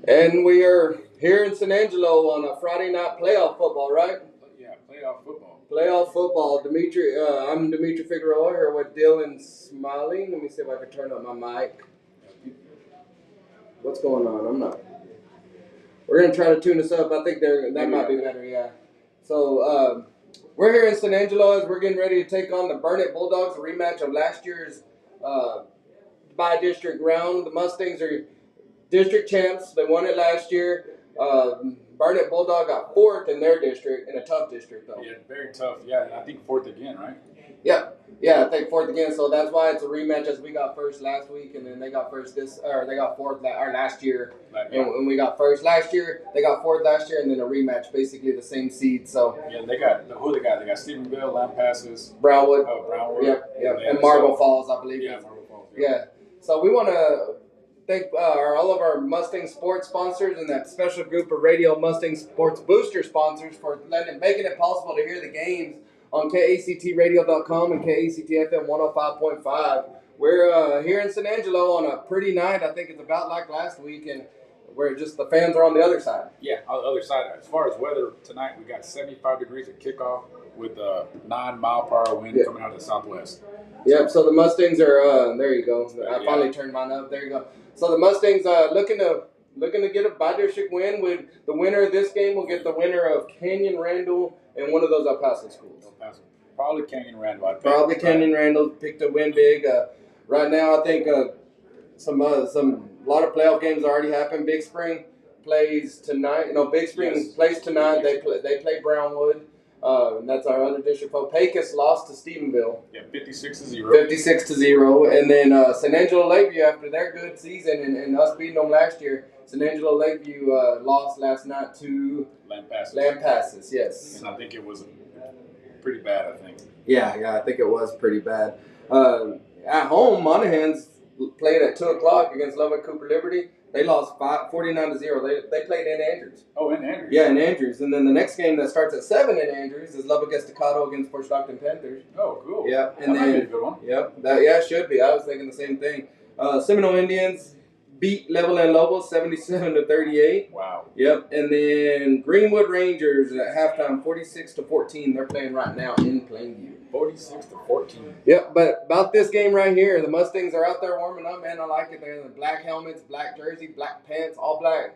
And we are here in San Angelo on a Friday night playoff football, right? Yeah, playoff football. Playoff football. I'm Dimitri Figueroa here with Dylan Smiley. Let me see if I can turn up my mic. What's going on? I'm not. We're gonna try to tune this up. I think that might be better. Yeah. So we're here in San Angelo as we're getting ready to take on the Burnet Bulldogs, a rematch of last year's by-district round. The Mustangs are district champs. They won it last year. Burnet Bulldog got fourth in their district, in a tough district, though. Yeah, very tough. Yeah, I think fourth again, right? Yeah, I think fourth again. So that's why it's a rematch, as we got first last week, and then they got they got fourth last year, and we got first last year. They got fourth last year, and then a rematch, basically the same seed. So yeah, they got who they got? They got Stephenville, Lampasas, Brownwood. Brownwood. Yep, and Marble Falls, I believe. Yeah, Marble Falls. Yeah. So we want to thank all of our Mustang Sports sponsors and that special group of Radio Mustang Sports Booster sponsors for making it possible to hear the games on KACTradio.com and KACTFM 105.5. We're here in San Angelo on a pretty night. I think it's about like last week, and where just the fans are on the other side. Yeah, on the other side. As far as weather tonight, we got 75 degrees at kickoff with a 9-mile-per-hour wind coming out of the southwest. Yep, so the Mustangs are, there you go. I finally turned mine up. There you go. So the Mustangs looking to get a by-district win. With the winner of this game will get the winner of Canyon Randall and one of those El Paso schools. Probably Canyon Randall. Canyon Randall picked to win big. Right now, I think a lot of playoff games already happened. Big Spring plays tonight. Big Spring plays tonight. They play Brownwood. That's our other district. Pecos lost to Stephenville. Yeah, 56-0. 56-0. And then San Angelo Lakeview, after their good season and us beating them last year, San Angelo Lakeview lost last night to Lampasas, yes. And I think it was pretty bad, I think. Yeah, I think it was pretty bad. At home, Monahans played at 2 o'clock against Lubbock Cooper Liberty. They lost 49-0. They played in Andrews. Oh, in Andrews. Yeah, in Andrews. And then the next game that starts at 7 in Andrews is Lubbock Estacado against Fort Stockton Panthers. Oh, cool. Yeah, and that might be a good one. Yep. It should be. I was thinking the same thing. Seminole Indians beat Level and Lobos 77-38. Wow. Yep. And then Greenwood Rangers at halftime 46-14. They're playing right now in Plainview. 46-14. Yep, but about this game right here, the Mustangs are out there warming up, man. I like it. They're in the black helmets, black jersey, black pants, all black.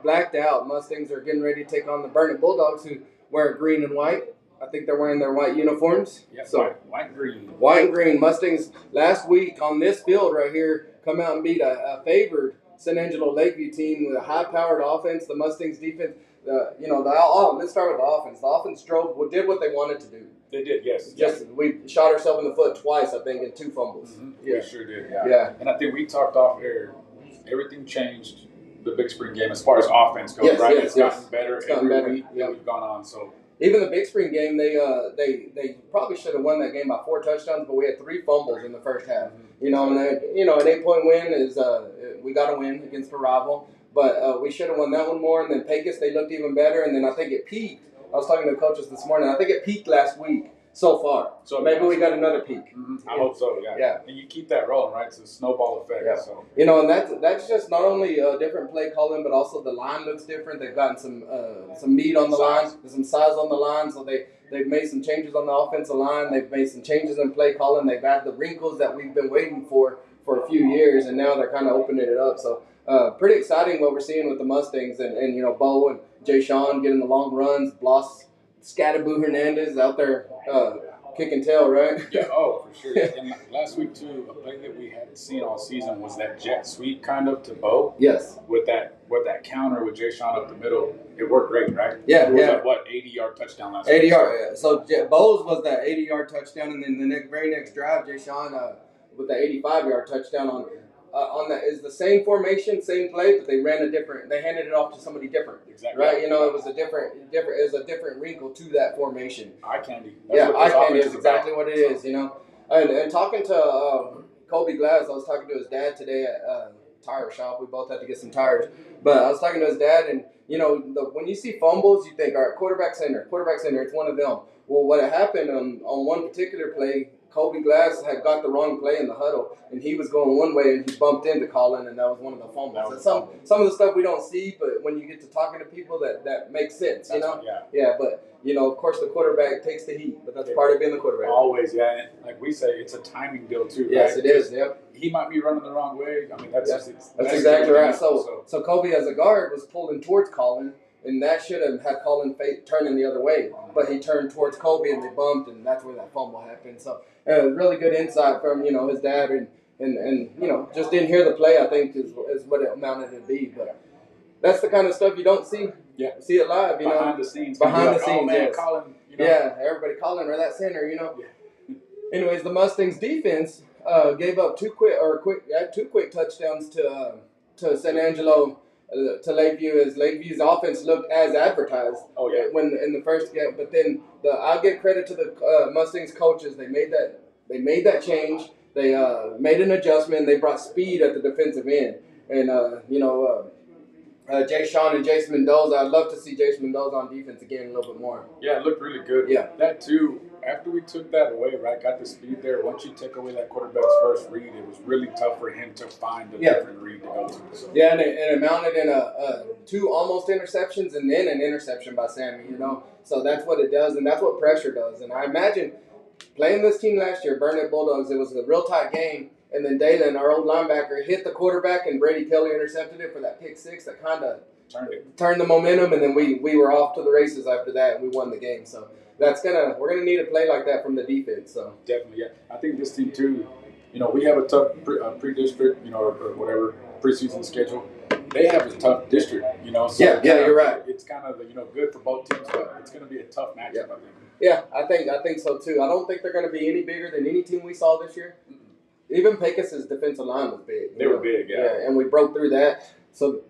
Blacked out. Mustangs are getting ready to take on the Burnet Bulldogs, who wear green and white. I think they're wearing their white uniforms. Yep, so white and green. White and green. Mustangs last week on this field right here come out and beat a favored San Angelo Lakeview team with a high-powered offense. The Mustangs defense, let's start with the offense. The offense did what they wanted to do. They did, yes. We shot ourselves in the foot twice, I think, in 2 fumbles. Mm-hmm. Yeah. We sure did, yeah. And I think we talked off air. Everything changed the Big Spring game as far as offense goes, right? It's gotten better every week that we've gone on. So even the Big Spring game, they probably should have won that game by 4 touchdowns, but we had 3 fumbles in the first half. Mm-hmm. An 8-point win is we got to win against a rival, but we should have won that one more. And then Pecos, they looked even better, and then I think it peaked. I was talking to the coaches this morning. I think it peaked last week so far. So maybe we got another peak. Mm-hmm. I hope so, yeah. And you keep that rolling, right? It's a snowball effect. Yeah. So. And that's just not only a different play calling, but also the line looks different. They've gotten some meat on the line, some size on the line. So they've made some changes on the offensive line. They've made some changes in play calling. They've had the wrinkles that we've been waiting for a few years, and now they're kind of opening it up. So pretty exciting what we're seeing with the Mustangs, and Bo and Jay Sean getting the long runs. Bloss, Scattaboo Hernandez out there kicking tail, right? Yeah, for sure. And last week, too, a play that we hadn't seen all season was that jet sweep kind of to Bo. Yes. With that counter with Jay Sean up the middle. It worked great, right? Yeah, it was a 80-yard touchdown last week. 80 yard, yeah. So Bo's was that 80-yard touchdown, and then the very next drive, Jay Sean with the 85-yard touchdown on that is the same formation, same play, but they handed it off to somebody different. Exactly. Right? It was a different wrinkle to that formation. Eye candy. Eye candy is exactly what it is, And talking to Kobe Glass, I was talking to his dad today tire shop. We both had to get some tires. But I was talking to his dad, and when you see fumbles, you think, all right, quarterback center, it's one of them. Well, what had happened on one particular play, Kobe Glass had got the wrong play in the huddle, and he was going one way, and he bumped into Colin, and that was one of the fumbles. And some of the stuff we don't see, but when you get to talking to people, that makes sense, Yeah, but, of course, the quarterback takes the heat, but that's part of being the quarterback. Always, yeah. And like we say, it's a timing deal, too. Yes, right? It is, yep. He might be running the wrong way. I mean, that's exactly right. So Kobe, as a guard, was pulling towards Colin, and that should have had Colin turning the other way. But he turned towards Kobe, and they bumped, and that's where that fumble happened. So really good insight from, his dad, and just didn't hear the play, I think, is what it amounted to be. But that's the kind of stuff you don't see. Yeah. See it live, Behind the scenes. Oh, man, yes. Colin, Yeah, everybody calling her that center, Yeah. Anyways, the Mustangs defense gave up two quick touchdowns to San Angelo, to Lakeview, as Lakeview's offense looked as advertised. Oh yeah. When in the first game, but then I'll give credit to the Mustangs coaches. They made that change. They made an adjustment. They brought speed at the defensive end, and Jay Sean and Jason Mendoza. I'd love to see Jason Mendoza on defense again a little bit more. Yeah, it looked really good. Yeah. That too, after we took that away, right, got the speed there, once you take away that quarterback's first read, it was really tough for him to find a different read to go to. So. Yeah, and it mounted in two almost interceptions and then an interception by Sammy, So that's what it does, and that's what pressure does. And I imagine playing this team last year, Burnet Bulldogs, it was a real tight game. And then Dalen, our old linebacker, hit the quarterback, and Brady Kelly intercepted it for that pick six that kind of turned the momentum. And then we were off to the races after that, and we won the game. So we're gonna need a play like that from the defense. So definitely, yeah. I think this team too. We have a tough pre-district, or whatever preseason schedule. They have a tough district, So you're right. It's kind of good for both teams, but it's going to be a tough matchup. I think. Yeah, I think so too. I don't think they're going to be any bigger than any team we saw this year. Mm-hmm. Even Pecos's defensive line was big. They were big, yeah. And we broke through that. So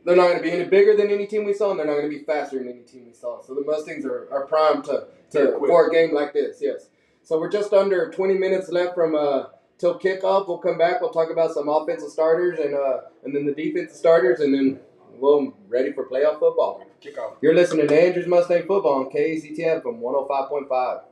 they're not going to be any bigger than any team we saw, and they're not going to be faster than any team we saw. So the Mustangs are primed for a game like this, yes. So we're just under 20 minutes left from till kickoff. We'll come back. We'll talk about some offensive starters and then the defensive starters, and then we'll ready for playoff football. Kickoff. You're listening to Andrews Mustang Football on KACTF from 105.5.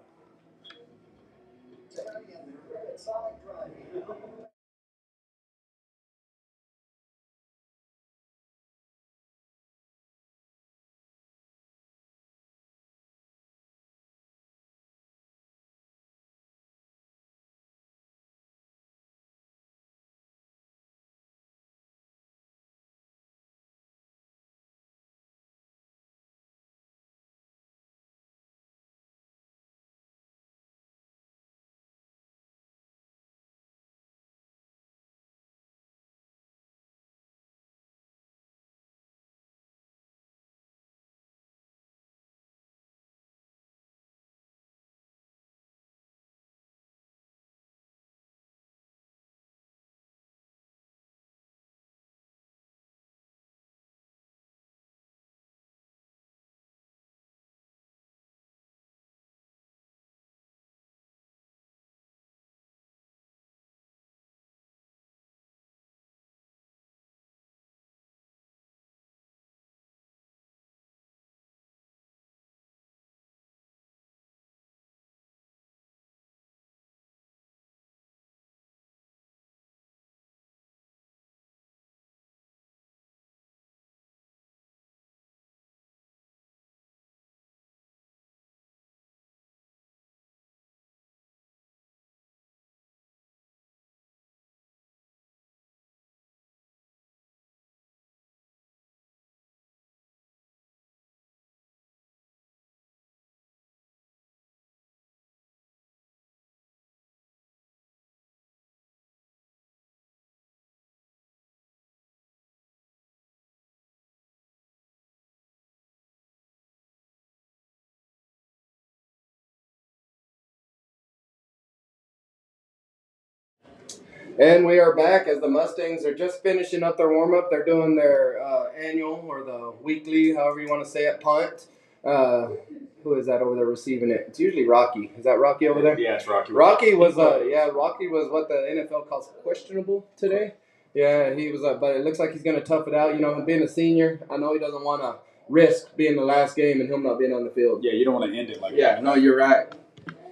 And we are back as the Mustangs are just finishing up their warm-up. They're doing their annual or the weekly, however you want to say it, punt. Who is that over there receiving it? It's usually Rocky. Is that Rocky over there? Yeah, it's Rocky. Rocky was what the NFL calls questionable today. Yeah, he was, but it looks like he's going to tough it out. You know, being a senior, I know he doesn't want to risk being the last game and him not being on the field. Yeah, you don't want to end it like Yeah, that. no, you're right.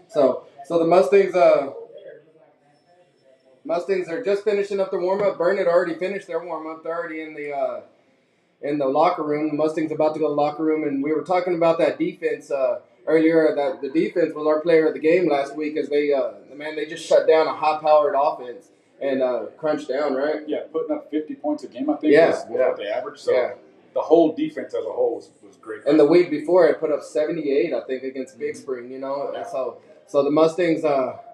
So the Mustangs are just finishing up their warm up. Burnet already finished their warm up. They're already in the locker room. The Mustangs about to go to the locker room, and we were talking about that defense earlier. That the defense was our player of the game last week, as they just shut down a high powered offense and crunched down, right? Yeah, putting up 50 points a game, I think, was what they averaged. So the whole defense as a whole was great. And the week before, it put up 78, I think, against Big Spring. You know, and so the Mustangs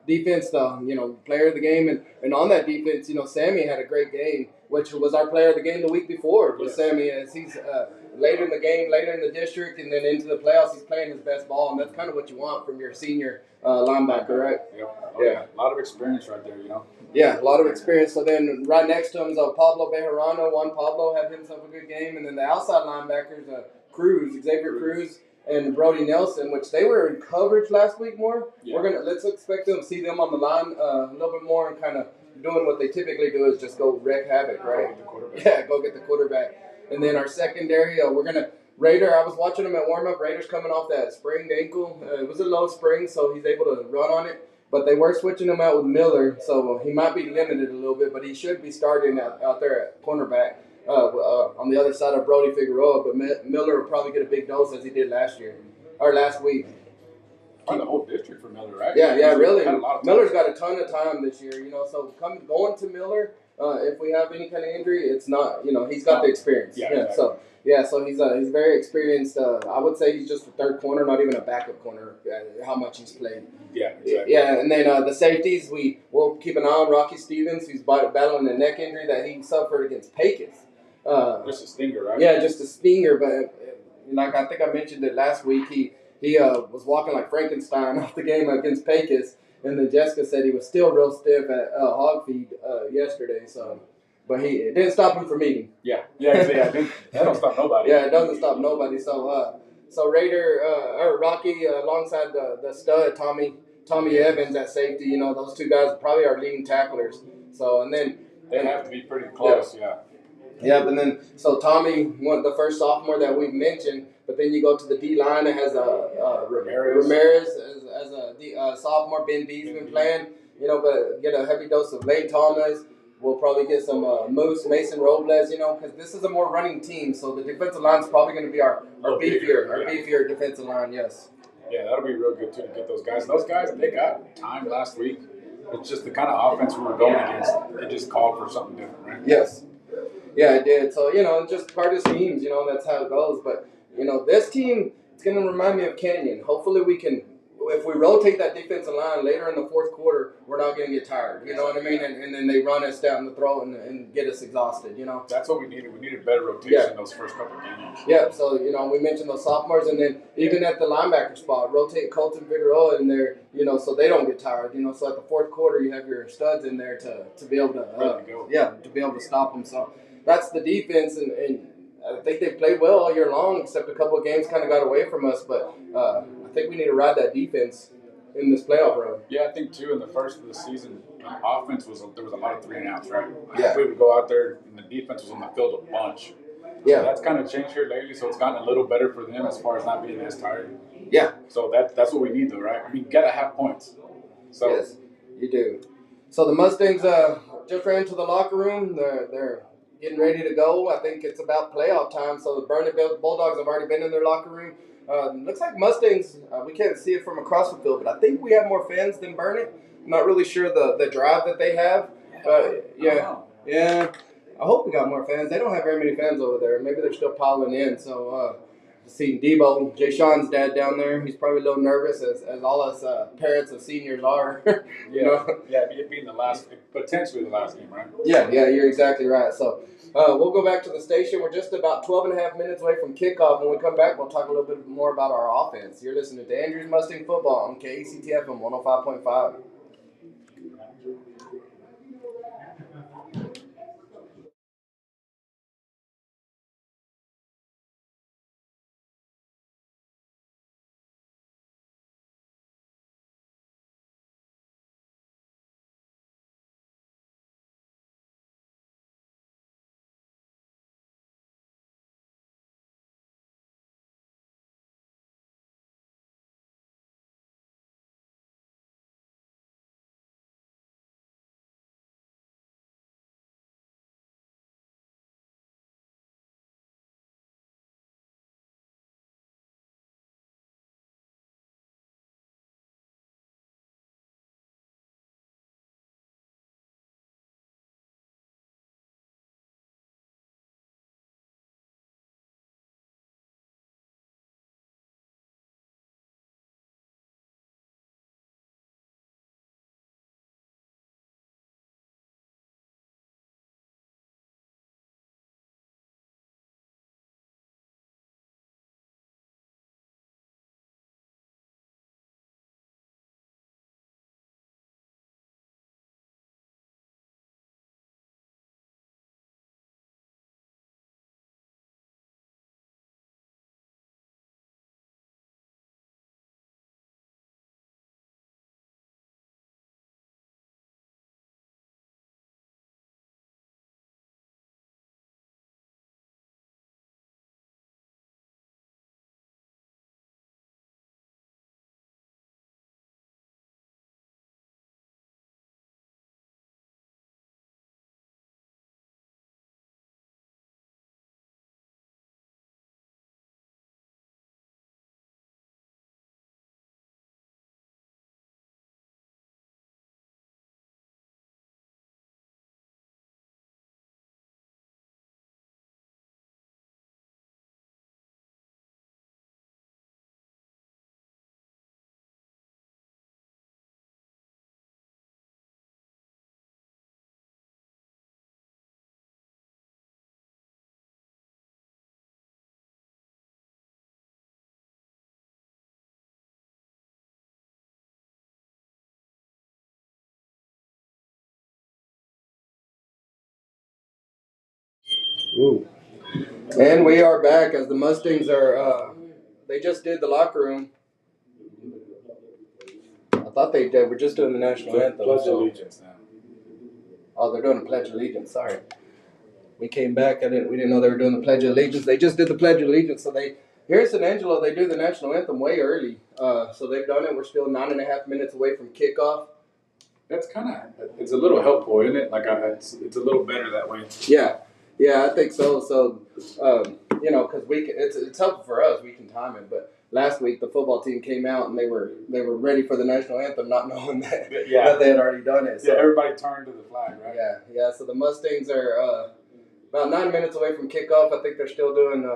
defense, player of the game, and on that defense, Sammy had a great game, which was our player of the game the week before. Was Sammy, as he's later in the game, later in the district, and then into the playoffs, he's playing his best ball, and that's kind of what you want from your senior linebacker, right? Yep. Yeah, a lot of experience right there, Yeah, a lot of experience. So then right next to him is Pablo Bejarano. Pablo had himself a good game, and then the outside linebackers, Xavier Cruz, and Brody Nelson, which they were in coverage last week more. Yeah. Let's expect them to see them on the line a little bit more and kind of doing what they typically do is just go wreak havoc, right? Go get the quarterback. And then our secondary, we're gonna Raider. I was watching him at warm up. Raiders coming off that sprained ankle. It was a low spring, so he's able to run on it. But they were switching him out with Miller, so he might be limited a little bit, but he should be starting out there at cornerback on the other side of Brody Figueroa. But Miller will probably get a big dose as he did last week. Probably the whole district for Miller, right? Yeah, really. Miller's got a ton of time this year, so going to Miller, if we have any kind of injury, it's not, he's got the experience. Yeah, exactly. So he's very experienced. I would say he's just a third corner, not even a backup corner, how much he's played. Yeah, exactly. Yeah, and then the safeties, we'll keep an eye on Rocky Stevens, who's battling a neck injury that he suffered against Pecos. Just a stinger, right? Yeah, just a stinger, but like I think I mentioned it last week, he was walking like Frankenstein off the game against Pecos, and then Jessica said he was still real stiff at hog feed yesterday. So, but it didn't stop him from eating. Yeah. That don't stop nobody. Yeah, it doesn't stop nobody. So Raider or Rocky alongside the stud Tommy Evans at safety. Those two guys are probably our leading tacklers. So and then they have to be pretty close. Yeah, but then so Tommy, the first sophomore that we mentioned, but then you go to the D line. It has Ramirez as a sophomore. Ben B's been playing, but get a heavy dose of Lane Thomas. We'll probably get some Moose, Mason Robles, because this is a more running team. So the defensive line is probably going to be our beefier defensive line. Yes. Yeah, that'll be real good too to get those guys. Those guys, they got time last week. It's just the kind of offense we were going against. It just called for something different, right? Yes. Yeah, it did. So, just part of schemes, that's how it goes. But, this team, it's going to remind me of Canyon. Hopefully we can, if we rotate that defensive line later in the fourth quarter, we're not going to get tired. You know what I mean? And then they run us down the throat and get us exhausted, That's what we needed. We needed better rotation those first couple of games. Yeah, so, we mentioned those sophomores. And then even at the linebacker spot, rotate Colton Figueroa in there, so they don't get tired. So at the fourth quarter, you have your studs in there to be able to be able to stop them. So that's the defense, and I think they played well all year long, except a couple of games kind of got away from us. But I think we need to ride that defense in this playoff run. Yeah, I think too. In the first of the season, offense there was a lot of 3 and outs, right? Yeah, we would go out there and the defense was on the field a bunch. Yeah, so that's kind of changed here lately. So it's gotten a little better for them as far as not being as tired. Yeah. So that's what we need, though, right? I mean, you gotta have points. So yes, you do. So the Mustangs just ran to the locker room. They're getting ready to go. I think it's about playoff time. So the Burnet Bulldogs have already been in their locker room. Looks like Mustangs, we can't see it from across the field, but I think we have more fans than Burnet. I'm not really sure the drive that they have. Yeah. I hope we got more fans. They don't have very many fans over there. Maybe they're still piling in. So seeing Debo, Jay Sean's dad down there, he's probably a little nervous, as all us parents of seniors are. Yeah, it being potentially the last game, right? Yeah, you're exactly right. So we'll go back to the station. We're just about 12 and a half minutes away from kickoff. When we come back, we'll talk a little bit more about our offense. You're listening to Andrews Mustang Football on KECTFM 105.5. Ooh. And we are back as the Mustangs are. They just did the locker room. I thought they were just doing the national anthem. Pledge allegiance now. Oh, they're doing the Pledge of Allegiance. Sorry, we came back. We didn't know they were doing the Pledge of Allegiance. They just did the Pledge of Allegiance. So here in San Angelo, they do the national anthem way early. So they've done it. We're still 9.5 minutes away from kickoff. That's it's a little helpful, isn't it? Like it's a little better that way. Yeah, I think so. So, because it's helpful for us. We can time it. But last week the football team came out and they were ready for the national anthem, not knowing that they had already done it. So, everybody turned to the flag, right? Yeah. So the Mustangs are about 9 minutes away from kickoff. I think they're still doing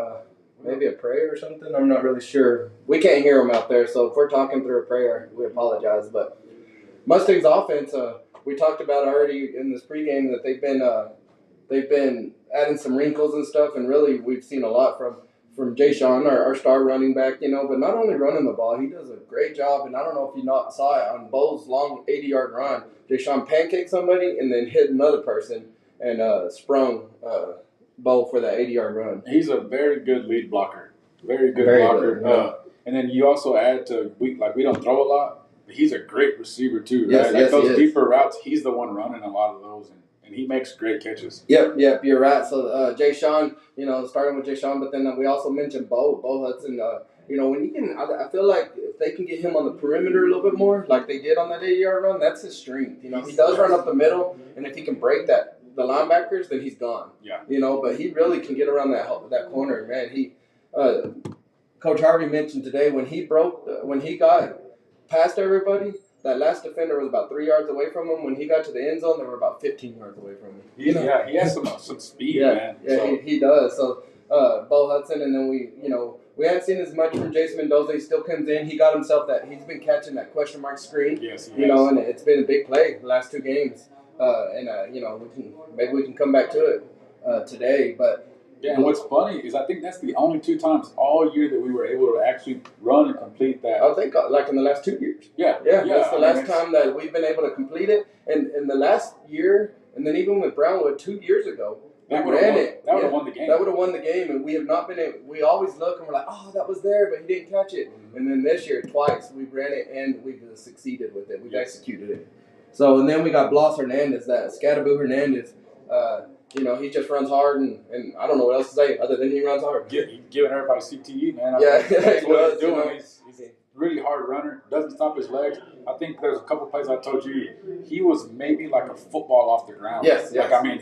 maybe a prayer or something. I'm not really sure. We can't hear them out there, so if we're talking through a prayer, we apologize. But Mustangs offense, we talked about already in this pregame that they've been adding some wrinkles and stuff, and really we've seen a lot from Jay Sean, our star running back, but not only running the ball, he does a great job, and I don't know if you saw it on Bo's long 80-yard run. Jay Sean pancaked somebody and then hit another person and sprung Bo for that 80-yard run. He's a very good lead blocker. Very good blocker. Good, yeah. And then you also add we don't throw a lot, but he's a great receiver too, right? Yes, those deeper routes, he's the one running a lot of those, and he makes great catches. Yep, you're right. So Jay Sean, starting with Jay Sean, but then we also mentioned Bo Hudson. When you can, I feel like if they can get him on the perimeter a little bit more, like they did on that 80-yard run, that's his strength. He does run up the middle, and if he can break the linebackers, then he's gone. Yeah. But he really can get around that corner, man. Coach Harvey mentioned today when he got past everybody, that last defender was about 3 yards away from him. When he got to the end zone, they were about 15 yards away from him. He has some speed, man. Yeah, he does. So Bo Hudson, and then we haven't seen as much from Jason Mendoza. He still comes in. He got himself he's been catching that question mark screen. Yes, and it's been a big play the last 2 games. Maybe we can come back to it today, but. Yeah, and what's funny is I think that's the only 2 times all year that we were able to actually run and complete that. I think like in the last 2 years. Yeah. That's the last time that we've been able to complete it. And in the last year, and then even with Brownwood 2 years ago, that would have won the game. That would have won the game, and we have not been able. We always look and we're like, oh, that was there, but he didn't catch it. Mm-hmm. And then this year, twice we ran it and we've succeeded with it. We've executed it. So and then we got Blas Hernandez, that Scattaboo Hernandez. He just runs hard, and I don't know what else to say other than he runs hard. He's giving everybody CTE, man. That's what he's doing. He's a really hard runner, doesn't stop his legs. I think there's a couple plays I told you, he was maybe like a football off the ground. Yes.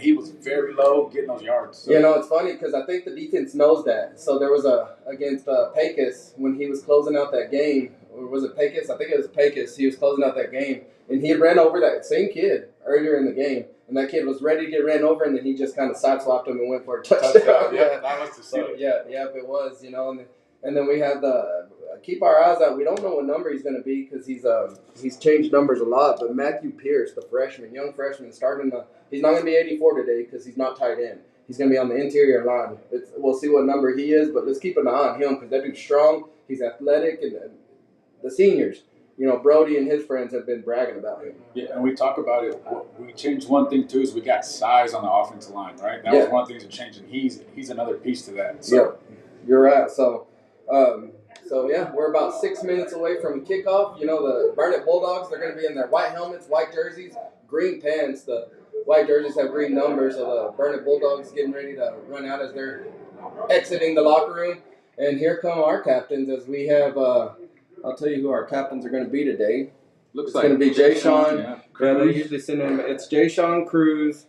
He was very low getting those yards. So. It's funny because I think the defense knows that. So there was against Pecos when he was closing out that game, or was it Pecos? I think it was Pecos. He was closing out that game, and he had ran over that same kid earlier in the game. And that kid was ready to get ran over, and then he just kind of sideswiped him and went for a touchdown. Yeah, that was the silly. It was, and then we had the keep our eyes out. We don't know what number he's going to be because he's changed numbers a lot. But Matthew Pierce, the young freshman, he's not going to be 84 today because he's not tight end. He's going to be on the interior line. We'll see what number he is, but let's keep an eye on him because that dude's strong. He's athletic, and the seniors. Brody and his friends have been bragging about him. Yeah, and we talk about it. We changed one thing too, is we got size on the offensive line, right? That was one thing that changed, and he's another piece to that. So. Yeah, you're right. So we're about 6 minutes away from kickoff. The Burnet Bulldogs, they're going to be in their white helmets, white jerseys, green pants. The white jerseys have green numbers, so the Burnet Bulldogs getting ready to run out as they're exiting the locker room. And here come our captains as we have I'll tell you who our captains are going to be today. It's going to be Jay Sean. Yeah, they usually send him. It's Jay Sean Cruz.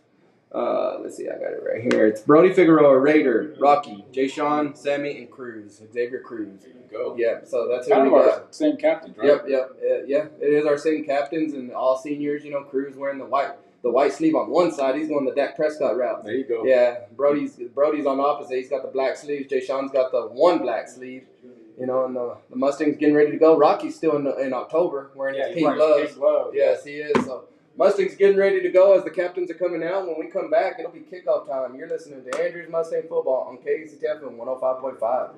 Let's see, I got it right here. It's Brody Figueroa, Raider, Rocky, Jay Sean, Sammy, and Cruz. Xavier Cruz. There you go. Yeah, so that's kind of our same captains, right? Yep. Yeah, it is our same captains and all seniors. Cruz wearing the white sleeve on one side. He's going the Dak Prescott route. There you go. Yeah, Brody's on the opposite. He's got the black sleeves. Jay Sean's got the one black sleeve. And the Mustangs getting ready to go. Rocky's still in October wearing his pink gloves. Yes, he is. So Mustangs getting ready to go as the captains are coming out. When we come back, it'll be kickoff time. You're listening to Andrews Mustang Football on KCTF and 105.5.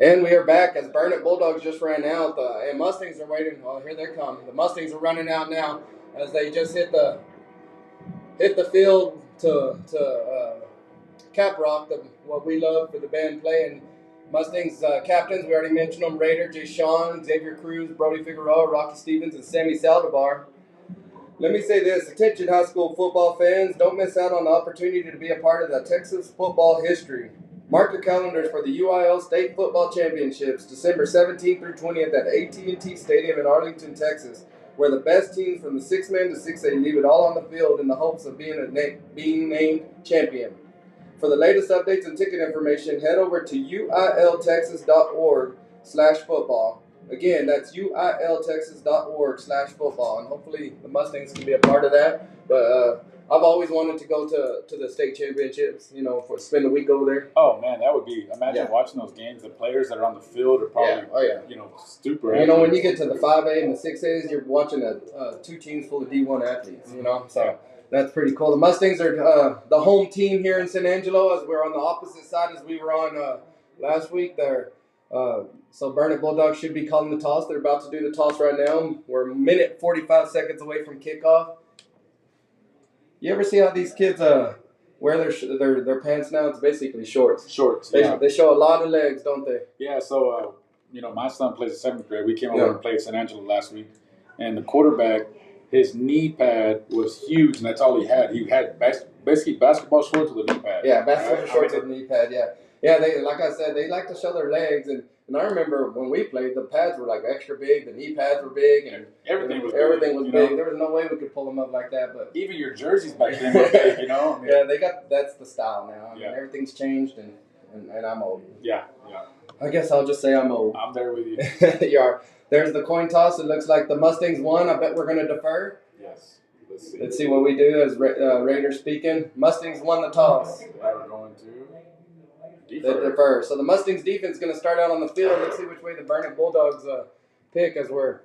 And we are back as Burnet Bulldogs just ran out. And Mustangs are waiting. Well, here they come. The Mustangs are running out now as they just hit the field to Cap Rock, what we love for the band playing. Mustangs captains, we already mentioned them: Raider, Jay Sean, Xavier Cruz, Brody Figueroa, Rocky Stevens, and Sammy Saldivar. Let me say this: attention, high school football fans, don't miss out on the opportunity to be a part of the Texas football history. Mark your calendars for the UIL State Football Championships, December 17th through 20th at AT&T Stadium in Arlington, Texas, where the best teams from the 6-man to 6A leave it all on the field in the hopes of being named champion. For the latest updates and ticket information, head over to uiltexas.org/football. Again, that's uiltexas.org/football, and hopefully the Mustangs can be a part of that. But I've always wanted to go to the state championships, for spend a week over there. Oh man, that would be. Imagine watching those games. The players that are on the field are probably, super. When you get to the 5A and the 6As, you're watching two teams full of D1 athletes. So. That's pretty cool. The Mustangs are the home team here in San Angelo, as we're on the opposite side as we were on last week. So Burnet Bulldogs should be calling the toss. They're about to do the toss right now. We're a minute 45 seconds away from kickoff. You ever see how these kids wear their pants now? It's basically shorts. They show a lot of legs, don't they? Yeah. So my son plays the 7th grade. We came over and played San Angelo last week, and the quarterback, his knee pad was huge, and that's all he had. He had basically basketball shorts with a knee pad. Yeah, basketball shorts with a knee pad, yeah. Yeah, they like I said, they like to show their legs. And I remember when we played, the pads were like extra big. The knee pads were big. And everything was big. There was no way we could pull them up like that. But even your jerseys back then were big, Yeah, that's the style now. I mean, everything's changed, and I'm old. Yeah. I guess I'll just say I'm old. I'm there with you. You are. There's the coin toss. It looks like the Mustangs won. I bet we're going to defer. Yes. Let's see what we do as Raiders speaking. Mustangs won the toss. We're going to defer. So the Mustangs defense is going to start out on the field. Let's see which way the Burnet Bulldogs pick as we're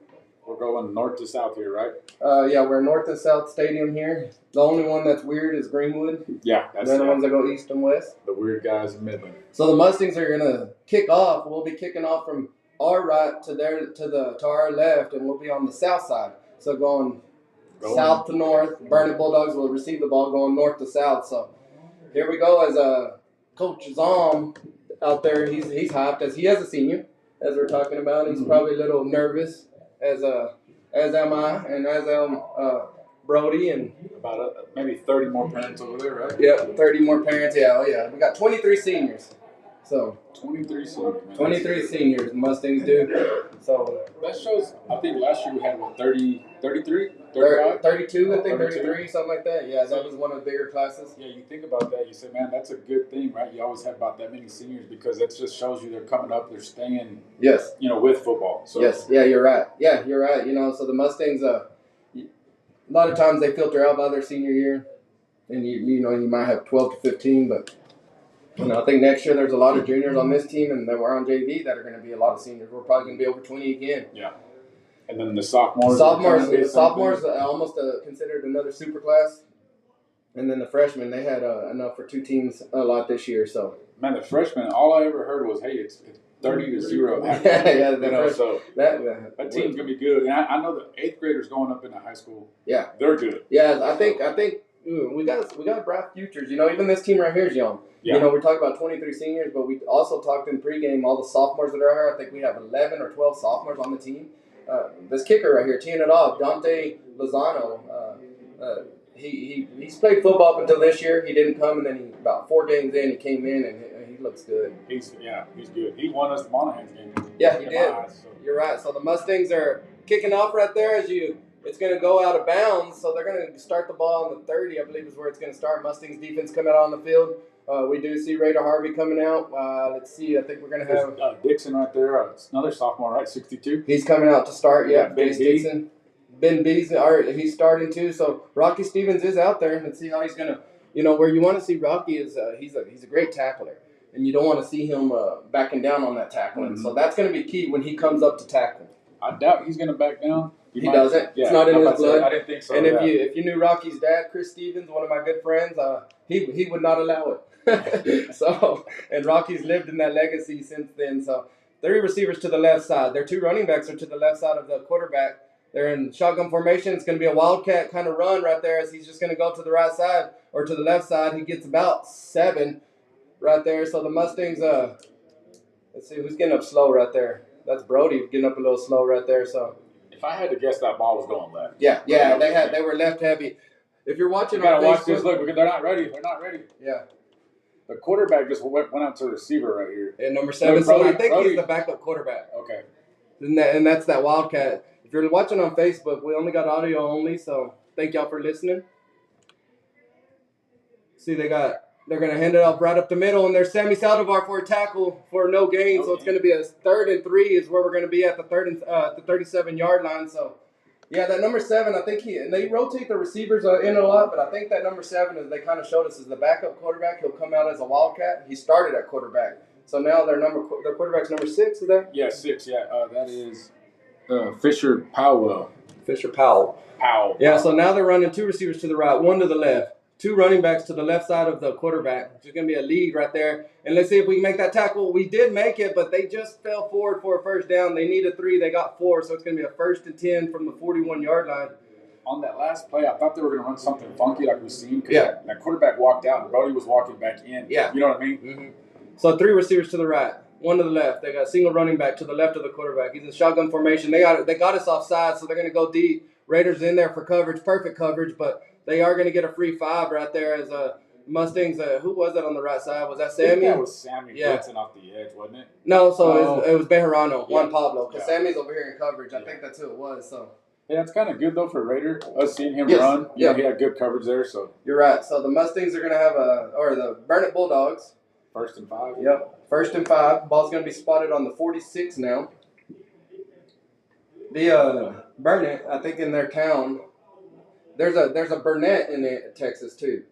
going north to south here, right? We're north to south stadium here. The only one that's weird is Greenwood. Yeah, that's the ones that go east and west. The weird guys in Midland. So the Mustangs are going to kick off. We'll be kicking off from our right to our left, and we'll be on the south side. So going south to north. Burnet Bulldogs will receive the ball going north to south. So here we go as Coach Zom out there. He's hyped as he is a senior, as we're talking about. He's probably a little nervous, as am I, and as am Brody, and about maybe 30 more parents over there, right? Yep, 30 more parents. Yeah, we got 23 seniors. So 23 seniors. 23 seniors, Mustangs do. So that shows. I think last year we had 33, 35? 32, I think 33, something like that. Yeah, that was one of the bigger classes. Yeah, you think about that. You say, man, that's a good thing, right? You always have about that many seniors because that just shows you they're coming up, they're staying. Yes. With football. So. Yes. Yeah, you're right. So the Mustangs, a lot of times they filter out by their senior year, and you might have 12 to 15, but. I think next year there's a lot of juniors on this team, and then we're on JV that are going to be a lot of seniors. We're probably going to be over 20 again. Yeah. And then the sophomores. Sophomores almost considered another super class. And then the freshmen, they had enough for two teams a lot this year. So man, the freshmen, all I ever heard was, hey, it's 30-0. So that team's going to be good. And I know the 8th graders going up into high school. Yeah. They're good. Yeah, I think we got bright futures. Even this team right here is young. Yeah. We talk about 23 seniors, but we also talked in pregame all the sophomores that are here. I think we have 11 or 12 sophomores on the team. This kicker right here, teeing it off, Dante Lozano. He's played football up until this year. He didn't come, and then about 4 games in, he came in, and he looks good. He's good. He won us the Monahans game. Yeah, he did. You're right. So the Mustangs are kicking off right there it's going to go out of bounds. So they're going to start the ball on the 30, I believe is where it's going to start. Mustangs defense coming out on the field. We do see Raider Harvey coming out. Let's see. I think we're going to have Dixon right there. Another sophomore, right? 62. He's coming out to start. Yeah, Dixon. Ben B's he's starting too. So Rocky Stevens is out there. Let's see how he's going to. Where you want to see Rocky is he's a great tackler, and you don't want to see him backing down on that tackling. Mm-hmm. So that's going to be key when he comes up to tackle. I doubt he's going to back down. He doesn't. Yeah, it's not in his blood. I didn't think so. And if you knew Rocky's dad, Chris Stevens, one of my good friends, he would not allow it. So, and Rocky's lived in that legacy since then. So, 3 receivers to the left side. Their 2 running backs are to the left side of the quarterback. They're in shotgun formation. It's going to be a wildcat kind of run right there as he's just going to go to the right side or to the left side. He gets about 7 right there. So the Mustangs, let's see who's getting up slow right there. That's Brody getting up a little slow right there. So if I had to guess, that ball was going left. Yeah, they were left heavy. If you're watching, you gotta watch this. Look, they're not ready. They're not ready. Yeah. The quarterback just went up to the receiver right here. And number 7, so I think he's the backup quarterback. Okay. And that's that wildcat. If you're watching on Facebook, we only got audio only, so thank y'all for listening. See, they're going to hand it off right up the middle, and there's Sammy Saldivar for a tackle for no gain. So it's going to be a 3rd and 3 is where we're going to be at the 37-yard line. So, yeah, that number 7, I think they rotate the receivers in a lot, but I think that number 7, as they kind of showed us, is the backup quarterback. He'll come out as a wildcat. He started at quarterback. So now their quarterback's number 6, is that? Yeah, 6, yeah. That is Fisher Powell. Yeah, so now they're running 2 receivers to the right, 1 to the left. 2 running backs to the left side of the quarterback. There's going to be a lead right there. And let's see if we can make that tackle. We did make it, but they just fell forward for a first down. They needed 3. They got 4, so it's going to be a 1st and 10 from the 41-yard line. On that last play, I thought they were going to run something funky like we've seen. Yeah. That quarterback walked out and Brody was walking back in. Yeah. You know what I mean? Mm-hmm. So 3 receivers to the right, 1 to the left. They got a single running back to the left of the quarterback. He's in shotgun formation. They got us offside, so they're going to go deep. Raiders in there for coverage, perfect coverage, but they are going to get a free 5 right there as Mustangs. Who was that on the right side? Was that Sammy? I think that was Sammy blitzing off the edge, wasn't it? No, so it was Bejarano, Juan Pablo, because Sammy's over here in coverage. I think that's who it was. So yeah, it's kind of good, though, for Raider. Us seeing him run. Yeah, he had good coverage there. So you're right. So the Mustangs are going to have the Burnet Bulldogs. 1st and 5. Yep, 1st and 5. Ball's going to be spotted on the 46 now. The Burnet, I think in their town, there's a Burnet in Texas too,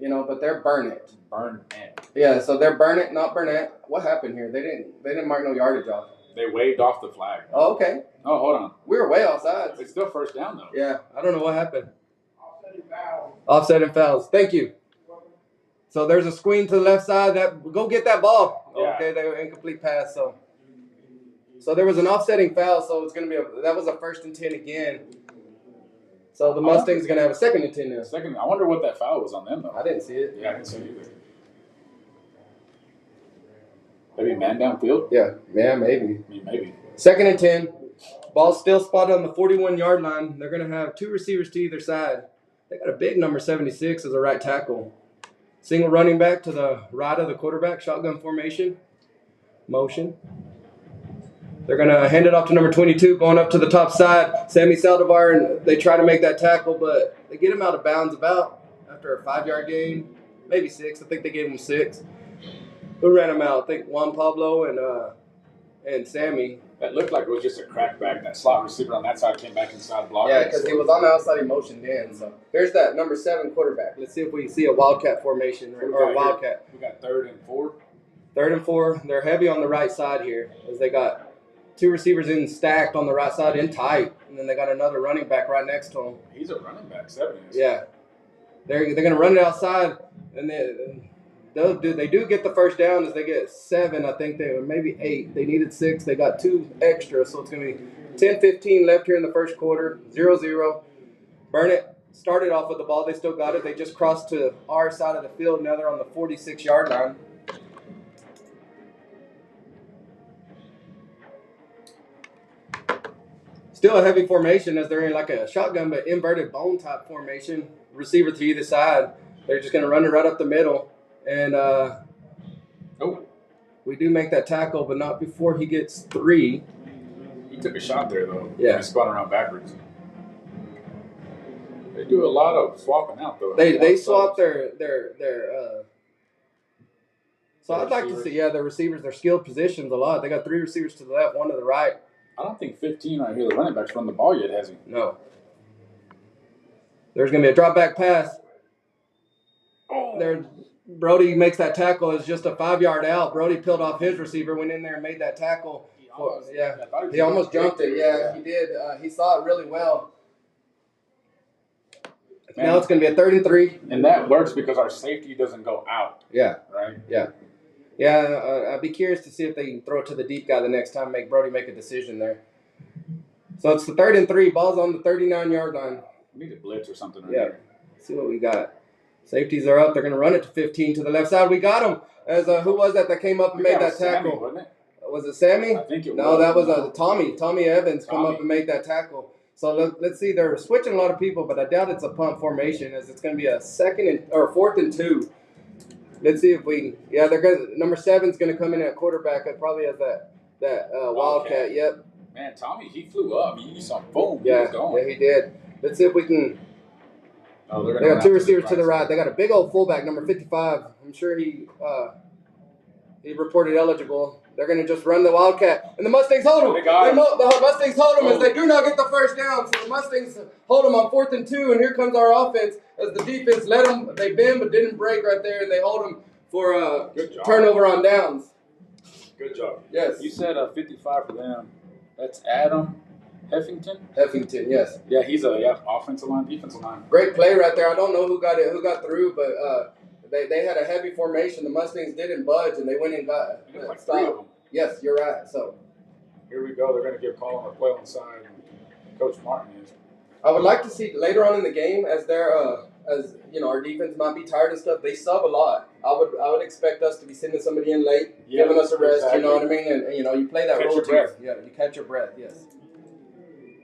but they're Burnet. Burnet. Yeah, so they're Burnet, not Burnet. What happened here? They didn't mark no yardage off. They waved off the flag. Oh, okay. Oh, hold on. We were way offside. It's still 1st down though. Yeah, I don't know what happened. Offset and fouls. Thank you. So there's a screen to the left side. Go get that ball. Yeah. Okay, they were incomplete pass. So there was an offsetting foul. So it's gonna be that was a 1st and 10 again. So the Mustangs are gonna have a 2nd and 10 now. I wonder what that foul was on them though. I didn't see it. Yeah, I didn't see it either. Maybe man downfield. Yeah, maybe. I mean, maybe. 2nd and 10. Ball still spotted on the 41-yard line. They're gonna have 2 receivers to either side. They got a big number 76 as a right tackle. Single running back to the right of the quarterback, shotgun formation, motion. They're going to hand it off to number 22, going up to the top side. Sammy Saldivar, and they try to make that tackle, but they get him out of bounds about after a 5-yard gain, maybe 6. I think they gave him 6. Who ran him out? I think Juan Pablo and Sammy. That looked like it was just a crackback. That slot receiver on that side came back inside blocking. Yeah, because he was on the outside, he motioned in. So here's that number 7 quarterback. Let's see if we see a wildcat formation or a wildcat. We got 3rd and 4. 3rd and 4. They're heavy on the right side here as they got 2 receivers in stacked on the right side in tight, and then they got another running back right next to him. He's a running back, 7 is. Yeah, they're going to run it outside, and they do get the 1st down as they get 7. I think they were maybe 8. They needed 6. They got 2 extra, so it's going to be 10-15 left here in the 1st quarter. 0-0. Burnet started off with the ball. They still got it. They just crossed to our side of the field. Now they're on the 46-yard line. Still a heavy formation as they're in like a shotgun, but inverted bone type formation. Receiver to either side. They're just going to run it right up the middle. And we do make that tackle, but not before he gets 3. He took a shot there, though. Yeah. He spun around backwards. They do a lot of swapping out, though. They swap their so I'd like to see, the receivers, their skilled positions a lot. They got 3 receivers to the left, 1 to the right. I don't think 15 right here, the running back's run the ball yet, has he? No. There's going to be a drop back pass. There, Brody makes that tackle. It's just a 5-yard out. Brody peeled off his receiver, went in there and made that tackle. Yeah, he almost jumped it. Yeah, he did. He saw it really well. Man. Now it's going to be a 3rd and 3. And that works because our safety doesn't go out. Yeah. Right? Yeah. Yeah, I'd be curious to see if they can throw it to the deep guy the next time, make Brody make a decision there. So it's the 3rd and 3. Ball's on the 39-yard line. We need a blitz or something right there. Let's see what we got. Safeties are up. They're going to run it to 15 to the left side. We got him. As who was that came up and made that tackle? Sammy, wasn't it? Was it Sammy? I think it was. No, that was Tommy. Tommy Evans come up and made that tackle. So let's see. They're switching a lot of people, but I doubt it's a punt formation, as it's going to be a 4th and 2. Let's see if we. Yeah, they're going. Number 7's going to come in at quarterback. It probably has that Wildcat. Yep. Man, Tommy, he flew up. You saw boom. Yeah, he was going. Yeah, he did. Let's see if we can. Oh, they got 2 receivers to the right. They got a big old fullback, number 55. I'm sure he reported eligible. They're going to just run the Wildcat. And the Mustangs hold him. The Mustangs hold him as they do not get the first down. So the Mustangs hold him on 4th and 2. And here comes our offense as the defense let them. They bend but didn't break right there. And they hold them for a turnover on downs. Good job. Yes. You said 55 for them. That's Adam Heffington? Heffington, yes. Yeah, he's offensive line, defensive line. Great play right there. I don't know who got through, but they had a heavy formation. The Mustangs didn't budge, and they went and got like 3 of them. Yes, you're right. So here we go. They're going to give call on the play on the side. Coach Martin is. I would like to see later on in the game, as our defense might be tired and stuff. They sub a lot. I would expect us to be sending somebody in late, giving us a rest. Exactly. You know what I mean? And you play that role too. Yeah, you catch your breath. Yes.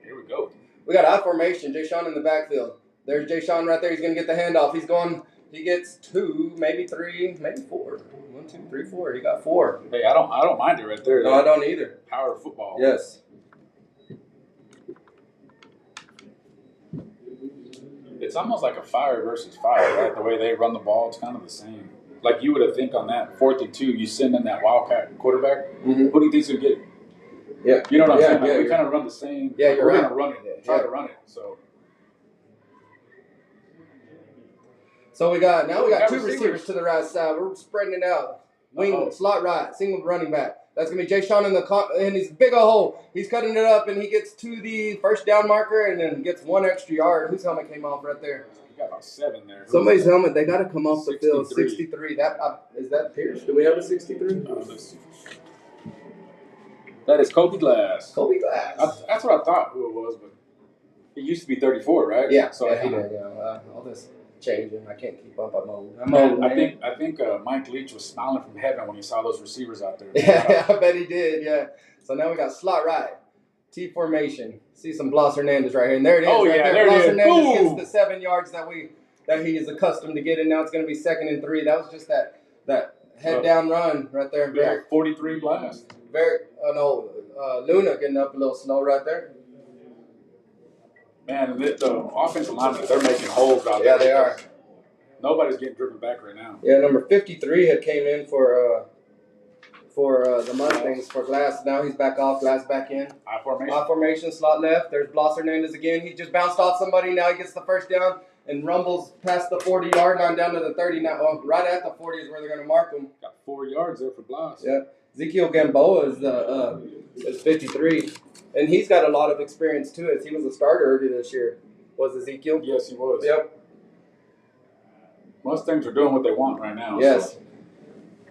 Here we go. We got I formation. Jay Sean in the backfield. There's Jay Sean right there. He's going to get the handoff. He's going. He gets 2, maybe 3, maybe 4. 1, 2, 3, 4. He got 4. Hey, I don't mind it right there. No, I don't either. Power of football. Yes. It's almost like a fire versus fire, right? The way they run the ball, it's kind of the same. Like you would have think on that 4th and 2, you send in that Wildcat quarterback. Mm-hmm. Who do you think's going to get? Yeah. You know what I'm saying? Like we kind of run the same. Yeah, you're We're right. going to run it. Try to run it. So we got 2 receivers to the right side. We're spreading it out. Wing, slot right, single running back. That's going to be Jay Sean in his big old hole. He's cutting it up, and he gets to the first down marker and then gets 1 extra yard. Whose helmet came off right there? You got about 7 there. Somebody's helmet. They got to come off the field. 63. Is that Pierce? Do we have a 63? Let's see. That is Kobe Glass. Kobe Glass. That's what I thought who it was, but it used to be 34, right? Yeah. So he did. Yeah. All this changing. I can't keep up. I'm old. I think Mike Leach was smiling from heaven when he saw those receivers out there. Yeah, I bet he did. Yeah. So now we got slot right, T formation. See some Blas Hernandez right here, and there it is. Oh right yeah, there. Blas Hernandez Boom. gets the 7 yards that he is accustomed to getting. Now it's going to be 2nd and 3. That was just that head down run right there. Yeah, 43 blast. Luna getting up a little slow right there. Man, the offensive linemen, they're making holes out there. Yeah, they are. Nobody's getting driven back right now. Yeah, number 53 had came in for the Mustangs for Glass. Now he's back off. Glass back in. I formation. I formation, slot left. There's Blas Hernandez again. He just bounced off somebody. Now he gets the first down and rumbles past the 40-yard line down to the 30. Now, right at the 40 is where they're going to mark him. Got 4 yards there for Blas. Yeah. Ezekiel Gamboa is 53, and he's got a lot of experience too. As he was a starter earlier this year, was Ezekiel? Yes, he was. Yep. Mustangs are doing what they want right now. Yes. So.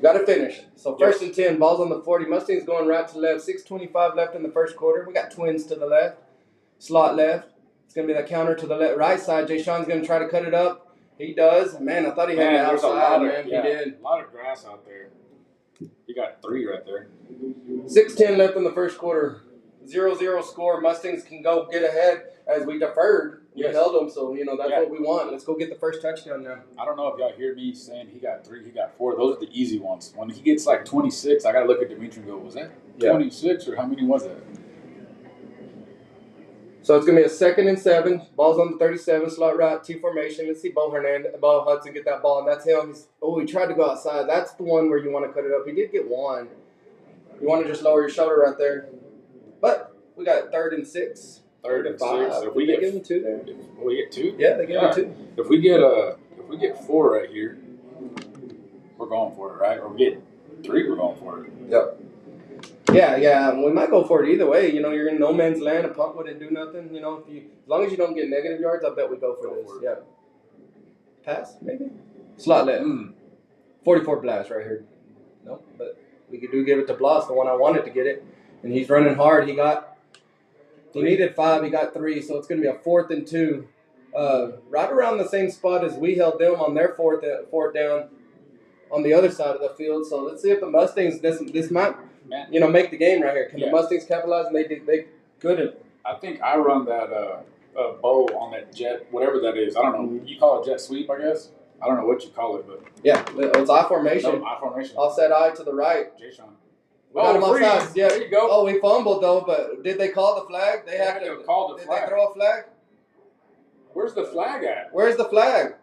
Got to finish. So 1st and 10, balls on the 40. Mustangs going right to left. 6:25 left in the first quarter. We got twins to the left, slot left. It's going to be the counter to the right side. Jay Sean's going to try to cut it up. He does. Man, I thought he had it outside. Man, he did. A lot of grass out there. He got 3 right there. 6:10 left in the first quarter. 0-0 score. Mustangs can go get ahead as we deferred. We held them, so that's what we want. Let's go get the first touchdown now. I don't know if y'all hear me saying he got 3, he got 4. Those are the easy ones. When he gets like 26, I got to look at Dimitri and go, was that 26 or how many was that? So it's going to be a 2nd and 7. Ball's on the 37, slot right, T formation. Let's see Bo Hudson get that ball, and that's him. He tried to go outside. That's the one where you want to cut it up. He did get 1. You want to just lower your shoulder right there. But we got 3rd and 6. 3rd and 5. So if we get 2 there. We get 2? Yeah, they get 2. If we get 4 right here, we're going for it, right? Or we get 3, we're going for it. Yep. Yeah. We might go for it either way. You're in no man's land. A punt wouldn't do nothing. As long as you don't get negative yards, I bet we go for this. Yeah. Pass maybe. Slot left. 44 blast right here. No, but we could give it to Bloss, the one I wanted to get it, and he's running hard. He needed 5. He got 3, so it's going to be a 4th and 2. Right around the same spot as we held them on their fourth down on the other side of the field. So let's see if the Mustangs this might make the game right here. Can the Mustangs capitalize? And they couldn't. I think I run that bow on that jet, whatever that is. I don't know. You call it jet sweep, I guess. I don't know what you call it, but yeah, it's I formation. No, I formation. Offset eye to the right. Jay-Sean. We got him offside. Yeah, there you go. Oh, we fumbled though, but did they call the flag? They had to call the flag. Did they throw a flag? Where's the flag at? Where's the flag?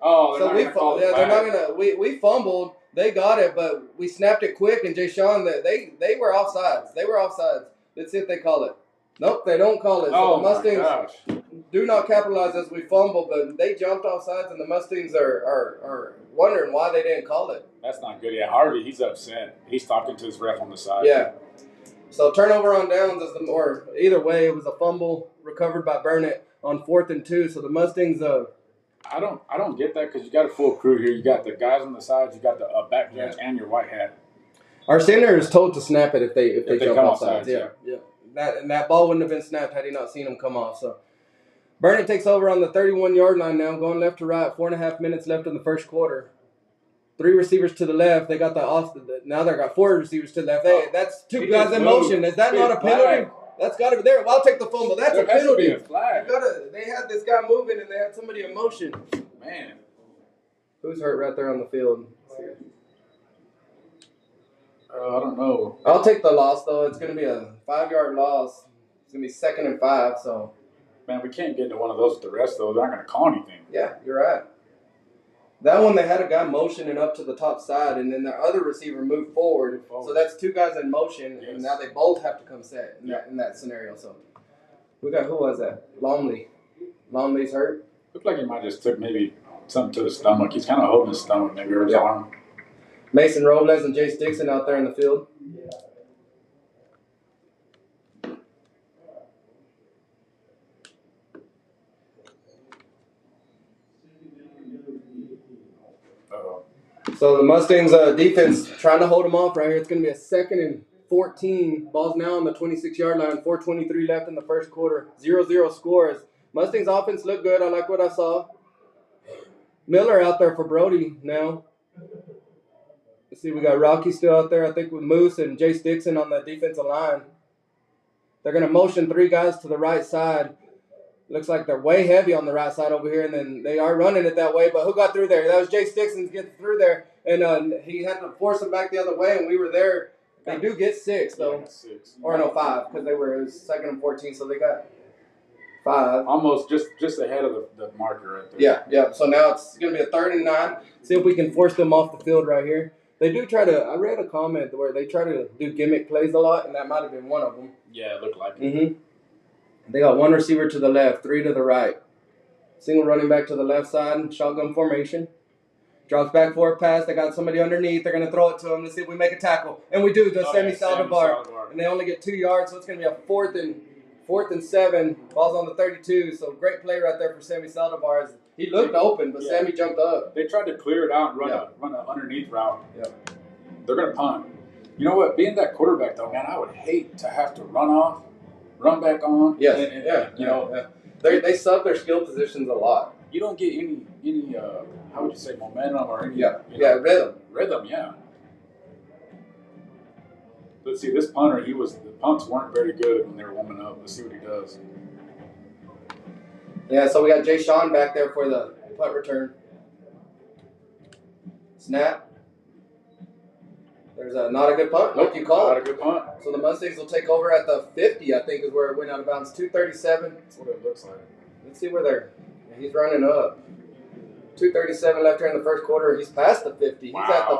Oh, they're not going to call the flag. They're not going to. We fumbled. They got it, but we snapped it quick. And Jay-Sean, they were offsides. They were offsides. Let's see if they call it. Nope, they don't call it. So the Mustangs do not capitalize as we fumble, but they jumped offsides, and the Mustangs are wondering why they didn't call it. That's not good. Yeah, Harvey, he's upset. He's talking to his ref on the side. Yeah. So turnover on downs or either way, it was a fumble recovered by Burnet on 4th and 2. So the Mustangs. I don't get that because you got a full crew here. You got the guys on the sides. You got the back judge and your white hat. Our center is told to snap it if they jump off sides. Yeah. That ball wouldn't have been snapped had he not seen him come off. So Burnet takes over on the 31-yard line now, going left to right. 4.5 minutes left in the first quarter. 3 receivers to the left. They got now they got 4 receivers to the left. That's 2 guys in motion. Is that not a penalty? That's got to be there. Well, I'll take the fumble. That's a penalty. There has to be a flag. They had this guy moving and they had somebody in motion. Man, who's hurt right there on the field? I don't know. I'll take the loss though. It's going to be a 5-yard loss. It's going to be 2nd and 5. So, man, we can't get into one of those with the rest though. They're not going to call anything. Yeah, you're right. That one they had a guy motioning up to the top side, and then the other receiver moved forward. So that's 2 guys in motion, and now they both have to come set in that scenario. So we got, who was that? Longley. Longley's hurt. Looked like he might just took maybe something to the stomach. He's kind of holding his stomach, maybe his arm. Mason Robles and Jay Dixon out there in the field. So the Mustangs defense trying to hold them off right here. It's going to be a 2nd and 14. Ball's now on the 26-yard line. 4:23 left in the first quarter. 0-0 scores. Mustangs offense looked good. I like what I saw. Miller out there for Brody now. Let's see, we got Rocky still out there, I think, with Moose and Jace Dixon on the defensive line. They're going to motion 3 guys to the right side. Looks like they're way heavy on the right side over here, and then they are running it that way. But who got through there? That was Jace Dixon getting through there, and he had to force them back the other way, and we were there. They do get 6, though. Yeah, 6. Or no, 5, because it was 2nd and 14, so they got 5. Almost just ahead of the marker right there. Yeah. So now it's going to be a 3rd and 9. See if we can force them off the field right here. They do try to – I read a comment where they try to do gimmick plays a lot, and that might have been one of them. Yeah, it looked like it. Mm-hmm. They got 1 receiver to the left, 3 to the right. Single running back to the left side, shotgun formation. Drops back for a pass. They got somebody underneath. They're going to throw it to him. Let's see if we make a tackle. And we do. The Sammy Saldivar. And they only get 2 yards, so it's going to be a 4th and 7. Ball's on the 32. So great play right there for Sammy Saldivar. He looked open, but Sammy jumped up. They tried to clear it out and run an underneath route. Yeah. They're going to punt. You know what? Being that quarterback, though, man, I would hate to have to run off, run back on. Yes. They sub their skill positions a lot. You don't get any how would you say, momentum or any rhythm. Rhythm, yeah. Let's see, this punter, the punts weren't very good when they were warming up. Let's see what he does. Yeah, so we got Jay Sean back there for the punt return. Snap. There's not a good punt. Nope, you call not a good punt. So the Mustangs will take over at the 50, I think, is where it went out of bounds. 2:37. That's what it looks like. Let's see where he's running up. 2:37 left here in the first quarter. He's past the 50. Wow. He's at the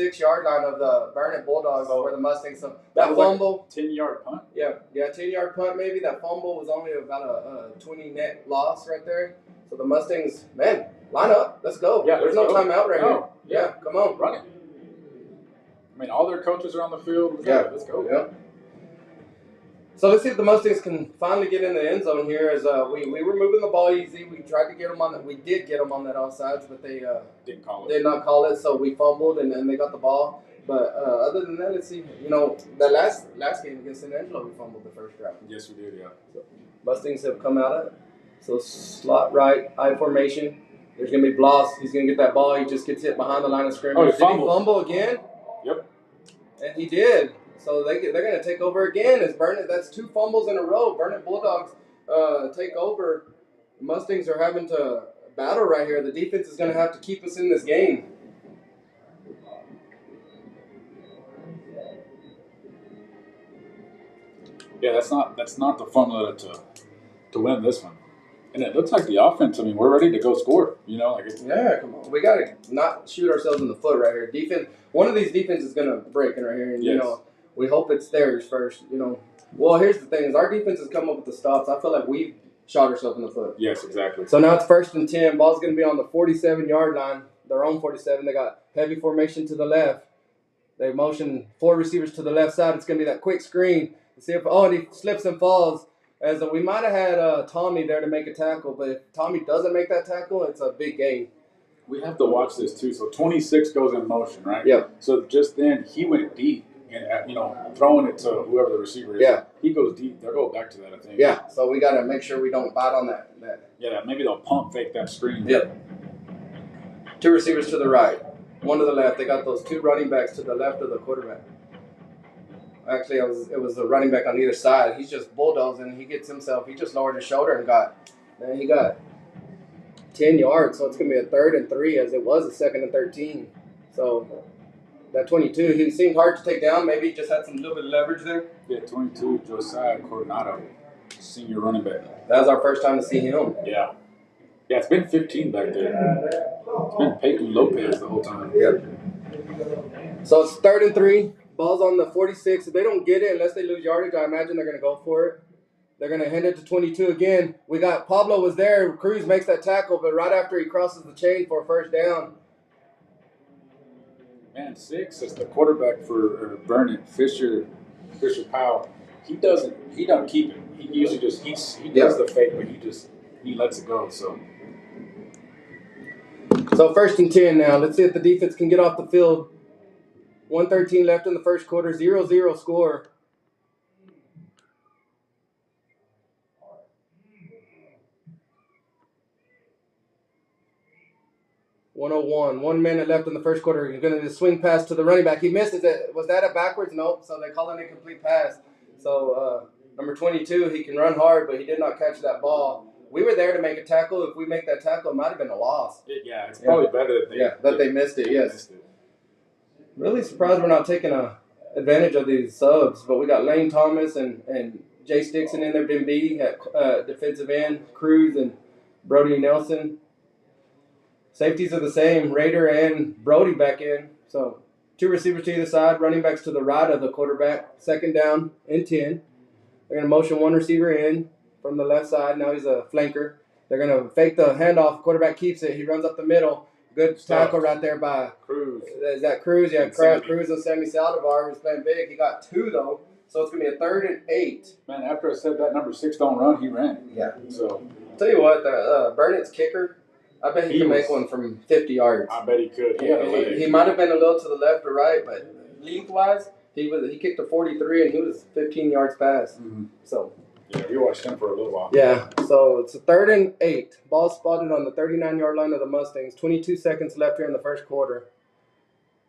46-yard line of the Burnet Bulldogs where the Mustangs. So that fumble. Like 10-yard punt? Yeah, 10-yard punt maybe. That fumble was only about a 20-net loss right there. So the Mustangs, man, line up. Let's go. Yeah, there's no timeout right here. Yeah, come on. Run it. I mean, all their coaches are on the field. Let's go. Yeah. So let's see if the Mustangs can finally get in the end zone here. As we were moving the ball easy, we tried to get them on that. We did get them on that offsides, but they did not call it. So we fumbled, and then they got the ball. But other than that, let's see. You know, the last game against San Angelo, we fumbled the first drive. Yes, we did. Yeah. So Mustangs have come out of it. So slot right, I formation. There's gonna be Bloss. He's gonna get that ball. He just gets hit behind the line of scrimmage. Oh, did he fumble again? Yep. And he did. So they're going to take over again. As Burnet, that's 2 fumbles in a row. Burnet Bulldogs take over. The Mustangs are having to battle right here. The defense is going to have to keep us in this game. Yeah, that's not the formula to win this one. And it looks like the offense. I mean, we're ready to go score. You know, yeah, come on. We got to not shoot ourselves in the foot right here. Defense. One of these defenses is going to break in right here, and yes. You know. We hope it's theirs first, you know. Well, here's the thing: is our defense has come up with the stops. I feel like we shot ourselves in the foot. Yes, exactly. So now it's 1st and 10. Ball's going to be on the 47-yard line. Their own 47. They got heavy formation to the left. They motion 4 receivers to the left side. It's going to be that quick screen. See if and he slips and falls. As we might have had Tommy there to make a tackle, but if Tommy doesn't make that tackle, it's a big gain. We have to watch this too. So 26 goes in motion, right? Yep. So just then he went deep. And, you know, throwing it to whoever the receiver is. Yeah. He goes deep. They'll go back to that, I think. Yeah. So we got to make sure we don't bite on that. Yeah, maybe they'll pump fake that screen. Yep. 2 receivers to the right, 1 to the left. They got those 2 running backs to the left of the quarterback. Actually, it was a running back on either side. He's just bulldozing. He gets himself. He just lowered his shoulder and he got 10 yards. So it's going to be a 3rd and 3 as it was a 2nd and 13. So that 22, he seemed hard to take down. Maybe he just had some little bit of leverage there. Yeah, 22, Josiah Coronado, senior running back. That was our first time to see him. Yeah. Yeah, it's been 15 back there. It's been Peyton Lopez the whole time. Yeah. So it's 3rd and 3. Ball's on the 46. If they don't get it, unless they lose yardage, I imagine they're going to go for it. They're going to hand it to 22 again. We got Pablo was there. Cruz makes that tackle, but right after he crosses the chain for a 1st down. Man, 6 is the quarterback for Burnet, Fisher Powell. He doesn't keep it. He usually just he does the fake, but he lets it go. So 1st and 10 now. Let's see if the defense can get off the field. 1:13 left in the first quarter. 0-0 score. .101. 1 minute left in the first quarter. He's going to just swing pass to the running back. He misses it. Was that a backwards? Nope. So they call it an incomplete pass. So number 22, he can run hard, but he did not catch that ball. We were there to make a tackle. If we make that tackle, it might have been a loss. It's probably better that they missed it. Yes. Really surprised we're not taking advantage of these subs, but we got Lane Thomas and Jay Stickson in there, Ben B at defensive end, Cruz and Brody Nelson. Safeties are the same, Rader and Brody back in. So 2 receivers to either side, running backs to the right of the quarterback. 2nd down and 10. They're going to motion 1 receiver in from the left side. Now he's a flanker. They're going to fake the handoff. Quarterback keeps it. He runs up the middle. Good tackle right there by Cruz. Is that Cruz? Yeah, Cruz and Sammy Saldivar was playing big. He got 2 though, so it's gonna be a 3rd and 8. Man, after I said that number 6 don't run, he ran. Yeah. So I'll tell you what, Burnet's kicker, I bet he can make one from 50 yards. I bet he could. He might have been a little to the left or right, but lengthwise, he kicked a 43 and he was 15 yards past. Mm-hmm. So. Yeah, you watched him for a little while. Yeah, so it's a 3rd and 8. Ball spotted on the 39-yard line of the Mustangs. 22 seconds left here in the first quarter.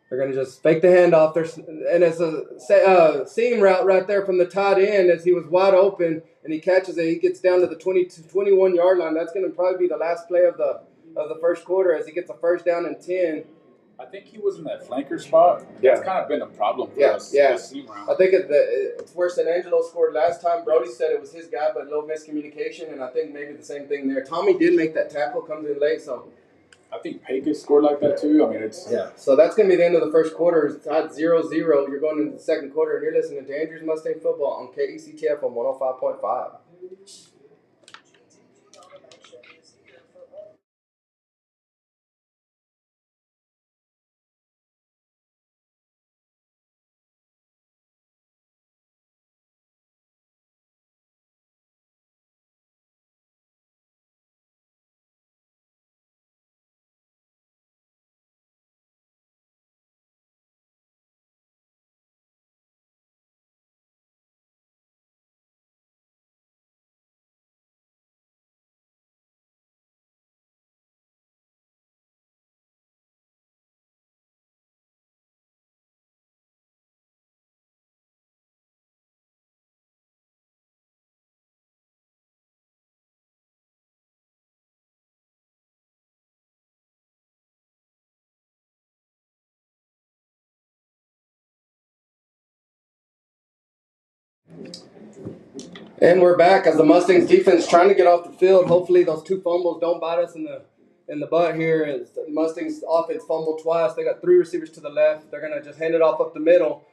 They're going to just fake the handoff. And it's a seam route right there from the tight end as he was wide open, and he catches it. He gets down to the 21-yard line. That's going to probably be the last play of the first quarter as he gets a 1st down and 10. I think he was in that flanker spot. That's kind of been a problem for us. Yeah. I think it's where San Angelo scored last time. Brody said it was his guy, but a little miscommunication, and I think maybe the same thing there. Tommy did make that tackle, comes in late, so. I think Pecos scored like that too. I mean, it's. Yeah. So that's going to be the end of the first quarter. It's tied 0-0. You're going into the second quarter, and you're listening to Andrews Mustang Football on KECTF on 105.5. And we're back as the Mustangs defense trying to get off the field. Hopefully those 2 fumbles don't bite us in the butt here. As the Mustangs offense fumbled twice. They got 3 receivers to the left. They're gonna just hand it off up the middle.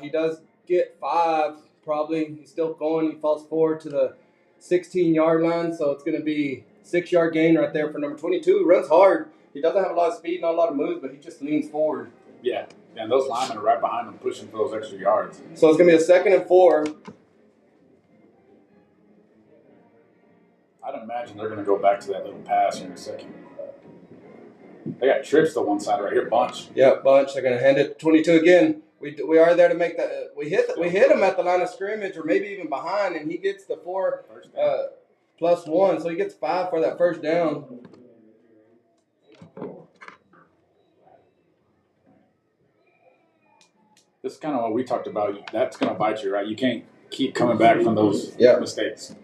He does get 5 probably. He's still going. He falls forward to the 16-yard line, so it's gonna be 6-yard gain right there for number 22. Runs hard. He doesn't have a lot of speed, not a lot of moves, but he just leans forward. Yeah, and those linemen are right behind him pushing for those extra yards. So it's gonna be a 2nd and 4. I'd imagine they're going to go back to that little pass here in a second. They got trips to one side right here, bunch. Yeah, bunch. They're going to hand it 22 again. We are there to make that. We hit him at the line of scrimmage or maybe even behind, and he gets the 4 +1, so he gets 5 for that first down. This is kind of what we talked about. That's going to bite you, right? You can't keep coming back from those mistakes.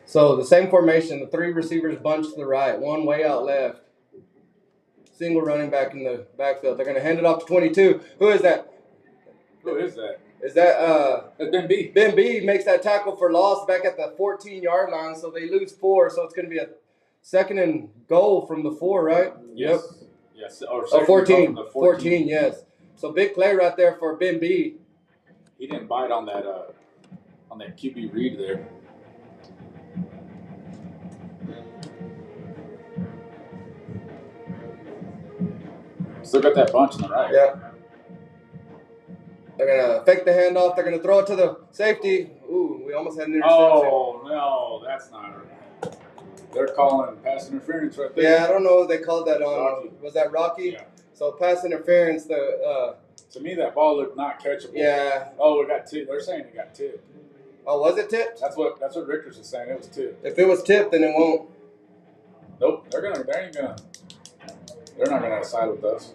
So the same formation, the 3 receivers bunch to the right, 1 way out left. Single running back in the backfield. They're going to hand it off to 22. Who is that? Who is that? Is that That's Ben B. Ben B makes that tackle for loss back at the 14-yard line, so they lose 4. So it's going to be a 2nd and goal from the 4, right? Yes. Yep. Yes. Or 14. 14, yes. So big play right there for Ben B. He didn't bite on that QB read there. Still got that bunch on the right. Yeah. They're going to fake the handoff. They're going to throw it to the safety. Ooh, we almost had an interception. Oh, no, that's not right. They're calling pass interference right there. Yeah, I don't know what they called that on. Rocky. Was that Rocky? Yeah. So pass interference. To me, that ball looked not catchable. Yeah. Oh, it got tipped. They're saying it got tipped. Oh, was it tipped? That's what Richards is saying. It was tipped. If it was tipped, then it won't. Nope. They're not gonna side with us.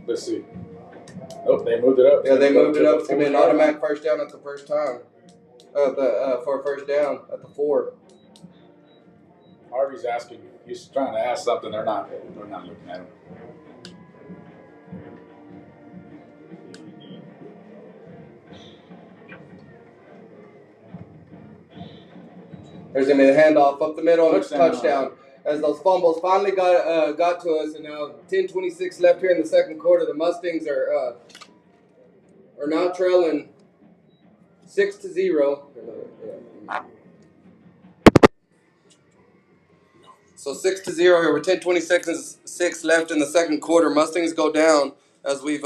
Let's see. Nope, they moved it up. Yeah, they moved it up. It's gonna be an automatic first down at the first time. For a first down at the 4. Harvey's asking. He's trying to ask something. They're not looking at him. There's gonna be a handoff up the middle and it's touchdown. As those fumbles finally got to us, and now 10:26 left here in the second quarter. The Mustangs are now trailing 6-0. So 6-0 here with 10:26 left in the second quarter. Mustangs go down as we've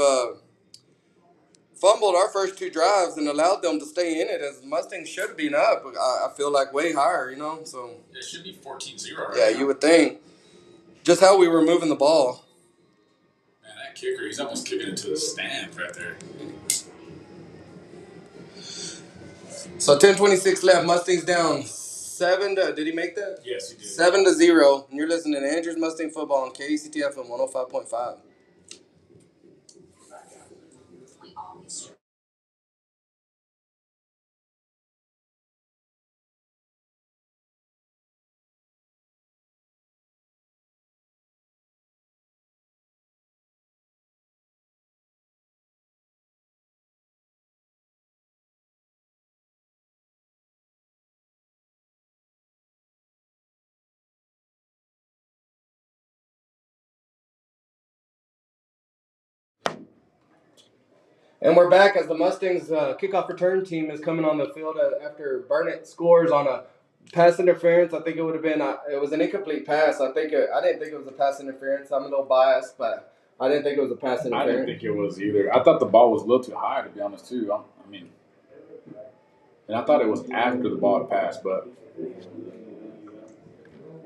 fumbled our first 2 drives and allowed them to stay in it. As Mustangs should have been up, I feel like way higher, So it should be 14-0 right yeah, now. you would think. Just how we were moving the ball. Man, that kicker, he's almost kicking it to the stands right there. So 10:26 left. Mustangs down 7 to. Did he make that? Yes, he did. 7-0. And you're listening to Andrews Mustang Football on KECTFM 105.5. And we're back as the Mustangs kickoff return team is coming on the field after Burnet scores on a pass interference. I think it would have been it was an incomplete pass. I didn't think it was a pass interference. I'm a little biased, but I didn't think it was a pass interference. I didn't think it was either. I thought the ball was a little too high, to be honest, too. And I thought it was after the ball had passed, but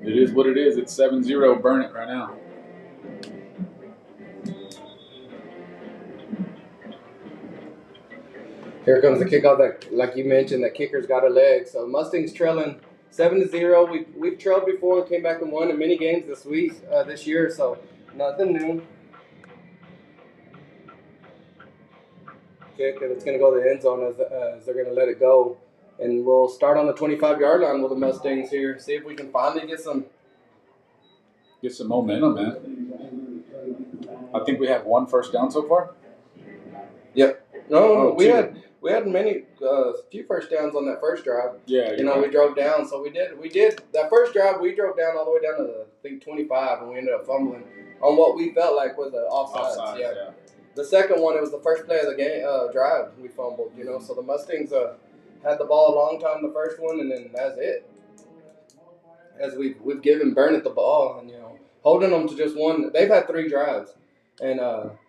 it is what it is. It's 7-0 Burnet right now. Here comes the kickoff that, like you mentioned, that kicker's got a leg. So Mustangs trailing 7-0. We've trailed before and came back and won in many games this year. So nothing new. Kick, and it's going to go to the end zone as they're going to let it go. And we'll start on the 25-yard line with the Mustangs here. See if we can finally get some momentum, man. I think we have 1 first down so far. Yep. No, we We had few first downs on that first drive. Yeah, we drove down. So we did that first drive. We drove down all the way down to I think 25, and we ended up fumbling on what we felt like was an offsides. Yeah. The second one, it was the first play of the game drive. We fumbled. So the Mustangs had the ball a long time the first one, and then that's it. As we've given Burnet the ball, and holding them to just one. They've had 3 drives, and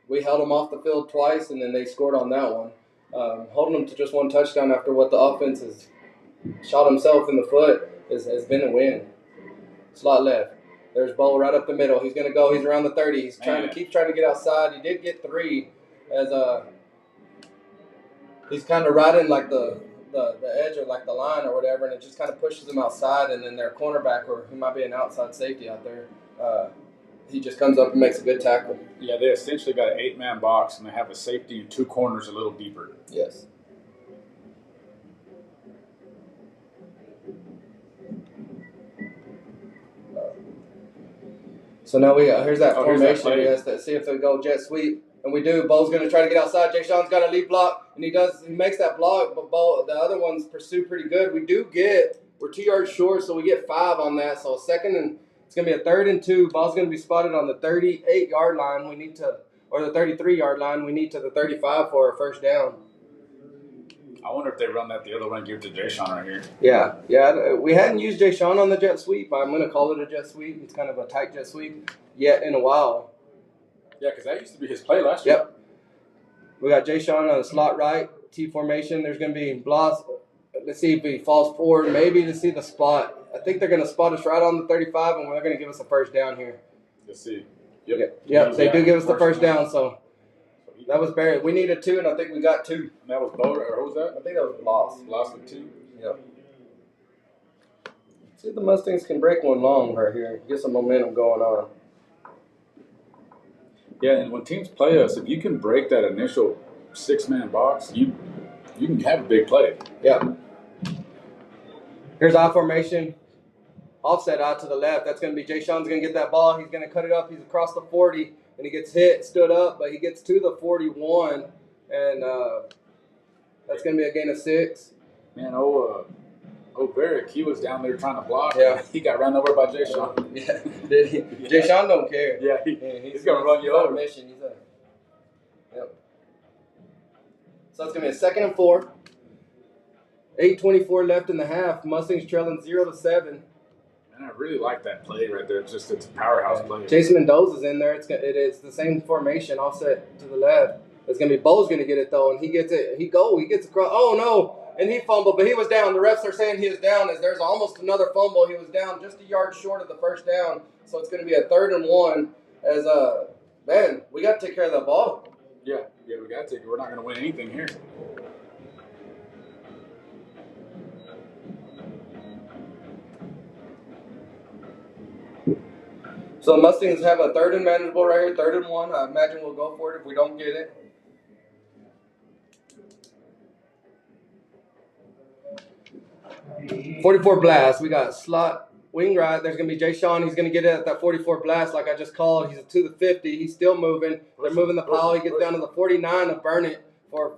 we held them off the field twice, and then they scored on that one. Holding them to just 1 touchdown after what the offense has shot himself in the foot has been a win. Slot left. There's Bo right up the middle. He's going to go. He's around the 30. He's trying to get outside. He did get 3 as he's kind of riding like the edge or like the line or whatever, and it just kind of pushes him outside, and then their cornerback, or he might be an outside safety out there, he just comes up and makes a good tackle. Yeah, they essentially got an 8-man box, and they have a safety and 2 corners a little deeper. Yes. So now here's that formation. He has to see if they go jet sweep, and we do. Bo's going to try to get outside. Jay Sean's got a lead block, and he makes that block, but the other ones pursue pretty good. We're 2 yards short, so we get 5 on that. So it's going to be a 3rd and 2. Ball's going to be spotted on the 38-yard line. Or the 33-yard line. We need to the 35 for a first down. I wonder if they run that the other way and give it to Jay Sean right here. Yeah. We hadn't used Jay Sean on the jet sweep. I'm going to call it a jet sweep. It's kind of a tight jet sweep yet in a while. Yeah, because that used to be his play last year. Yep. We got Jay Sean on the slot right, T formation. There's going to be Blas. Let's see if he falls forward, maybe to see the spot. I think they're going to spot us right on the 35, and they're going to give us a first down here. Let's see. Yep, they do give us the first down, so that was Barry. We needed 2, and I think we got 2. And that was Bo, or who was that? I think that was Blas. Blas with 2? Yep. See if the Mustangs can break one long right here. Get some momentum going on. Yeah, and when teams play us, if you can break that initial 6-man box, you can have a big play. Yeah. Here's our formation. Offset out to the left. That's going to be Jay Sean's going to get that ball. He's going to cut it up. He's across the 40, and he gets hit, stood up, but he gets to the 41, and that's going to be a gain of 6. Man, Barrick, he was down there trying to block. Yeah. He got run over by Jay Sean. Yeah, did he? Yeah. Jay Sean don't care. Yeah, he's going to run you over. Mission. Yep. So it's going to be a 2nd and 4. 8:24 left in the half. Mustangs trailing 0-7. And I really like that play right there. It's a powerhouse play. Jason Mendoza's in there. It is the same formation, offset to the left. It's going to be Bo's going to get it, though, and he gets it. He gets across. Oh, no. And he fumbled, but he was down. The refs are saying he was down as there's almost another fumble. He was down just a yard short of the first down. So it's going to be a 3rd and 1 as, man, we got to take care of that ball. Yeah, we got to take it. We're not going to win anything here. So the Mustangs have a 3rd and manageable right here, 3rd and 1. I imagine we'll go for it if we don't get it. .44 blast. We got slot wing right. There's going to be Jay Sean. He's going to get it at that 44 blast like I just called. He's to the 50. He's still moving. They're moving the pile. He gets down to the 49 of Burnet for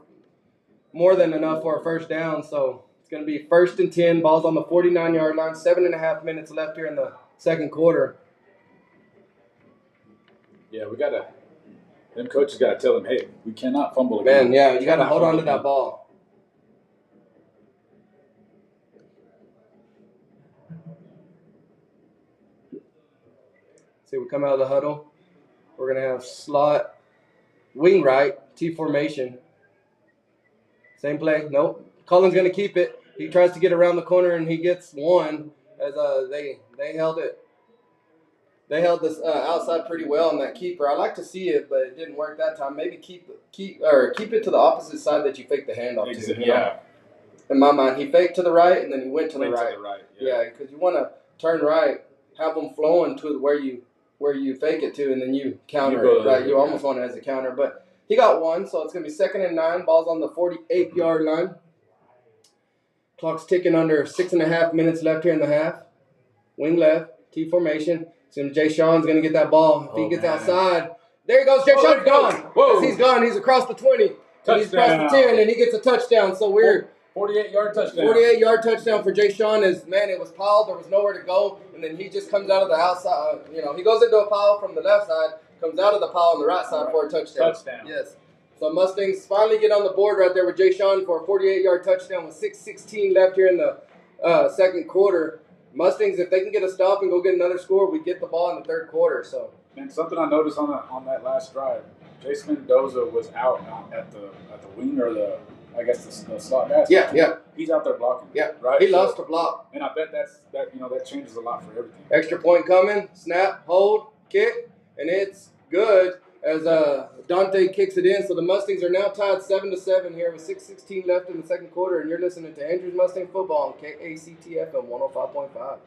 more than enough for a first down. So it's going to be 1st and 10. Ball's on the 49-yard line. 7.5 minutes left here in the second quarter. Yeah, them coaches got to tell them, hey, we cannot fumble again. Man, yeah, you got to hold on to that ball. See, we come out of the huddle. We're going to have slot wing right, T formation. Same play. Nope. Cullen's going to keep it. He tries to get around the corner, and he gets 1 as they held it. They held this outside pretty well on that keeper. I like to see it, but it didn't work that time. Maybe keep it to the opposite side that you fake the handoff to. Yeah. In my mind, he faked to the right, and then he went to the right. Yeah, because you want to turn right, have them flowing to where you fake it to, and then you counter it. Right, you almost want it as a counter, but he got 1, so it's gonna be 2nd and 9. Ball's on the 48-yard line. Clock's ticking under 6.5 minutes left here in the half. Wing left, T formation. So Jay Sean's going to get that ball. If he gets outside, there he goes. Jay Sean's gone. Whoa. He's gone. He's across the 20. And he's across the 10, and he gets a touchdown. So we're 48-yard touchdown. 48-yard touchdown for Jay Sean. It was piled. There was nowhere to go, and then he just comes out of the outside. He goes into a pile from the left side, comes out of the pile on the right side for a touchdown. Yes. So Mustangs finally get on the board right there with Jay Sean for a 48-yard touchdown with 6:16 left here in the second quarter. Mustangs, if they can get a stop and go get another score, we get the ball in the third quarter. So. And something I noticed on that last drive, Jason Mendoza was out at the wing or the slot pass. Yeah. He's out there blocking. Yeah, right. He lost a block. And I bet that changes a lot for everything. Extra point coming, snap, hold, kick, and it's good as Dante kicks it in. So the Mustangs are now tied 7-7 here with 6:16 left in the second quarter, and you're listening to Andrews Mustang Football on KACTFM 105.5.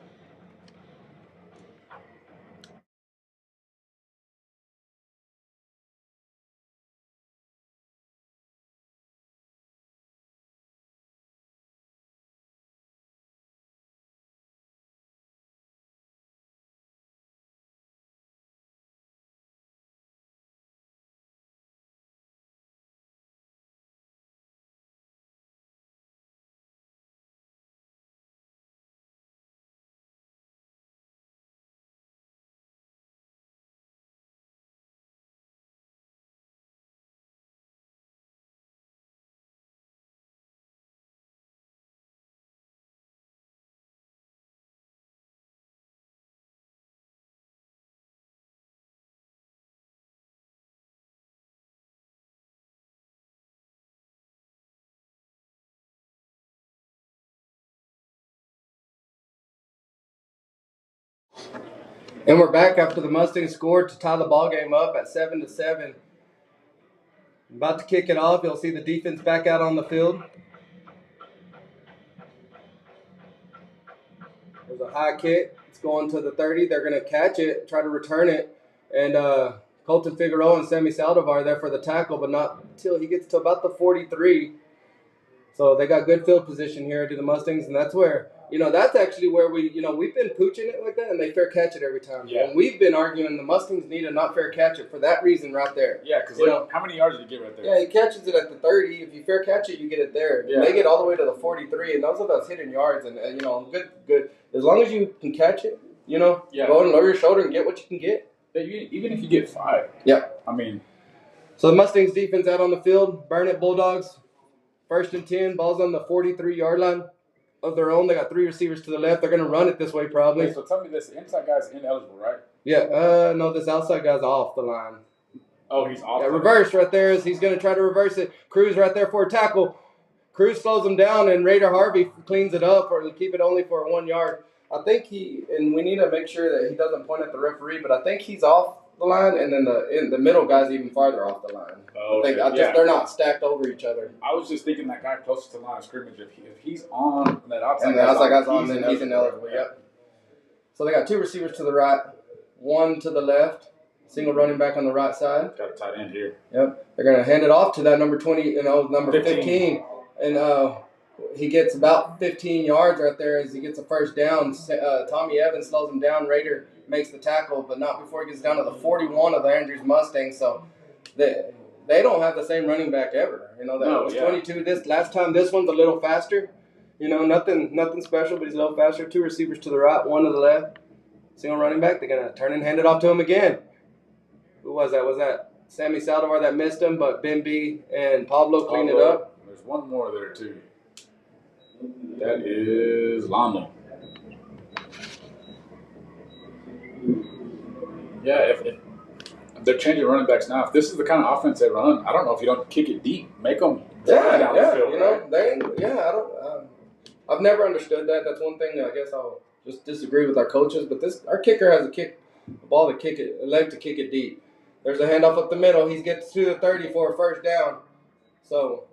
And we're back after the Mustangs scored to tie the ball game up at 7-7. About to kick it off. You'll see the defense back out on the field. There's a high kick. It's going to the 30. They're going to catch it, try to return it. And Colton Figueroa and Sammy Saldivar there for the tackle, but not until he gets to about the 43. So they got good field position here to the Mustangs, and that's where, that's actually where we've been pooching it like that, and they fair catch it every time. Yeah. And we've been arguing the Mustangs need to not fair catch it for that reason right there. Yeah, because how many yards did he get right there? Yeah, he catches it at the 30. If you fair catch it, you get it there. Yeah. They get all the way to the 43, and those are those hidden yards, and good. As long as you can catch it, go and lower your shoulder and get what you can get. Even if you get 5. Yeah. I mean. So the Mustangs defense out on the field. Burnet Bulldogs, 1st and 10. Ball's on the 43-yard line of their own. They got 3 receivers to the left. They're going to run it this way probably. Wait, so tell me this. The inside guy's ineligible, right? Yeah. No, this outside guy's off the line. Oh, he's off. Yeah, reverse right there. He's going to try to reverse it. Cruz right there for a tackle. Cruz slows him down, and Raider Harvey cleans it up or keep it only for 1 yard. I think and we need to make sure that he doesn't point at the referee, but I think he's off the line, and then the middle guy's even farther off the line. Oh, they're not stacked over each other. I was just thinking that guy closest to the line of scrimmage, if he's on that outside, and the outside guy's on, then he's ineligible. Yep. So they got 2 receivers to the right, 1 to the left, single running back on the right side. Got a tight end here. Yep. They're going to hand it off to that number 20, number 15. And he gets about 15 yards right there as he gets a first down. Tommy Evans slows him down. Raider makes the tackle, but not before he gets down to the 41 of the Andrews Mustangs. So they don't have the same running back ever. Was 22. This last time, this one's a little faster. Nothing special, but he's a little faster. 2 receivers to the right, 1 to the left. Single running back. They're going to turn and hand it off to him again. Who was that? Was that Sammy Saldivar that missed him, but Ben B and Pablo cleaned it up? There's one more there, too. That is Lamo. Yeah, if they're changing running backs now, if this is the kind of offense they run, I don't know if you don't kick it deep, make them drive down the field. I've never understood that. That's one thing that I guess I'll just disagree with our coaches. But our kicker has a ball to kick it, a leg to kick it deep. There's a handoff up the middle. He gets to the 30 for a first down. So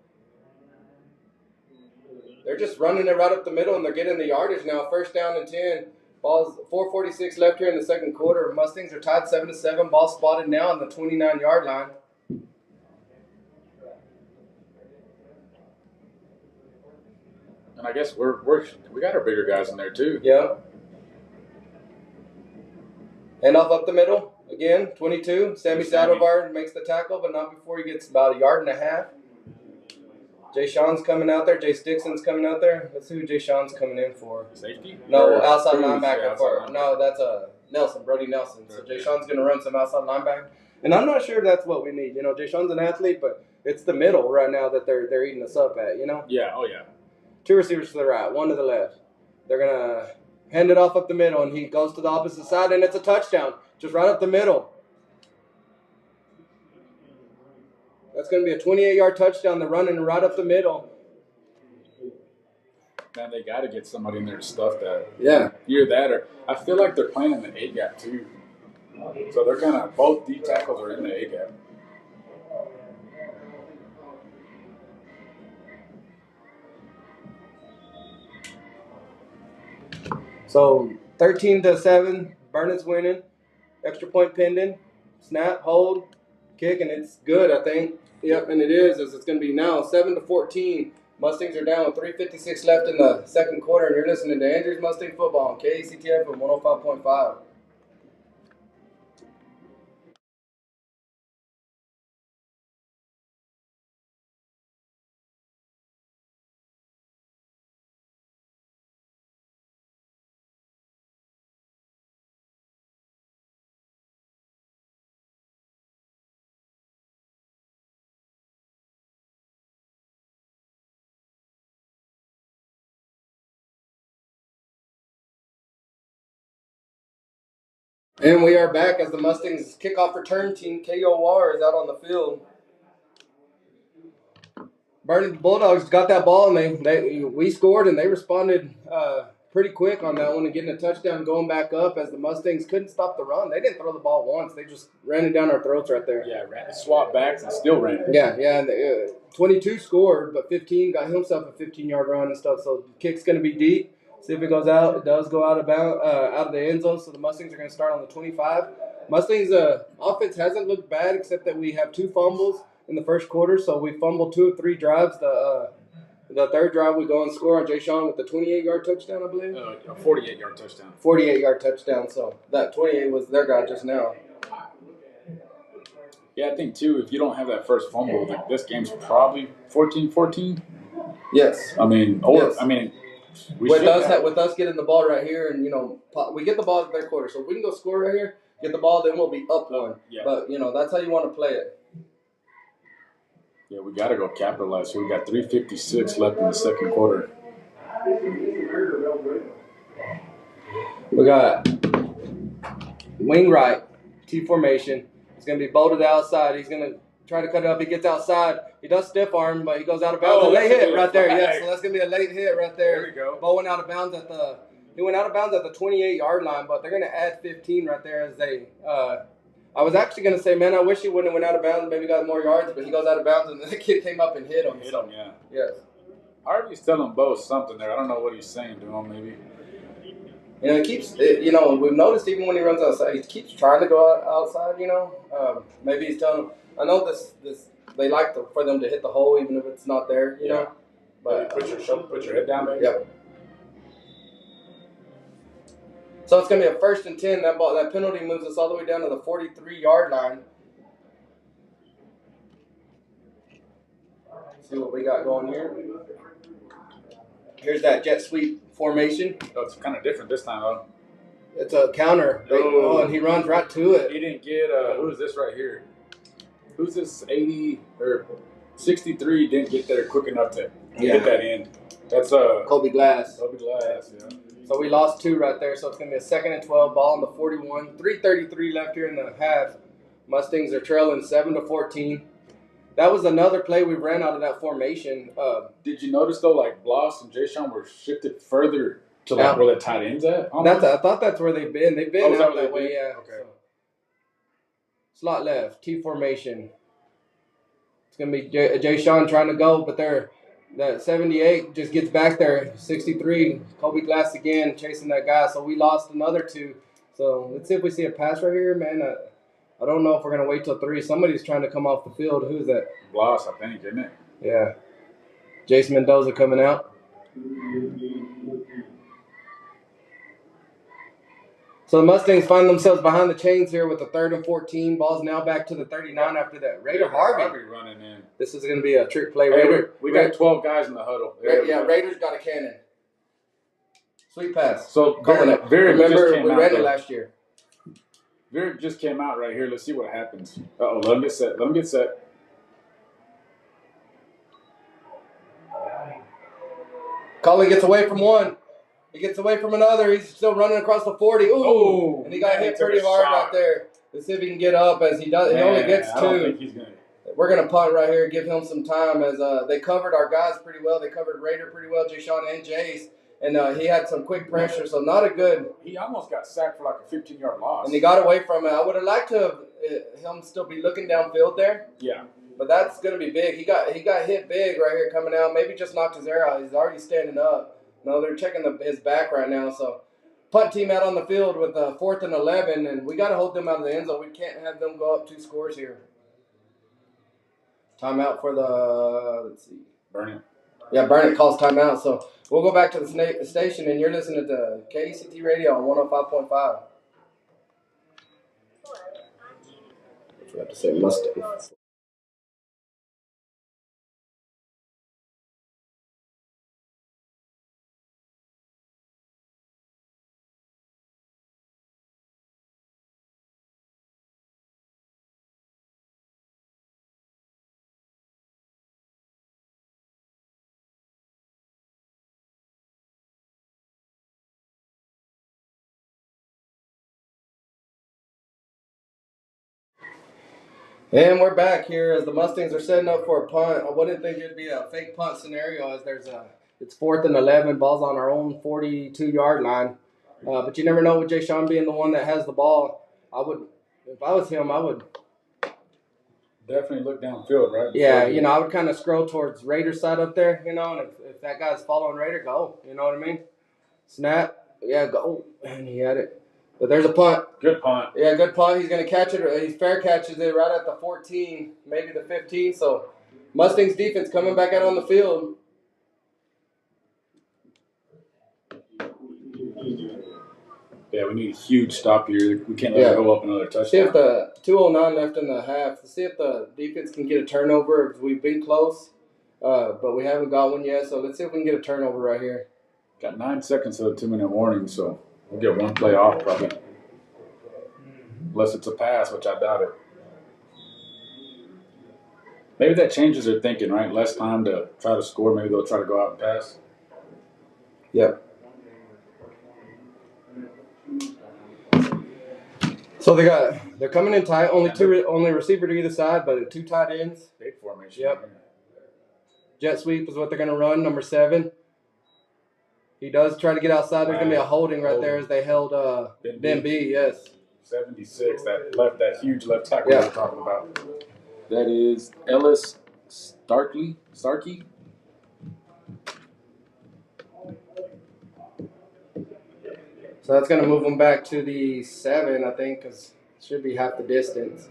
they're just running it right up the middle, and they're getting the yardage now. First down and 10. Ball's 4:46 left here in the second quarter. Mustangs are tied 7-7. Ball spotted now on the 29-yard line. And I guess we got our bigger guys in there too. Yeah. Handoff up the middle again. 22. Sammy Saldivar makes the tackle, but not before he gets about a yard and a half. Jay Sean's coming out there. Jay Stickson's coming out there. Let's see who Jay Sean's coming in for. Safety? No, outside linebacker. Yeah, for no, that's Nelson, Brody Nelson. So Jay Sean's going to run some outside linebacker. And I'm not sure that's what we need. You know, Jay Sean's an athlete, but it's the middle right now that they're eating us up at, you know? Yeah, oh yeah. 2 receivers to the right, 1 to the left. They're going to hand it off up the middle, and he goes to the opposite side, and it's a touchdown. Just right up the middle. That's going to be a 28-yard touchdown. They're running right up the middle. Man, they got to get somebody in there to stuff that. Yeah. Either that or I feel like they're playing in the A gap too. So they're kind of both D tackles are in the A gap. So 13-7, Burnet's winning. Extra point pending. Snap, hold, kick, and it's good, I think. Yep, and it is. As it's going to be now 7-14. Mustangs are down with 3:56 left in the second quarter, and you're listening to Andrews Mustang Football on KACTF at 105.5. And we are back as the Mustangs kickoff return team, KOR, is out on the field. Burnet Bulldogs got that ball, and we scored, and they responded pretty quick on that one and getting a touchdown going back up as the Mustangs couldn't stop the run. They didn't throw the ball once. They just ran it down our throats right there. Yeah, ran the swap backs and still ran it. Yeah. And 22 scored, but 15 got himself a 15-yard run and stuff. So the kick's going to be deep. See if it goes out. It does go out of the end zone, so the Mustangs are going to start on the 25. Mustangs' offense hasn't looked bad except that we have 2 fumbles in the first quarter, so we fumbled 2 of 3 drives. The third drive, we go and score on Jay Sean with the 28-yard touchdown, I believe. A 48-yard touchdown. 48-yard touchdown, so that 28 was their guy just now. Yeah, I think, too, if you don't have that first fumble, like this game's probably 14-14. Yes. With us getting the ball right here, and, we get the ball at their quarter, so if we can go score right here, get the ball, then we'll be up 1. Yeah. But, that's how you want to play it. Yeah, we got to go capitalize. So we got 3:56 left in the second quarter. We got wing right, T formation. He's going to be bowled to the outside. He's going to try to cut it up. He gets outside. He does stiff arm, but he goes out of bounds. A late hit right there. Yeah, so that's going to be a late hit right there. There we go. Bo went out of bounds at the 28-yard line, but they're going to add 15 right there as they I was actually going to say, man, I wish he wouldn't have went out of bounds, maybe got more yards, but he goes out of bounds, and the kid came up and hit him. Yeah. Yes. Harvey's telling both something there. I don't know what he's saying to him, maybe. It keeps, we've noticed even when he runs outside, he keeps trying to go outside, Maybe he's telling them, I know this they like for them to hit the hole even if it's not there, you know. But put your head down, baby. Yep. So it's going to be a 1st and 10. That penalty moves us all the way down to the 43-yard line. See what we got going here. Here's that jet sweep formation. Oh, it's kind of different this time, though. It's a counter. And he runs right to it. He didn't get, who is this right here? Who's this 80 or 63 didn't get there quick enough to hit that end? That's Kobe Glass. Yeah. So we lost 2 right there, so it's going to be a 2nd and 12, ball on the 41. 3:33 left here in the half. Mustangs are trailing 7-14. That was another play we ran out of that formation. Did you notice, though, like Bloss and Jay Sean were shifted further to where the tight end's at? I thought that's where they've been. They've been out that way, yeah. Okay. So. Slot left, T formation. It's going to be Jay Sean trying to go, but that 78 just gets back there. 63, Kobe Glass again, chasing that guy. So we lost another 2. So let's see if we see a pass right here, man. I don't know if we're going to wait till 3. Somebody's trying to come off the field. Who's that? Bloss, I think, isn't it? Yeah. Jace Mendoza coming out. So the Mustangs find themselves behind the chains here with a 3rd and 14. Ball's now back to the 39 after that. Raider Harvey running in. This is going to be a trick play. Hey, we got 12 guys in the huddle. Raiders got a cannon. Sweet pass. So Burnet. Remember, we ran it last year. Burnet just came out right here. Let's see what happens. Uh-oh, let him get set. Let him get set. Colin gets away from one. He gets away from another. He's still running across the 40. Ooh, and he got hit pretty hard right there. Let's see if he can get up as he does. He only gets 2. I don't think he's gonna. We're going to punt right here, give him some time as they covered our guys pretty well. They covered Raider pretty well, Jay Sean and Jace. And he had some quick pressure, so not a good. He almost got sacked for like a 15-yard loss. And he got away from it. I would have liked to have him still be looking downfield there. Yeah. But that's going to be big. He got hit big right here coming out. Maybe just knocked his air out. He's already standing up. No, they're checking his back right now. So punt team out on the field with 4th and 11, and we got to hold them out of the end zone. We can't have them go up 2 scores here. Timeout for the, let's see. Burnet. Yeah, Burnet calls timeout. So we'll go back to the station, and you're listening to KCT Radio on 105.5. I forgot to say Mustangs. And we're back here as the Mustangs are setting up for a punt. I wouldn't think it'd be a fake punt scenario as it's 4th and 11, ball's on our own 42-yard line. But you never know with Jay Sean being the one that has the ball. If I was him, I would definitely look downfield, right? Yeah, I would kind of scroll towards Raider side up there, and if that guy's following Raider, go. You know what I mean? Snap, yeah, go, and he had it. But there's a punt. Good punt. Yeah, good punt. He's going to catch it. He fair catches it right at the 14, maybe the 15. So Mustangs defense coming back out on the field. Yeah, we need a huge stop here. We can't let it go up another touchdown. See if the 2:09 left in the half. Let's see if the defense can get a turnover. We've been close, but we haven't got one yet. So let's see if we can get a turnover right here. Got 9 seconds of the 2-minute warning, so we'll get one play off probably. Unless it's a pass, which I doubt it. Maybe that changes their thinking, right? Less time to try to score. Maybe they'll try to go out and pass. Yep. So they're coming in tight. Only receiver to either side, but 2 tight ends. Big formation. Yep. Jet sweep is what they're going to run. Number 7. He does try to get outside. There's going to be a holding right there as they held Ben B. Yes. 76. That huge left tackle we're talking about. That is Ellis Starkey. So that's going to move them back to the 7, I think, because it should be half the distance.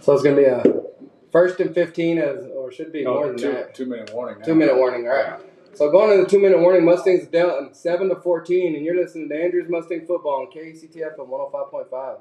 So it's going to be a 1st and 15, or should be more than that. 2-minute warning. 2-minute warning, all right. So going to the 2-minute warning, Mustangs down 7-14, and you're listening to Andrews Mustang Football on KCTF on 105.5.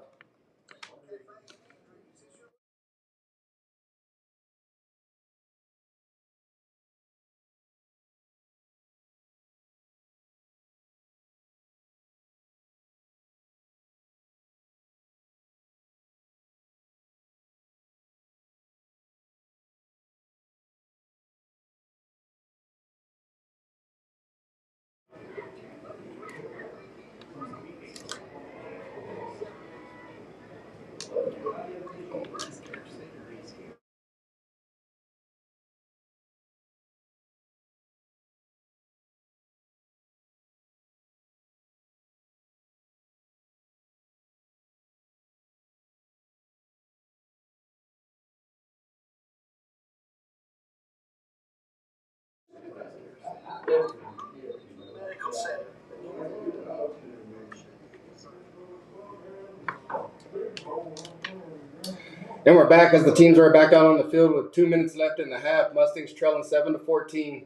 And we're back as the teams are back out on the field with 2 minutes left in the half. Mustangs trailing 7-14.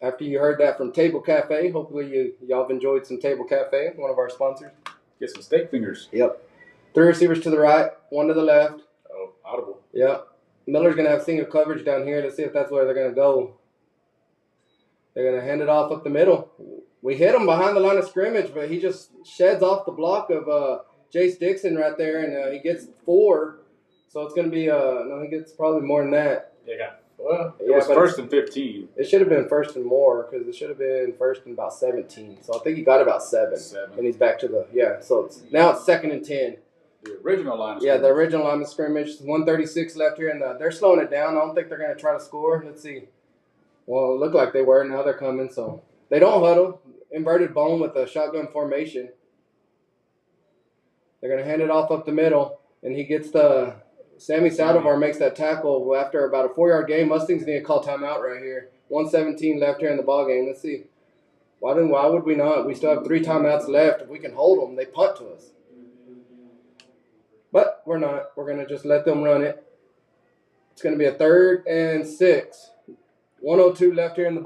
After you heard that from Table Cafe, hopefully y'all have enjoyed some Table Cafe, one of our sponsors. Get some steak fingers. Yep. 3 receivers to the right, 1 to the left. Oh, audible. Yep. Miller's going to have single coverage down here. Let's see if that's where they're going to go. They're going to hand it off up the middle. We hit him behind the line of scrimmage, but he just sheds off the block of Jace Dixon right there, and he gets 4. So it's going to be, no, he gets probably more than that. Well, it was first and 15. It should have been first and more because it should have been first and about 17. So I think he got about 7. And he's back to the, so now it's 2nd and 10. The original line of scrimmage. Yeah, the original line of scrimmage. 1:36 left here, and they're slowing it down. I don't think they're going to try to score. Let's see. Well, it looked like they were. Now they're coming. So they don't huddle. Inverted bone with a shotgun formation. They're going to hand it off up the middle, and he gets the Sammy Saldivar makes that tackle after about a 4-yard gain. Mustangs need to call timeout right here. 1:17 left here in the ball game. Let's see. Why would we not? We still have 3 timeouts left. If we can hold them, they punt to us. But we're not. We're going to just let them run it. It's going to be a 3rd and 6. 1:02 left here in the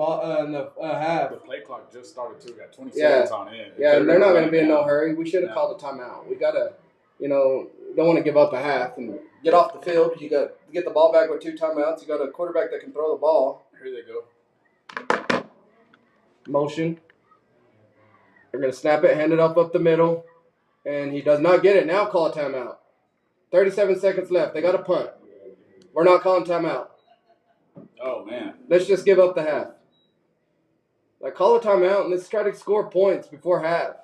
half. The play clock just started too. Got 20 seconds on in. Yeah, and they're not going to be in no hurry. We should have called a timeout. We got to, don't want to give up a half and get off the field. You got to get the ball back with 2 timeouts. You got a quarterback that can throw the ball. Here they go. Motion. They're going to snap it, hand it up the middle, and he does not get it. Now call a timeout. 37 seconds left. They got a punt. We're not calling timeout. Oh, man. Let's just give up the half. Like, call a timeout and let's try to score points before half.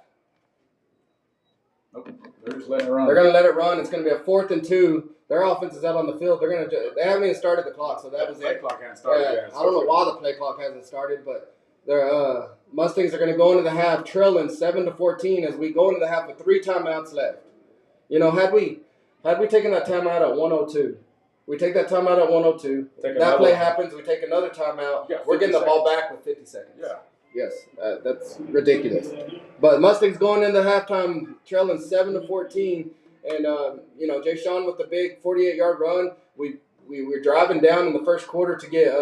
Nope. They're just letting it run. They're going to let it run. It's going to be a 4th and 2. Their offense is out on the field. They haven't even started the clck, so that was play it. Clock hasn't started yet. I don't know why the play clock hasn't started, but their Mustangs are going to go into the half trailing 7-14 as we go into the half with 3 timeouts left. Had we taken that timeout at 1:02, we take that timeout at 1:02. That play happens. We take another timeout. We're getting the ball back with 50 seconds. Yeah. Yes, that's ridiculous. But Mustangs going into halftime trailing 7-14, and Jay Sean with the big 48-yard run. We were driving down in the first quarter to get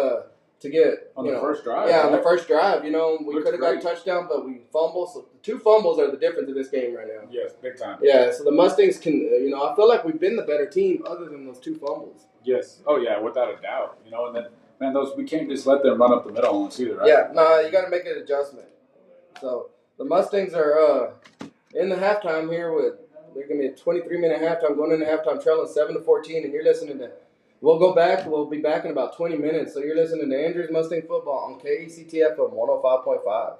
on the first drive. Yeah, on the first drive. We Looks could have got a touchdown, but we fumbled. So the 2 fumbles are the difference in this game right now. Yes, big time. Yeah, so the Mustangs can. I feel like we've been the better team other than those 2 fumbles. Yes. Oh yeah, without a doubt. And then. Man, we can't just let them run up the middle on us either, right? Yeah, no, you got to make an adjustment. So the Mustangs are in the halftime here they're going to be a 23-minute halftime, going into halftime trailing 7-14, and you're listening to, we'll be back in about 20 minutes. So you're listening to Andrews Mustang Football on KECTF of 105.5.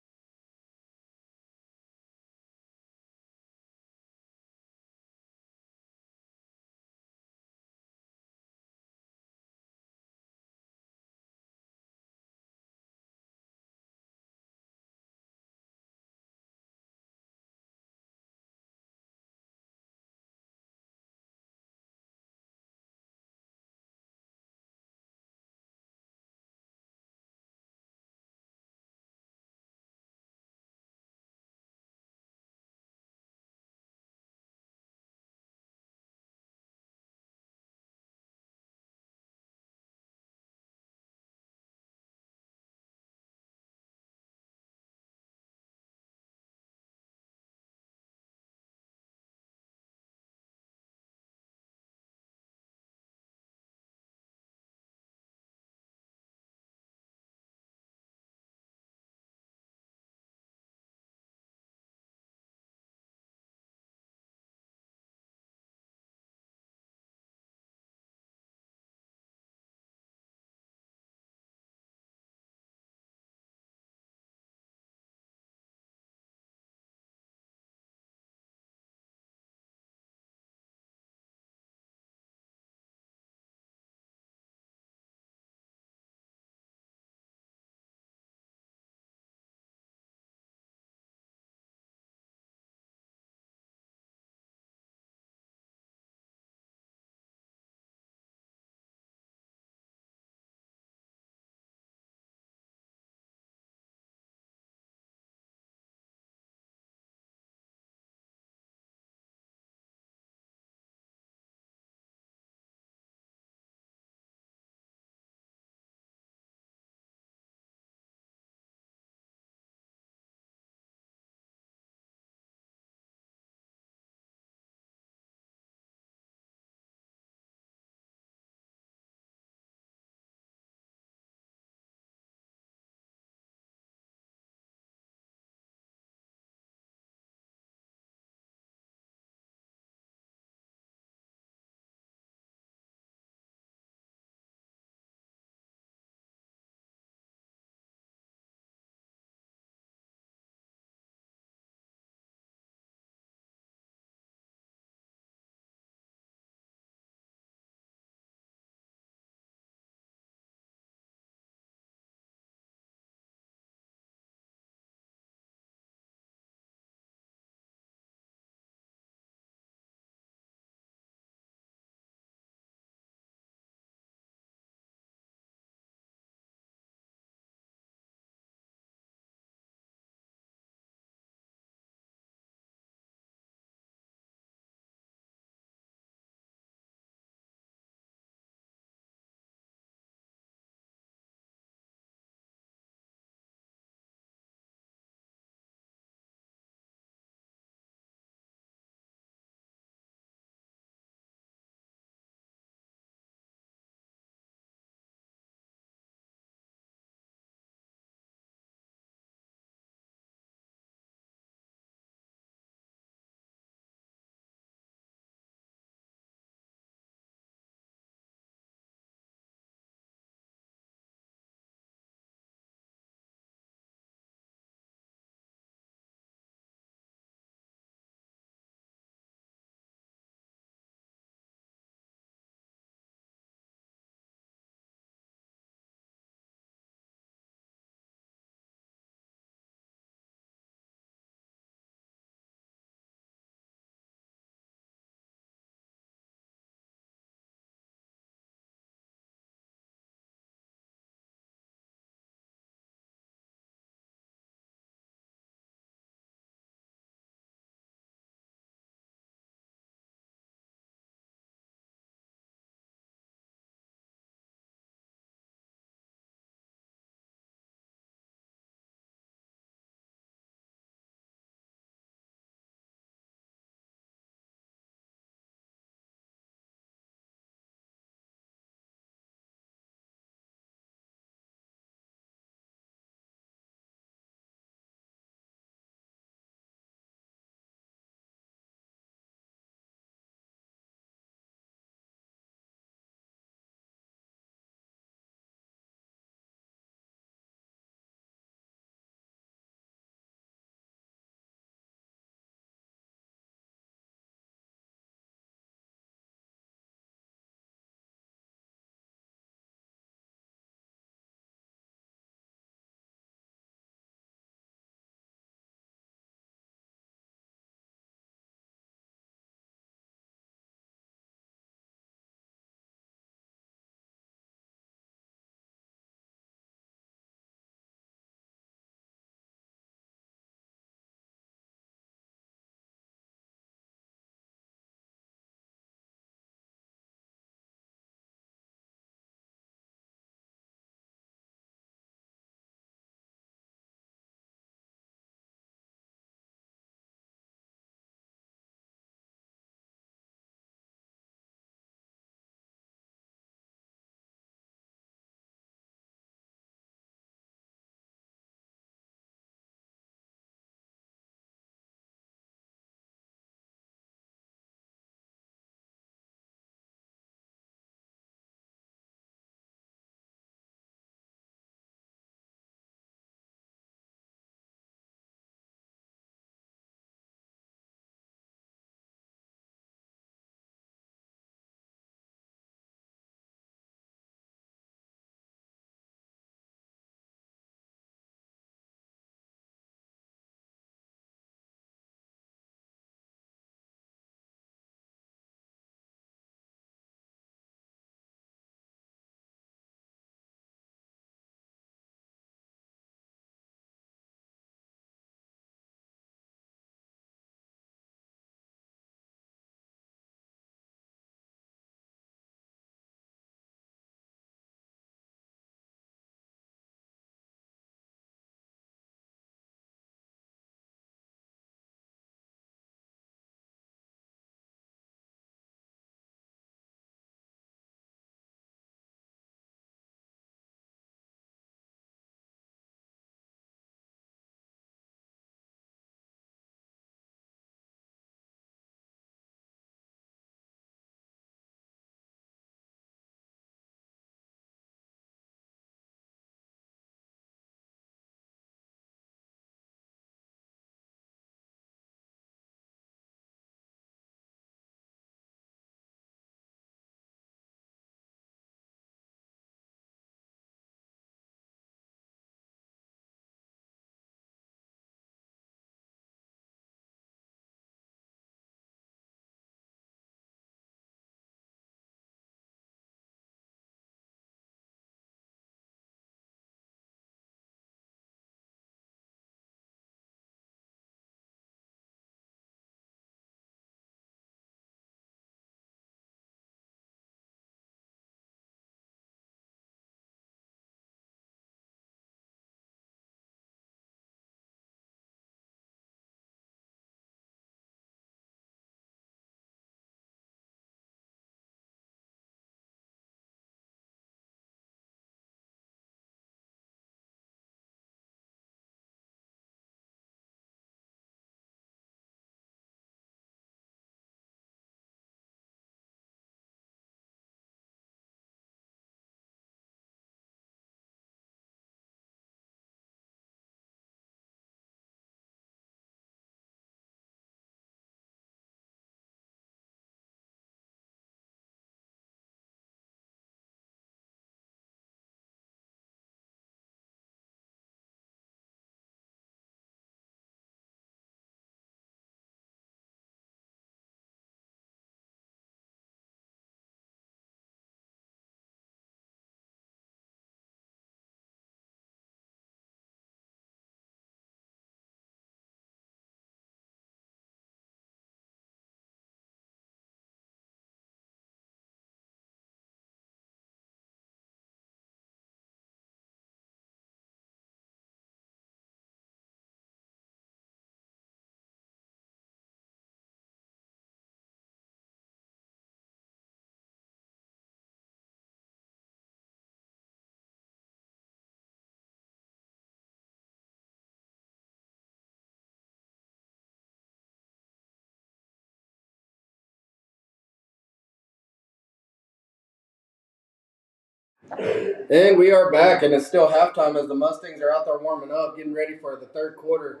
And we are back, and it's still halftime as the Mustangs are out there warming up, getting ready for the third quarter.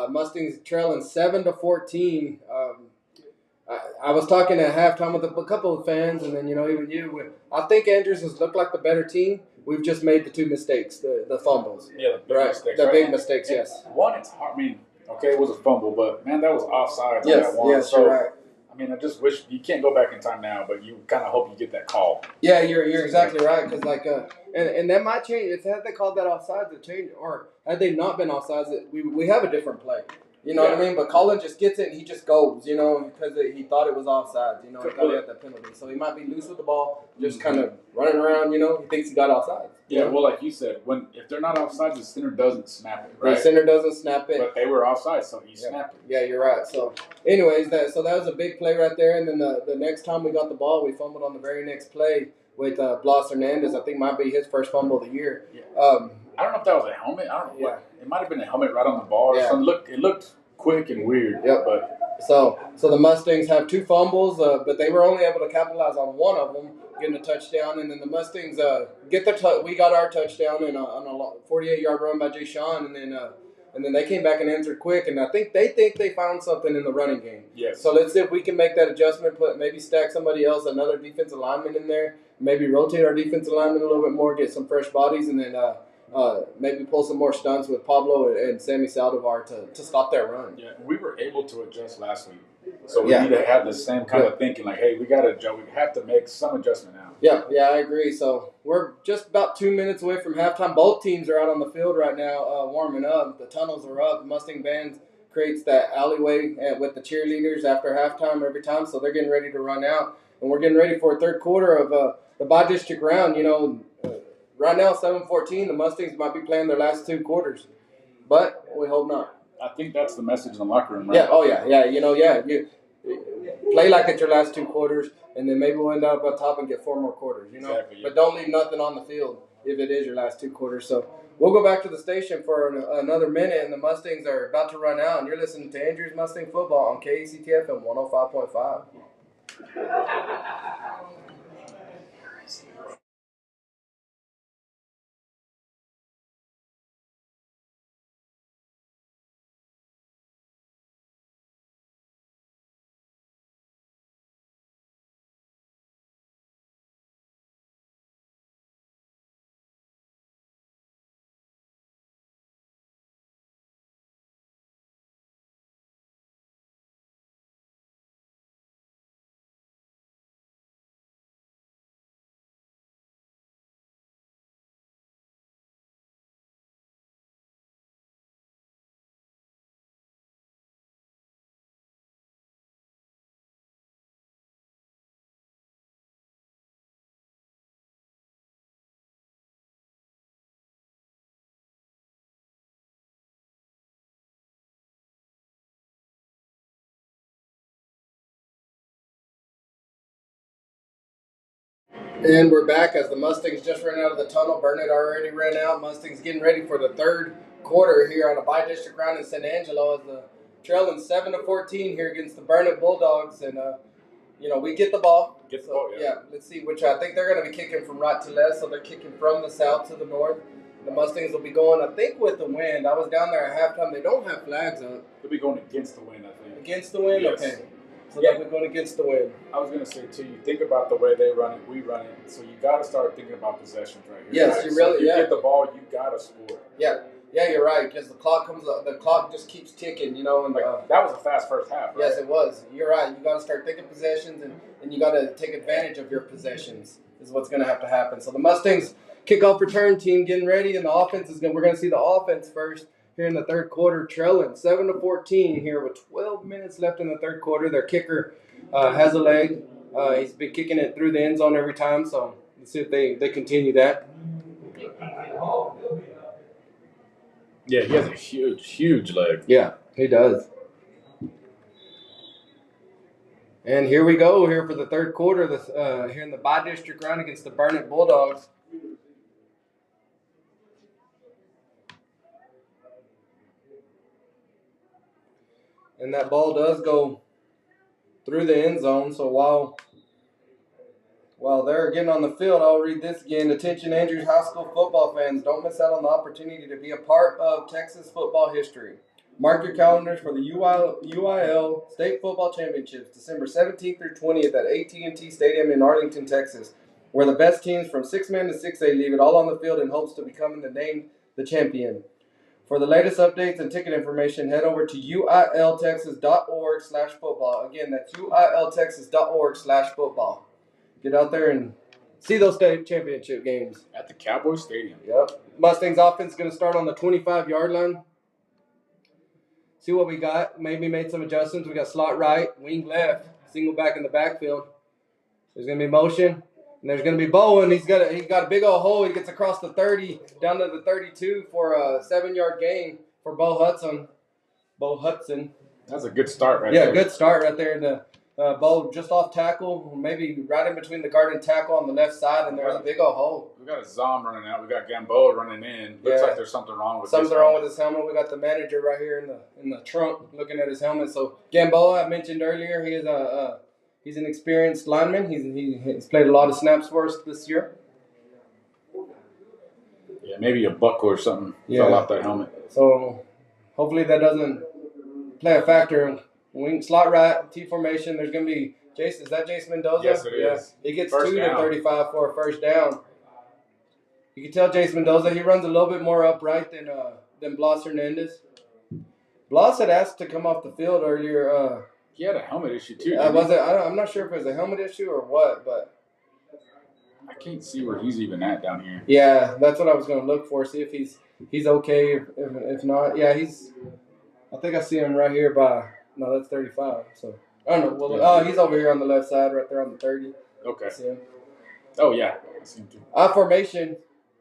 Mustangs trailing 7-14. I was talking at halftime with a couple of fans, and then even you. I think Andrews has looked like the better team. We've just made the two mistakes, the fumbles. Yeah, the big mistakes. The big mistakes, and yes. One, it's hard. I mean, okay, it was a fumble, but man, that was offside. Yes, on that one. yes, so, you're right. I mean, I just wish you can't go back in time now, but you kind of hope you get that call. Yeah, you're exactly right, because and that might change. If had they called that offsides, it changed, or had they not been offsides, we have a different play. You know what I mean? But Colin just gets it and he just goes, because he thought it was offsides. He thought he had that penalty. So he might be loose with the ball, just kind of running around, he thinks he got offsides. Yeah, well, like you said, if they're not offsides, the center doesn't snap it, right? The center doesn't snap it. But they were offside, so he snapped it. Yeah, you're right. So, anyways, that was a big play right there. And then the next time we got the ball, we fumbled on the very next play with Blas Hernandez. I think might be his first fumble of the year. Yeah. I don't know if that was a helmet. I don't know. Yeah. It might have been a helmet right on the ball or something. It looked quick and weird. Yep. But so the Mustangs have two fumbles, but they were only able to capitalize on one of them, getting a touchdown. And then the Mustangs we got our touchdown on a 48-yard run by Jay Sean, and then they came back and answered quick. And I think they found something in the running game. Yes. So let's see if we can make that adjustment. Maybe stack somebody else, another defensive lineman in there. Maybe rotate our defensive lineman a little bit more, get some fresh bodies, and then maybe pull some more stunts with Pablo and Sammy Saldivar to stop that run. Yeah, we were able to adjust last week. So we need to have the same kind of thinking, like, hey, we got to adjust. We have to make some adjustment now. Yeah, I agree. So we're just about 2 minutes away from halftime. Both teams are out on the field right now warming up. The tunnels are up. The Mustang band creates that alleyway with the cheerleaders after halftime every time, so they're getting ready to run out. And we're getting ready for a third quarter of the bi-district round. Right now, 7-14, the Mustangs might be playing their last two quarters, but we hope not. I think that's the message in the locker room, right? Yeah, oh yeah. You play like it's your last two quarters, and then maybe we'll end up on top and get 4 more quarters, Exactly, yeah. But don't leave nothing on the field if it is your last 2 quarters. So we'll go back to the station for another minute, and the Mustangs are about to run out, and you're listening to Andrews Mustang Football on KACTF and 105.5. And we're back as the Mustangs just ran out of the tunnel. Burnet already ran out. Mustangs getting ready for the third quarter here on a bi-district round in San Angelo as the trailing 7-14 here against the Burnet Bulldogs. And, we get the ball. Yeah, let's see, which I think they're going to be kicking from right to left. So they're kicking from the south to the north. The Mustangs will be going, I think, with the wind. I was down there at halftime. They don't have flags up. They'll be going against the wind, I think. Against the wind? Yes. Okay. So they'll be going against the wind. I was going to say, too, you think about the way they run it, we run it. So you got to start thinking about possessions right here. Yes, right? you really, so you get the ball, you got to score. Yeah, you're right, because the clock comes up, the clock just keeps ticking, And that was a fast first half, right? Yes, it was. You're right. You got to start thinking possessions, and you got to take advantage of your possessions is what's going to have to happen. So the Mustangs kickoff return team getting ready, and the offense we're going to see the offense first here in the third quarter, trailing 7-14 here with 12 minutes left in the third quarter. Their kicker has a leg. He's been kicking it through the end zone every time, so let's see if they continue that. Yeah, he has a huge leg. Yeah, he does. And here we go here for the third quarter here in the bi-district round against the Burnet Bulldogs. And that ball does go through the end zone. So while While they're getting on the field, I'll read this again. Attention Andrews High School football fans, don't miss out on the opportunity to be a part of Texas football history. Mark your calendars for the UIL State Football Championships, December 17th through 20th at AT&T Stadium in Arlington, Texas, where the best teams from 6-man to 6A leave it all on the field in hopes to becoming the champion. For the latest updates and ticket information, head over to uiltexas.org/football. Again, that's uiltexas.org/football. Get out there and see those state championship games. At the Cowboy Stadium. Yep. Mustangs offense is going to start on the 25-yard line. See what we got. Maybe made some adjustments. We got slot right, wing left, single back in the backfield. There's going to be motion. And there's going to be Bowen. He's got a big old hole. He gets across the 30, down to the 32 for a 7-yard gain for Bo Hudson. That's a good start right there. Yeah, good start right there. Bo just off tackle, maybe right in between the guard and tackle on the left side, and there's a big old hole. We got a Zom running out. We got Gamboa running in. Looks like there's something wrong with his helmet. We got the manager right here in the trunk looking at his helmet. So Gamboa, I mentioned earlier, he is he's an experienced lineman. He's played a lot of snaps for us this year. Yeah, maybe a buckle or something fell off that helmet. So hopefully that doesn't play a factor. Wing slot right, T formation. There's going to be Jason. Is that Jason Mendoza? Yes, it is. He gets first 2 to 35 for a first down. You can tell Jason Mendoza, he runs a little bit more upright than Blas Hernandez. Blas had asked to come off the field earlier. He had a helmet issue too. I'm not sure if it was a helmet issue or what, but I can't see where he's even at down here. Yeah, that's what I was going to look for. See if he's okay. If not, yeah, I think I see him right here by. No, that's 35. So I don't know. Well, he's over here on the left side, right there on the 30. Okay. I see him. Oh yeah, I see him too. I formation.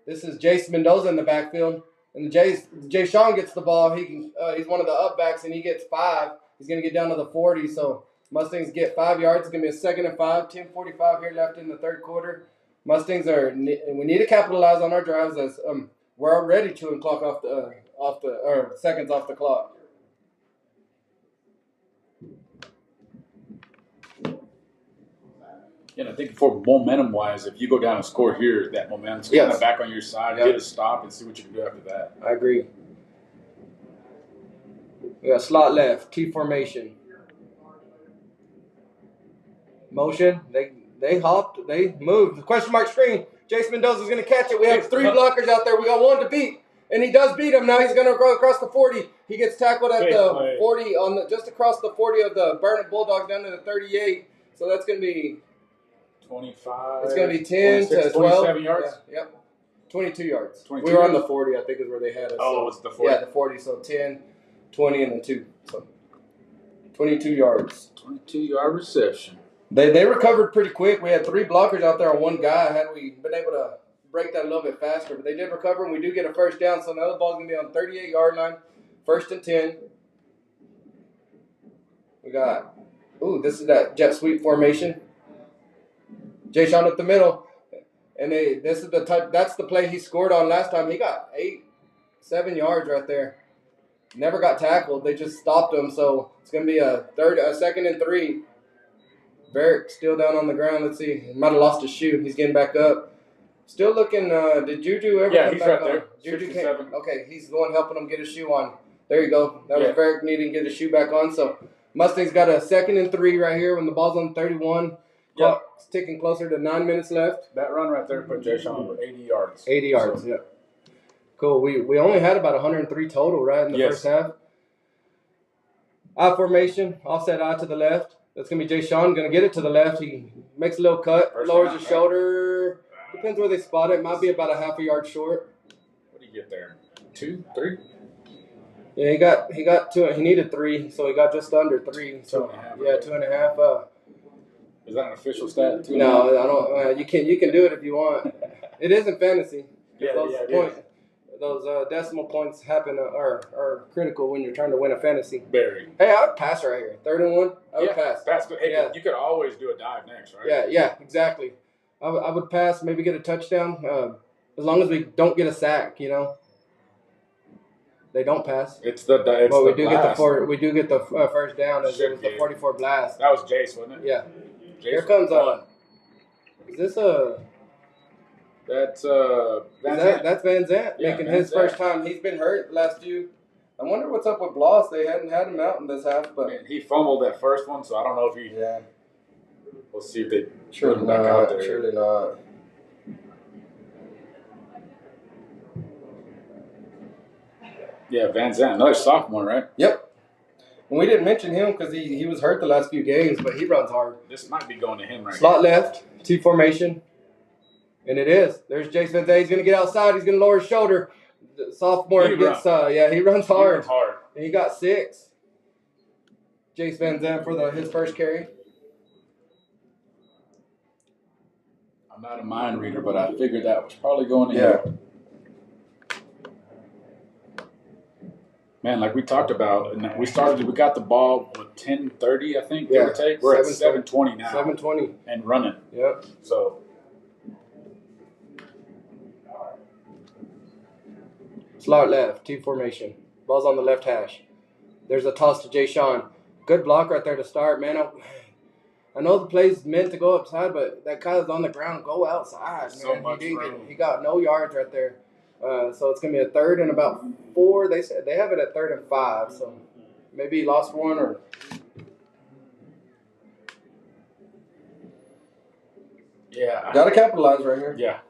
This is Jason Mendoza in the backfield, and Jay Sean gets the ball. He's one of the up backs, and he gets 5. He's gonna get down to the 40. So Mustangs get 5 yards. It's gonna be a 2nd and 5. 10:45 here left in the third quarter. Mustangs we need to capitalize on our drives as we're already chewing clock seconds off the clock. And I think for momentum-wise, if you go down and score here, that momentum's kind of back on your side. Get a stop and see what you can do after that. I agree. We got slot left, T formation. Motion. They hopped. They moved. The question mark screen. Jason Mendoza's going to catch it. We have 3 blockers out there. We got 1 to beat. And he does beat him. Now he's going to go across the 40. He gets tackled at the 40, just across the 40 of the Burnet Bulldogs down to the 38. So that's going to be 25. It's going to be 10 to 12. 27 yards? Yeah, yep. 22 yards. 22 we were on the 40, I think is where they had us. Oh, it's the 40. Yeah, the 40. So 10, 20, and then 2. So 22 yards. 22-yard reception. They recovered pretty quick. We had 3 blockers out there on 1 guy. Had we been able to break that a little bit faster. But they did recover, and we do get a first down. So now the ball's going to be on 38-yard line. 1st and 10. We got, this is that jet sweep formation. Jay Sean up the middle. And that's the play he scored on last time. He got 7 yards right there. Never got tackled. They just stopped him. So it's going to be a 2nd and 3. Barrick still down on the ground. Let's see. He might have lost his shoe. He's getting back up. Still looking. Did Juju ever come back on? Yeah, he's right there. Juju came. Okay, he's the one helping him get his shoe on. There you go. That was Barrick needing to get his shoe back on. So Mustangs got a 2nd and 3 right here when the ball's on 31. Clock's ticking closer to 9 minutes left. That run right there put Jay Sean over 80 yards. 80 yards, yeah. Cool. We only had about 103 total, right, in the first half. I formation, offset I to the left. That's going to be Jay Sean. Going to get it to the left. He makes a little cut, lowers his shoulder. Depends where they spot it. Might be about a half a yard short. What do you get there? 2, 3? Yeah, he got 2. He needed 3, so he got just under 3. So 2.5. 2.5. Is that an official stat? No, I don't. You can do it if you want. It is in fantasy. Those decimal points happen are critical when you're trying to win a fantasy. Very. Hey, I would pass right here. 3rd and 1. I would pass. Pass. Hey, you could always do a dive next, right? Yeah, exactly. I would pass, maybe get a touchdown, as long as we don't get a sack, you know. They don't pass. We do get the first down as it was the 44 blast. That was Jace, wasn't it? Yeah. Jace Here comes Is this That's Van Zandt. That's Van Zandt making Van his Zandt. first time. He's been hurt the last few. I wonder what's up with Bloss. They hadn't had him out in this half, but he fumbled that first one, so I don't know if he. Yeah. We'll see if they Surely put him back out there. Surely not. Yeah, Van Zandt, another sophomore, right? Yep. And we didn't mention him because he was hurt the last few games, but he runs hard. This might be going to him right Slot left, T formation. And it is. There's Jace Van Zandt. He's going to get outside. He's going to lower his shoulder. The sophomore He gets, he runs hard. He runs hard. And he got 6. Jace Van Zandt for his first carry. I'm not a mind reader, but I figured that was probably going to him. Man, like we talked about, and we got the ball with 10:30, I think, give or take. We're at 7:20 now. 7:20. And running. Yep. So. Slot left, T formation. Ball's on the left hash. There's a toss to Jay Sean. Good block right there to start, man. I know the play's meant to go upside, but that guy's on the ground. Go outside, man. So much room. He got no yards right there. So it's going to be a 3rd and about 4. They said they have it at 3rd and 5. So maybe he lost one or. Yeah. Got to capitalize right here. Yeah.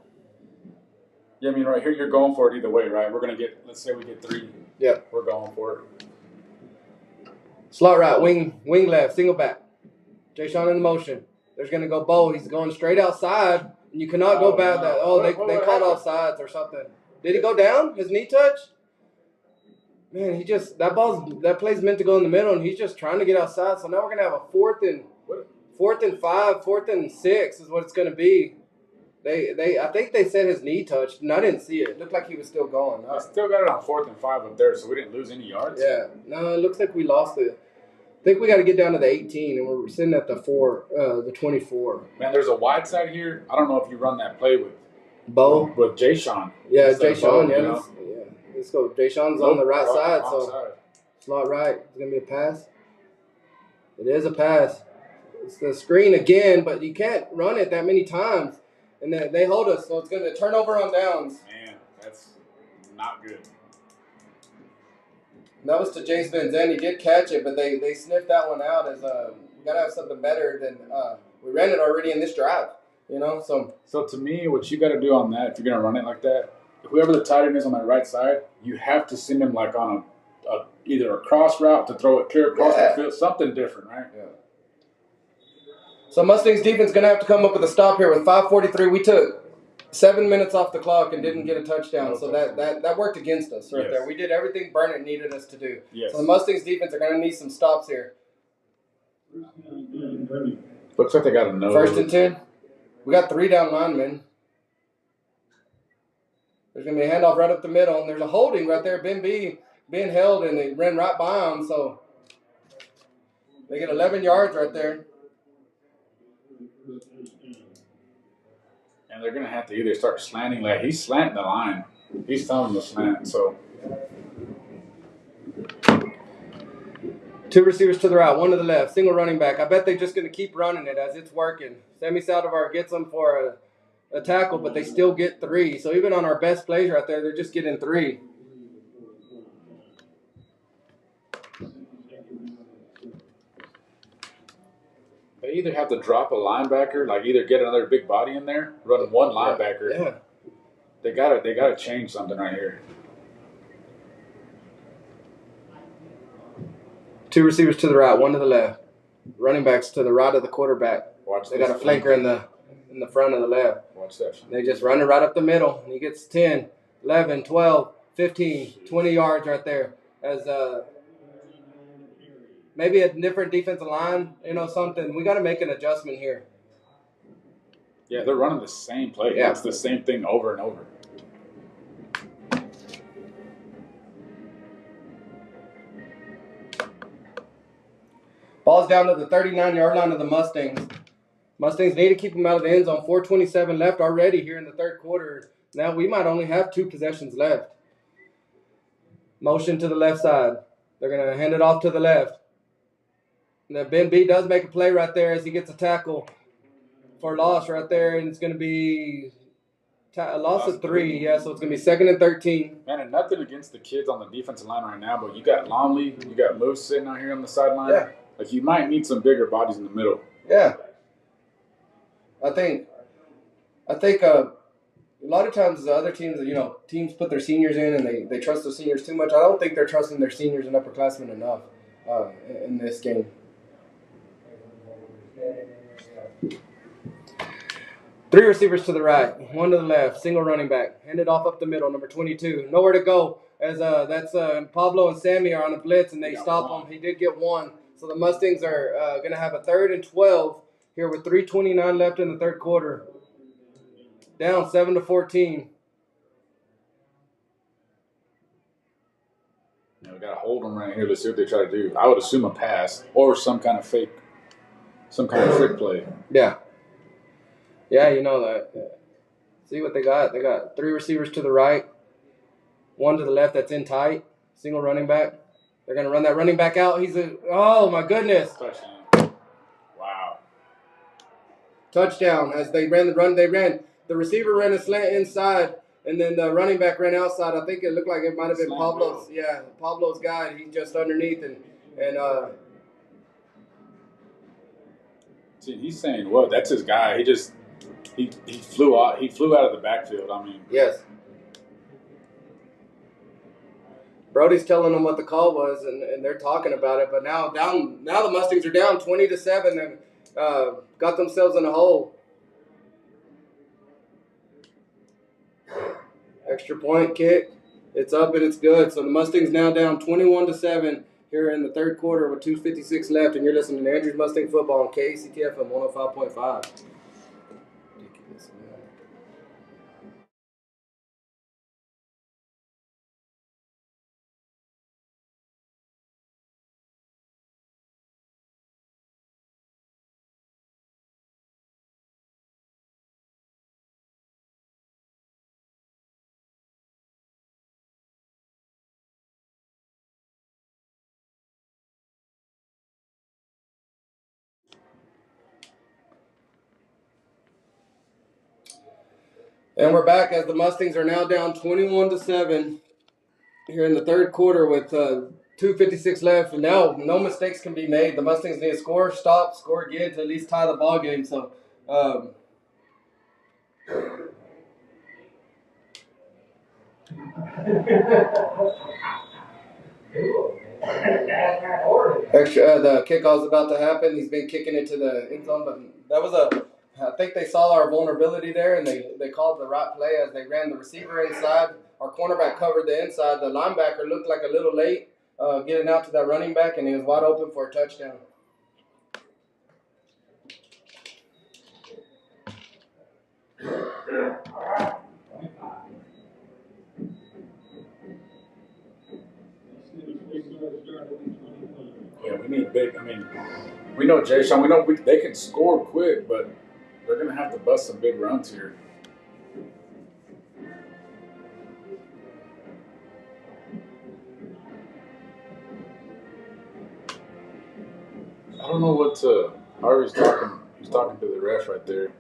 Yeah, I mean, right here you're going for it either way, right? We're going to get, let's say we get 3. Yeah. We're going for it. Slot right, wing left, single back. Jay Sean in motion. There's going to go Bo. He's going straight outside. And you cannot go back. No. They called offsides or something. Did he go down? His knee touch? Man, that play's meant to go in the middle, and he's just trying to get outside. So now we're gonna have a 4th and 5, 4th and 6 is what it's gonna be. I think they said his knee touched, and I didn't see it. It looked like he was still going. I still got it on 4th and 5 up there, so we didn't lose any yards. Yeah, no, it looks like we lost it. I think we got to get down to the 18, and we're sitting at the 24. Man, there's a wide side here. I don't know if you run that play with Bo, with Jay Sean. Yeah, Jay Sean. Yeah, let's go. Jay Sean's on the right side, so slot right. It's gonna be a pass. It is a pass. It's the screen again, but you can't run it that many times, and they hold us, so it's gonna be a turnover on downs. Man, that's not good. And that was to Jace Van Zandt. He did catch it, but they sniffed that one out as we gotta have something better than we ran it already in this drive. So to me, what you got to do on that, if you're going to run it like that, whoever the tight end is on that right side, you have to send him like on either a cross route to throw it clear across the field, something different, right? Yeah. So Mustangs defense going to have to come up with a stop here with 5:43. We took 7 minutes off the clock and didn't get a touchdown, so that worked against us right there. We did everything Burnet needed us to do. Yes. So the Mustangs defense are going to need some stops here. Looks like they got a no. 1st and 10. We got 3 down linemen. There's going to be a handoff right up the middle, and there's a holding right there. Ben B being held, and they ran right by him, so they get 11 yards right there. And they're going to have to either start slanting. Like, he's slanting the line. He's telling them to slant, so. 2 receivers to the right, 1 to the left, single running back. I bet they're just going to keep running it as it's working. Sammy Saldivar gets them for a tackle, but they still get 3. So even on our best plays right there, they're just getting 3. They either have to drop a linebacker, like either get another big body in there, run one linebacker. Yeah. They gotta change something right here. 2 receivers to the right, 1 to the left. Running backs to the right of the quarterback. They got a flanker in the front of the left. Watch that. They just run it right up the middle. And he gets 10, 11, 12, 15, 20 yards right there. As maybe a different defensive line, something. We got to make an adjustment here. Yeah, they're running the same play. Yeah. It's the same thing over and over. Ball's down to the 39-yard line of the Mustangs. Mustangs need to keep them out of the end zone. 4:27 left already here in the 3rd quarter. Now we might only have 2 possessions left. Motion to the left side. They're going to hand it off to the left. And then Ben B does make a play right there as he gets a tackle. for a loss right there, and it's going to be a loss of 3. Yeah, so it's going to be 2nd and 13. Man, and nothing against the kids on the defensive line right now, but you got Longley, you got Moose sitting out here on the sideline. Yeah. Like, you might need some bigger bodies in the middle. Yeah. I think a lot of times the other teams, teams put their seniors in and they trust the seniors too much. I don't think they're trusting their seniors and upperclassmen enough in this game. Three receivers to the right, one to the left, single running back. Handed off up the middle, number 22. Nowhere to go as that's Pablo and Sammy are on a blitz, and they stop him. He did get 1. So the Mustangs are going to have a 3rd and 12 here with 3:29 left in the third quarter. Down 7-14. We got to hold them right here. Let's see what they try to do. I would assume a pass or some kind of trick play. Yeah. Yeah, that. See what they got. They got 3 receivers to the right, 1 to the left that's in tight, single running back. They're going to run that running back out. Oh, my goodness. Touchdown. Wow. Touchdown. As they ran the run, the receiver ran a slant inside, and then the running back ran outside. I think it looked like it might have been Pablo's. Yeah, Pablo's guy. He's just underneath, and see, he's saying, "Well, that's his guy." He flew out. He flew out of the backfield. I mean, yes. Brody's telling them what the call was, and they're talking about it. But now the Mustangs are down 20-7 and got themselves in a hole. Extra point kick. It's up and it's good. So the Mustangs now down 21-7 here in the third quarter with 2:56 left. And you're listening to Andrews Mustang Football on KCTFM 105.5. Ridiculous, man. And we're back as the Mustangs are now down 21-7 here in the third quarter with 2:56 left. And now no mistakes can be made. The Mustangs need to score, stop, score again to at least tie the ball game. So the kickoff's about to happen. He's been kicking it to the end zone, but I think they saw our vulnerability there, and they called the right play as they ran the receiver inside. Our cornerback covered the inside. The linebacker looked like a little late getting out to that running back, and he was wide open for a touchdown. Yeah, we need big. I mean, we know Jay Sean. We know they can score quick, but they're going to have to bust some big runs here. I don't know what Harvey's talking. He's talking to the ref right there.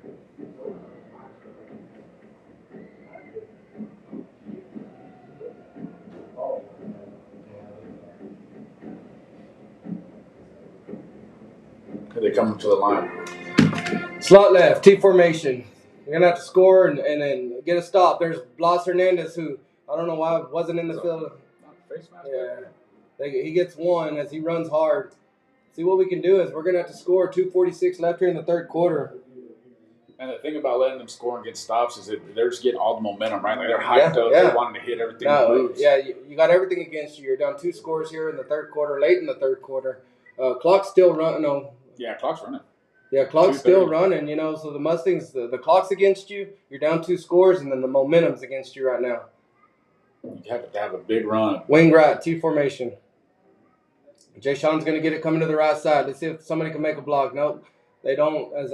They come to the line. Slot left, T formation. You're going to have to score and then get a stop. There's Blas Hernandez, who I don't know why wasn't in the field. Yeah, he gets 1 as he runs hard. See, what we can do is we're going to have to score. 2:46 left here in the third quarter. And the thing about letting them score and get stops is that they're just getting all the momentum, right? Like they're hyped up. They're wanting to hit everything. Yeah, you got everything against you. You're down 2 scores here in the third quarter, late in the third quarter. Clock's still running. No. Yeah, clock's running. Yeah, clock's still running, so the Mustangs, the clock's against you. You're down 2 scores, and then the momentum's against you right now. You have to have a big run. Wing right, T formation. Jay Sean's going to get it coming to the right side. Let's see if somebody can make a block. Nope, they don't. As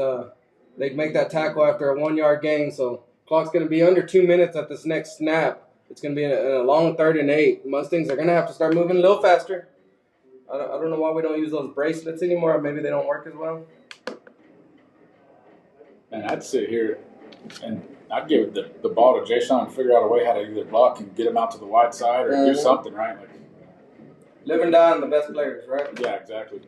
they make that tackle after a 1-yard gain, so clock's going to be under 2 minutes at this next snap. It's going to be a long 3rd and 8. Mustangs are going to have to start moving a little faster. I don't know why we don't use those bracelets anymore. Maybe they don't work as well. Man, And I'd sit here and I'd give the ball to Jay Sean and figure out a way how to either block and get him out to the wide side or do something, right? Like, live and die on the best players, right? Yeah, exactly.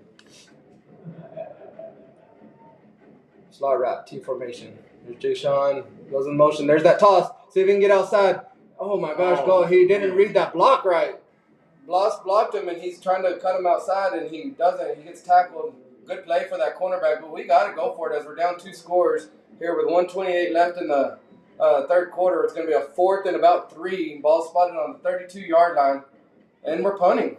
Slot route, T formation. There's Jay Sean, goes in motion. There's that toss. See if he can get outside. Oh my gosh, go. He didn't read that block right. Blocked him, and he's trying to cut him outside, and he doesn't. He gets tackled. Good play for that cornerback, but we got to go for it as we're down 2 scores here with 1:28 left in the third quarter. It's going to be a 4th and about 3. Ball spotted on the 32-yard line, and we're punting.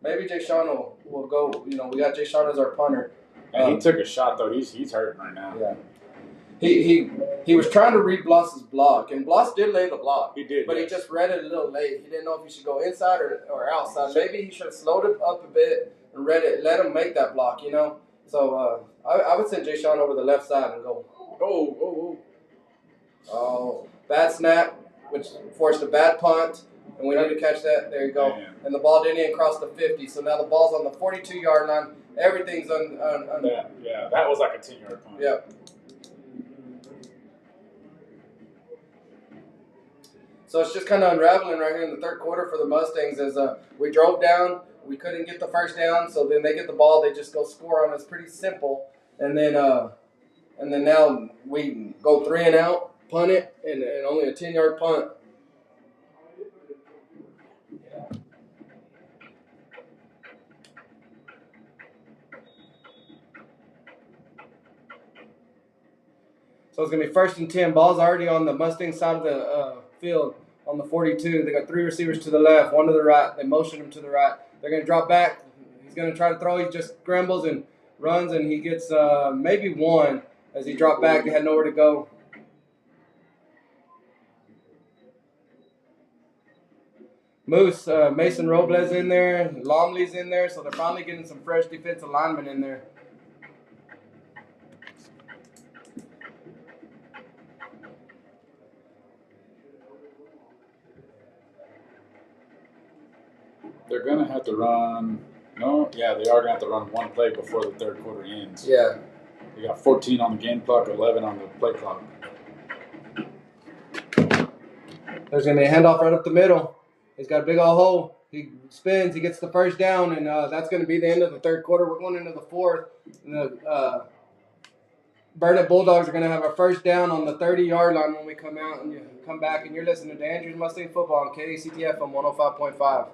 Maybe Jay Sean will go. You know, we got Jay Sean as our punter. And he took a shot though. He's hurting right now. Yeah. He was trying to read Bloss's block, and Bloss did lay the block. He did, but he just read it a little late. He didn't know if he should go inside or outside. Maybe he should have slowed it up a bit and read it. Let him make that block, you know. So I would send Jay Sean over the left side and go. Oh, bad snap, which forced a bad punt, and we need to catch that. There you go. Man. And the ball didn't even cross the 50, so now the ball's on the 42-yard line. Everything's on. Yeah, that was like a 10-yard punt. Yeah. So it's just kind of unraveling right here in the third quarter for the Mustangs as we drove down. We couldn't get the first down, so then they get the ball. They just go score on us. Pretty simple. And then now we go 3 and out, punt it, and only a 10-yard punt. So it's going to be 1st and 10. Ball's already on the Mustang side of the field on the 42. They got 3 receivers to the left, 1 to the right. They motion him to the right. They're going to drop back. He's going to try to throw. He just scrambles and runs, and he gets maybe 1 as he dropped back. They had nowhere to go. Moose, Mason Robles in there. Lomley's in there, so they're finally getting some fresh defensive linemen in there. They're going to have to run. No, yeah, they are going to have to run 1 play before the third quarter ends. Yeah. They got 14 on the game clock, 11 on the play clock. There's going to be a handoff right up the middle. He's got a big old hole. He spins. He gets the first down, and that's going to be the end of the third quarter. We're going into the fourth. And the Burnet Bulldogs are going to have our first down on the 30-yard line when we come out and come back. And you're listening to Andrews Mustang Football on KACTF on 105.5.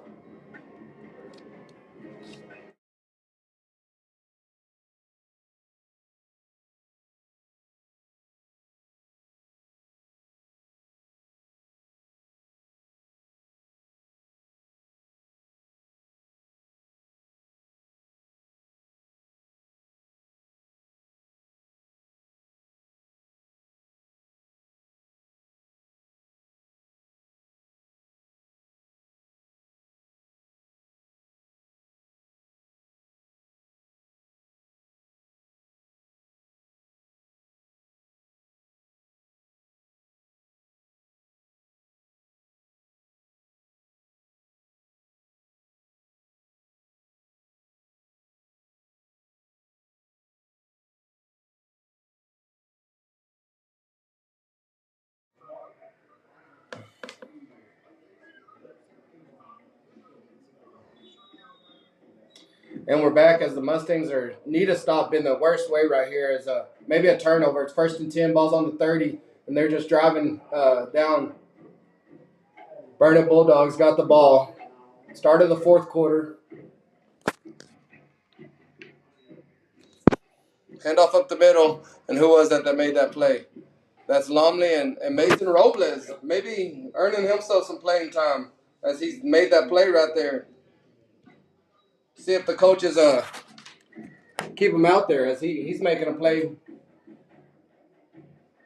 And we're back as the Mustangs need a stop in the worst way right here is maybe a turnover. It's 1st and 10, ball's on the 30, and they're just driving down. Burnet Bulldogs got the ball. Start of the fourth quarter. Handoff up the middle, and who was that made that play? That's Lomley and Mason Robles, maybe earning himself some playing time as he's made that play right there. See if the coaches keep him out there as he's making a play.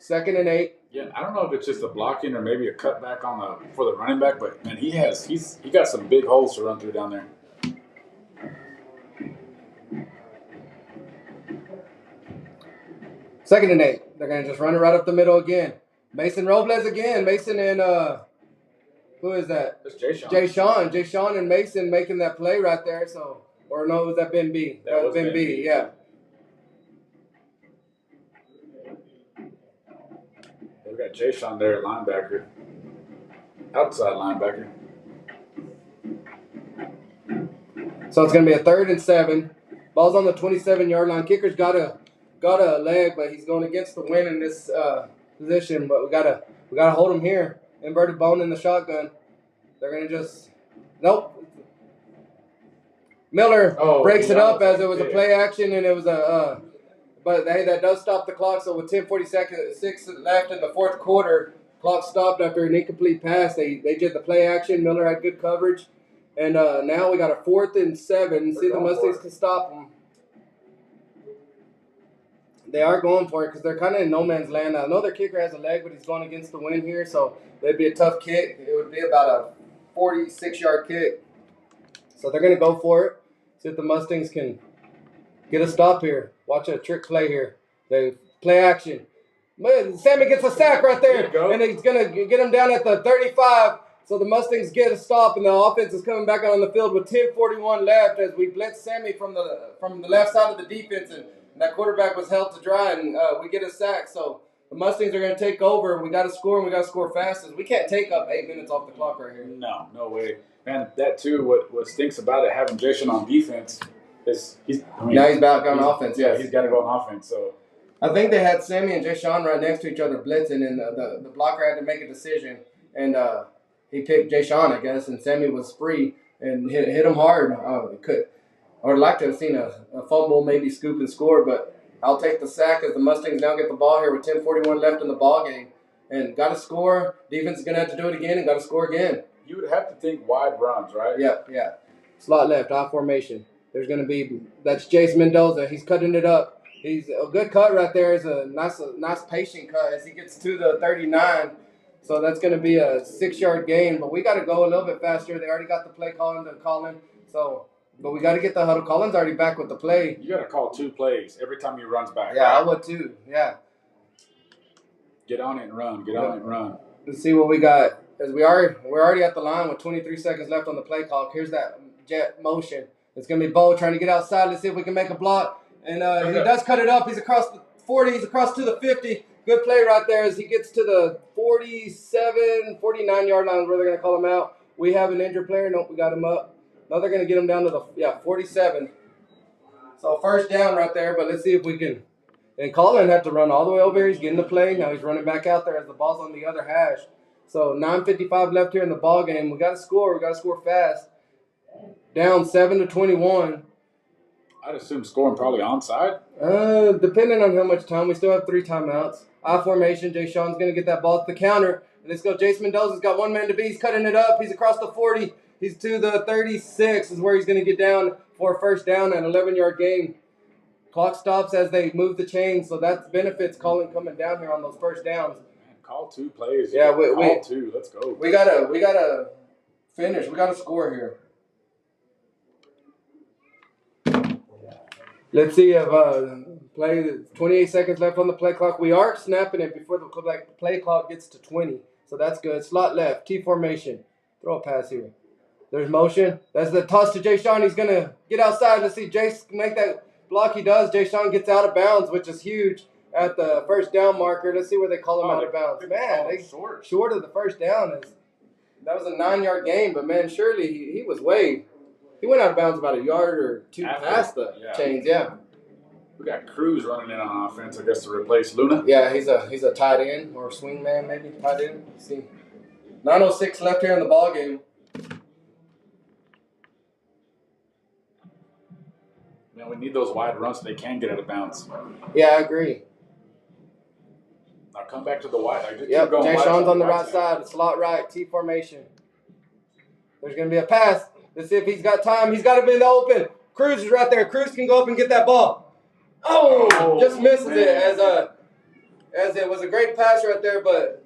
2nd and 8. Yeah, I don't know if it's just a blocking or maybe a cutback for the running back, but man, he got some big holes to run through down there. Second and 8. They're gonna just run it right up the middle again. Mason Robles again. Mason and who is that? That's Jay Sean. Jay Sean and Mason making that play right there. So, or no, was that Ben B? That was Ben B. Yeah. We got Jay Sean there, linebacker. Outside linebacker. So it's going to be a 3rd and 7. Ball's on the 27-yard line. Kicker's got a leg, but he's going against the wind in this position. But we gotta hold him here. Inverted bone in the shotgun. They're going to just nope. Miller breaks it up as it was a play action, and it was a but hey, that does stop the clock. So with 10:46 left in the fourth quarter, clock stopped after an incomplete pass. They did the play action. Miller had good coverage. And now we got a 4th and 7. See, the Mustangs can stop them. They are going for it because they're kind of in no man's land. I know their kicker has a leg, but he's going against the wind here, so it'd be a tough kick. It would be about a 46-yard kick. So they're going to go for it. See if the Mustangs can get a stop here. Watch a trick play here. They play action. Sammy gets a sack right there, and he's going to get him down at the 35. So the Mustangs get a stop, and the offense is coming back out on the field with 10:41 left as we blitz Sammy from the left side of the defense, and that quarterback was held to dry, and we get a sack. So the Mustangs are going to take over. We got to score, and we got to score fast. We can't take up 8 minutes off the clock right here. No way. Man, that too, what stinks about it, having Jason on defense, is now he's back on offense. Yeah, he's got to go on offense. So I think they had Sammy and Jay Sean right next to each other blitzing, and the blocker had to make a decision, and he picked Jay Sean, I guess, and Sammy was free and hit him hard. I would like to have seen a fumble, maybe scoop and score, but I'll take the sack as the Mustangs now get the ball here with 10:41 left in the ball game. And got to score. Defense is going to have to do it again and got to score again. You would have to think wide runs, right? Yeah. Slot left, I formation. There's going to be, that's Jace Mendoza. He's cutting it up. He's a good cut right there. It's a nice patient cut as he gets to the 39. So that's going to be a 6-yard gain. But we got to go a little bit faster. They already got the play calling to Colin. So, but we got to get the huddle. Colin's already back with the play. You got to call 2 plays every time he runs back. Yeah, right? I would too. Yeah. Get on it and run. Get on it and run. Let's see what we got. As we're already at the line with 23 seconds left on the play clock. Here's that jet motion. It's going to be Bo trying to get outside. Let's see if we can make a block. And he does cut it up. He's across the 40. He's across to the 50. Good play right there as he gets to the 47, 49-yard line where they're going to call him out. We have an injured player. Nope, we got him up. Now they're going to get him down to the 47. So first down right there, but let's see if we can. And Colin had to run all the way over here. He's getting the play. Now he's running back out there as the ball's on the other hash. So 9:55 left here in the ball game. We got to score. We got to score fast. Down 7-21. I'd assume scoring probably onside. Depending on how much time. We still have 3 timeouts. I formation. Jay Sean's going to get that ball to the counter. And let's go. Jace Mendoza's got 1 man to beat. He's cutting it up. He's across the 40. He's to the 36 is where he's going to get down for a first down and 11-yard gain. Clock stops as they move the chain, so that benefits Colin coming down here on those first downs. Man, call 2 plays. Yeah, call 2. Let's go. We gotta finish. We gotta score here. Let's see if 28 seconds left on the play clock. We are snapping it before the play clock gets to 20, so that's good. Slot left, T formation. Throw a pass here. There's motion. That's the toss to Jay Sean. He's gonna get outside. Let's see Jace make that block. He does. Jay Sean gets out of bounds, which is huge at the first down marker. Let's see where they call him out of bounds. Man, they short of the first down. That was a 9-yard gain, but man, surely he was way. He went out of bounds about a yard or 2 past the chains. Yeah. We got Cruz running in on offense, I guess, to replace Luna. Yeah, he's a tight end or a swing man, maybe tight end. Let's see, 9:06 left here in the ball game. Man, we need those wide runs so they can get out of bounds. Yeah, I agree. Now come back to the wide. Yep, Jay Sean's on the right side. Slot right, T formation. There's going to be a pass. Let's see if he's got time. He's got to be in the open. Cruz is right there. Cruz can go up and get that ball. Oh, just misses it as it was a great pass right there, but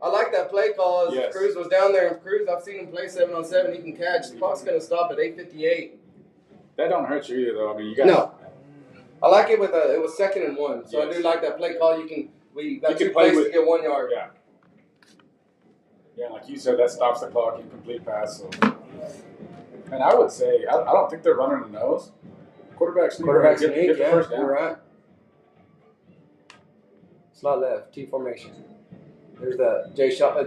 I like that play call as Cruz was down there. And Cruz, I've seen him play 7-on-7. He can catch. The clock's going to stop at 8:58. That don't hurt you either, though. I mean, you got no. I like it with it was 2nd and 1, so I do like that play call. We got 2 plays to get 1 yard. Yeah. Yeah, like you said, that stops the clock. Incomplete pass. So. And I would say, I don't think they're running the nose. Quarterbacks need to get the first down. You're right. Slot left, T formation. There's the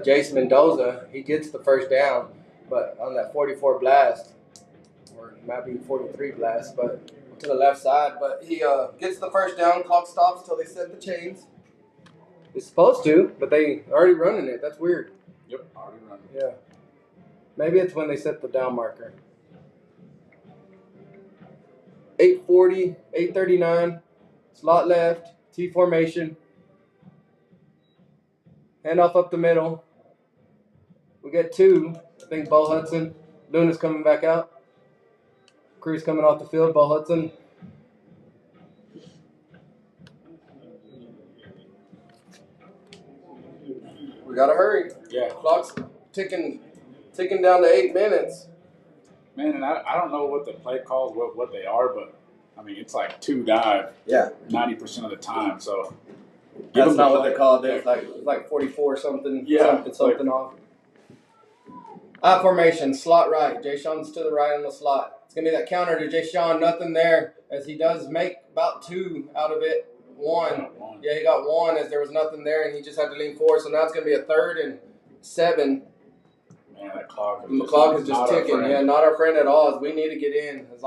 Jason Mendoza. He gets the first down, but on that 44 blast, or it might be 43 blast, but to the left side. But he gets the first down. Clock stops till they set the chains. It's supposed to, but they already running it. That's weird. Yep, already running. Yeah. Maybe it's when they set the down marker. 8:40, 8:39. Slot left. T formation. Handoff up the middle. We get 2. I think Bo Hudson. Luna's coming back out. Cruz coming off the field. Bo Hudson. We gotta hurry. Yeah. Clock's ticking down to 8 minutes. Man, and I don't know what the play calls, what they are, but I mean it's like 2 dive. Yeah. 90% of the time. So that's not what they call it. It's like 44 something. Yeah. Something off. I formation, slot right. Jay Sean's to the right on the slot. It's gonna be that counter to Jay Sean. Nothing there, as he does make about 2 out of it. 1. Yeah, he got 1 as there was nothing there, and he just had to lean forward. So now it's gonna be a 3rd and 7. Man, that clock is just ticking. Yeah, not our friend at all. As we need to get in. As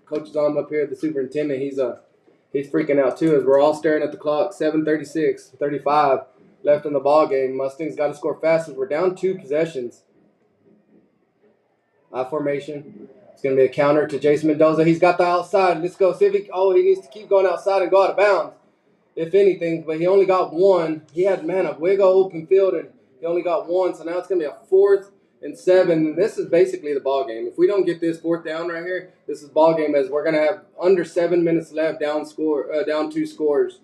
Coach Zom up here, the superintendent, he's freaking out too. As we're all staring at the clock. 7:36, 35 left in the ball game. Mustangs got to score fast as we're down 2 possessions. I formation. It's going to be a counter to Jason Mendoza. He's got the outside. Let's go. See if he needs to keep going outside and go out of bounds, if anything. But he only got 1. He had, a wiggle open field, and he only got 1. So now it's going to be a 4th and 7. And this is basically the ball game. If we don't get this 4th down right here, this is ball game, as we're going to have under 7 minutes left, down 2 scores.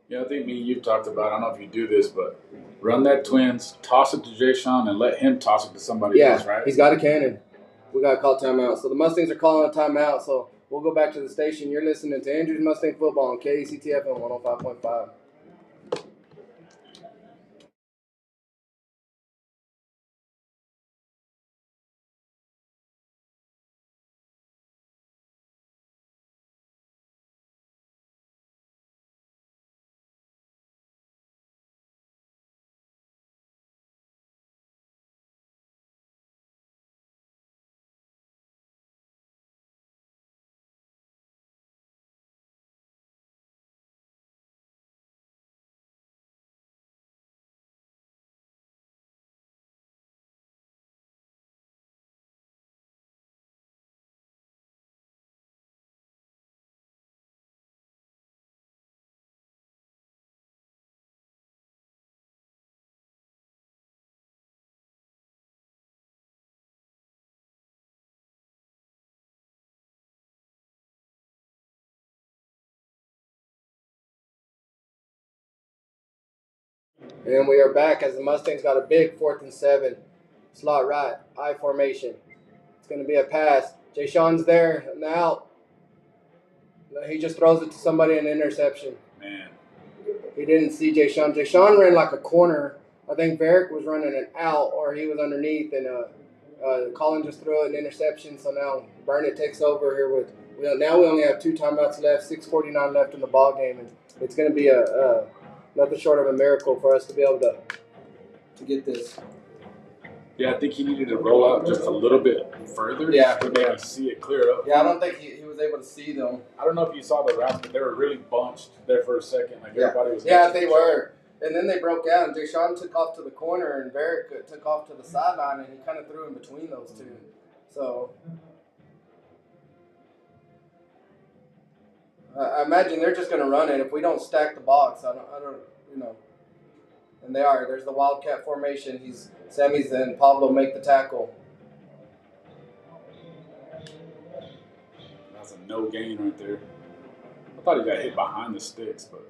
Yeah, I think me and you've talked about, I don't know if you do this, but run that twins, toss it to Jay Sean, and let him toss it to somebody else, right? He's got a cannon. We got to call timeout. So the Mustangs are calling a timeout, so we'll go back to the station. You're listening to Andrews Mustang Football on KACTFM 105.5. And we are back as the Mustangs got a big 4th and 7. Slot right, I formation. It's going to be a pass. Jay Sean's there and out. He just throws it to somebody, an interception. Man. He didn't see Jay Sean. Jay Sean ran like a corner. I think Varick was running an out, or he was underneath, and Colin just threw an interception. So now Burnet takes over here with. Now we only have 2 timeouts left. 6:49 left in the ball game, and it's going to be nothing short of a miracle for us to be able to get this. Yeah, I think he needed to roll out just a little bit further. Yeah, to maybe see it clear up. Yeah, I don't think he was able to see them. I don't know if you saw the routes, but they were really bunched there for a second. Like everybody was. Yeah, they were. And then they broke out, and Deshaun took off to the corner, and Varick took off to the sideline, and he kind of threw in between those 2. So I imagine they're just going to run it if we don't stack the box. I don't. And they are. There's the Wildcat formation. Sammy's and Pablo make the tackle. That's a no gain right there. I thought he got hit behind the sticks, but.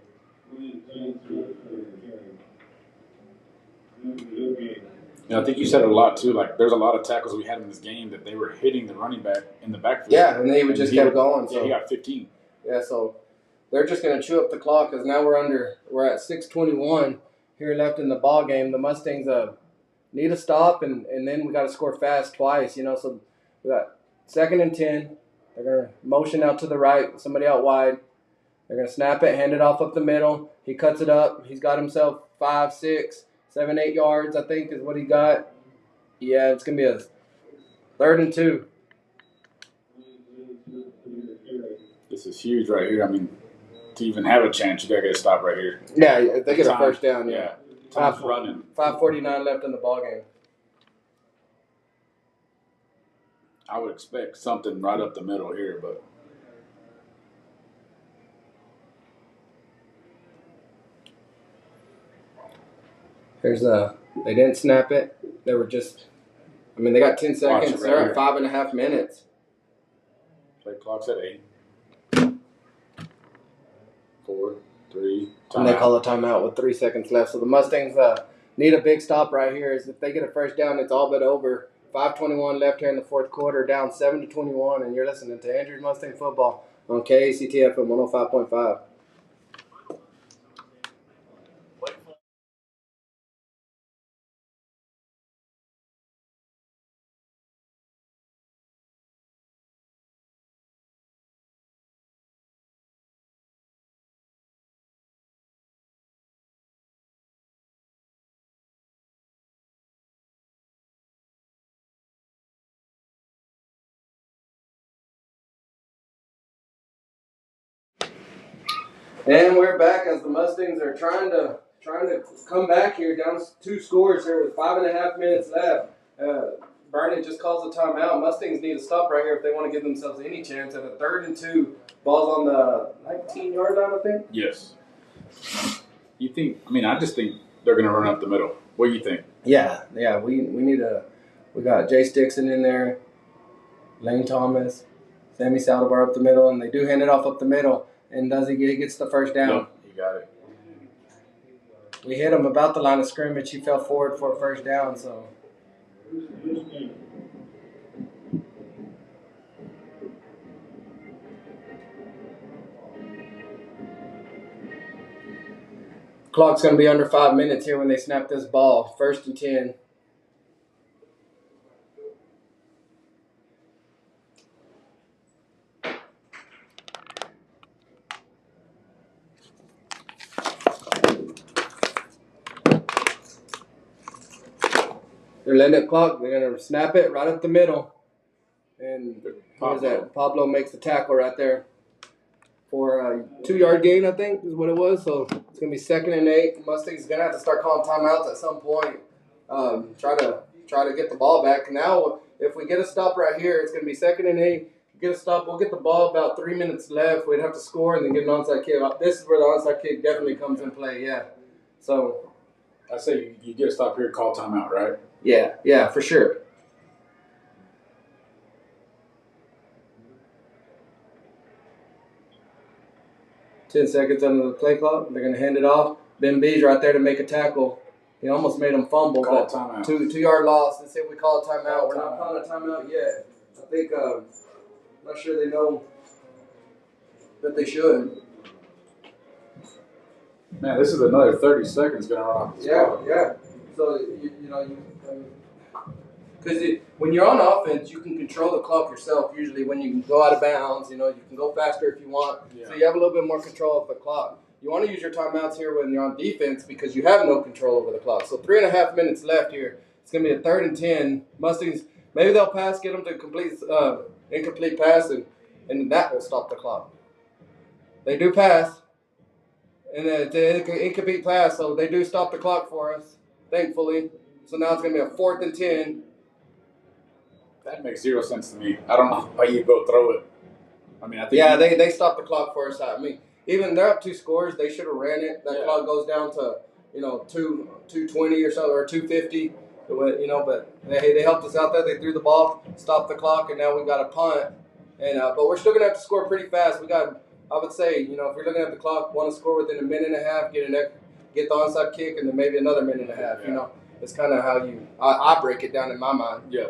Yeah, I think you said it a lot too. Like, there's a lot of tackles we had in this game that they were hitting the running back in the backfield. Yeah, and they would just kept going. So he got 15. Yeah, so they're just going to chew up the clock because now we're at 6:21 here left in the ball game. The Mustangs need a stop, and then we got to score fast twice. So we got 2nd and 10. They're going to motion out to the right, somebody out wide. They're going to snap it, hand it off up the middle. He cuts it up. He's got himself 5, 6, 7, 8 yards, I think, is what he got. Yeah, it's going to be a 3rd and 2. This is huge right here. I mean, to even have a chance, you got to get a stop right here. Yeah, if they get a first down, yeah. Time's running. 5:49 left in the ball game. I would expect something right up the middle here, but they didn't snap it. They were just, they got 10 seconds. They're at 5.5 minutes. Play clock's at 8. 4, 3, and they call a timeout with 3 seconds left. So the Mustangs need a big stop right here. Is if they get a first down, it's all but over. 5:21 left here in the 4th quarter, down 7-21, and you're listening to Andrews Mustang Football on KACTFM 105.5. And we're back as the Mustangs are trying to come back here, down 2 scores here with 5.5 minutes left. Burnet just calls a timeout. Mustangs need to stop right here if they want to give themselves any chance at a 3rd and 2. Ball's on the 19-yard line, I think. Yes. You think? I just think they're going to run up the middle. What do you think? Yeah. We need a. We got Jay Stickson in there, Lane Thomas, Sammy Saldivar up the middle, and they do hand it off up the middle. And he gets the first down. Yep, he got it. We hit him about the line of scrimmage. He fell forward for a first down, so. Clock's going to be under 5 minutes here when they snap this ball. 1st and 10. They're letting it clock. They're going to snap it right up the middle. And what is that? Pablo makes the tackle right there for a 2-yard gain, I think, is what it was. So it's going to be 2nd and 8. Mustangs going to have to start calling timeouts at some point. Try to get the ball back. Now, if we get a stop right here, it's going to be 2nd and 8. Get a stop. We'll get the ball about 3 minutes left. We'd have to score and then get an onside kick. This is where the onside kick definitely comes in play, yeah. So I say you get a stop here, call timeout, right? Yeah, for sure. Ten seconds under the play clock. They're going to hand it off. Ben B's right there to make a tackle. He almost made him fumble. Call timeout. 2-yard loss. Let's see if we call a timeout. We're not calling a timeout yet. I think, I'm not sure they know that they should. Man, this is another 30 seconds going to run off this clock. Yeah. So, because when you're on offense, you can control the clock yourself. Usually, when you can go out of bounds, you can go faster if you want. Yeah. So you have a little bit more control of the clock. You want to use your timeouts here when you're on defense because you have no control over the clock. So 3.5 minutes left here. It's going to be a 3rd and 10. Mustangs, maybe they'll pass, get them to complete incomplete pass, and that will stop the clock. They do pass, and it's an incomplete pass, so they do stop the clock for us, thankfully. So now it's going to be a 4th and 10. That makes 0 sense to me. I don't know why you go throw it. I think. Yeah, they stopped the clock for us. Even they're up 2 scores. They should have ran it. That clock goes down to 220 or something, or 250. But they helped us out there. They threw the ball, stopped the clock, and now we got a punt. And but we're still gonna have to score pretty fast. I would say, if you're looking at the clock, want to score within a minute and a half, get the onside kick, and then maybe another minute and a half. Yeah. It's kind of how I break it down in my mind. Yeah.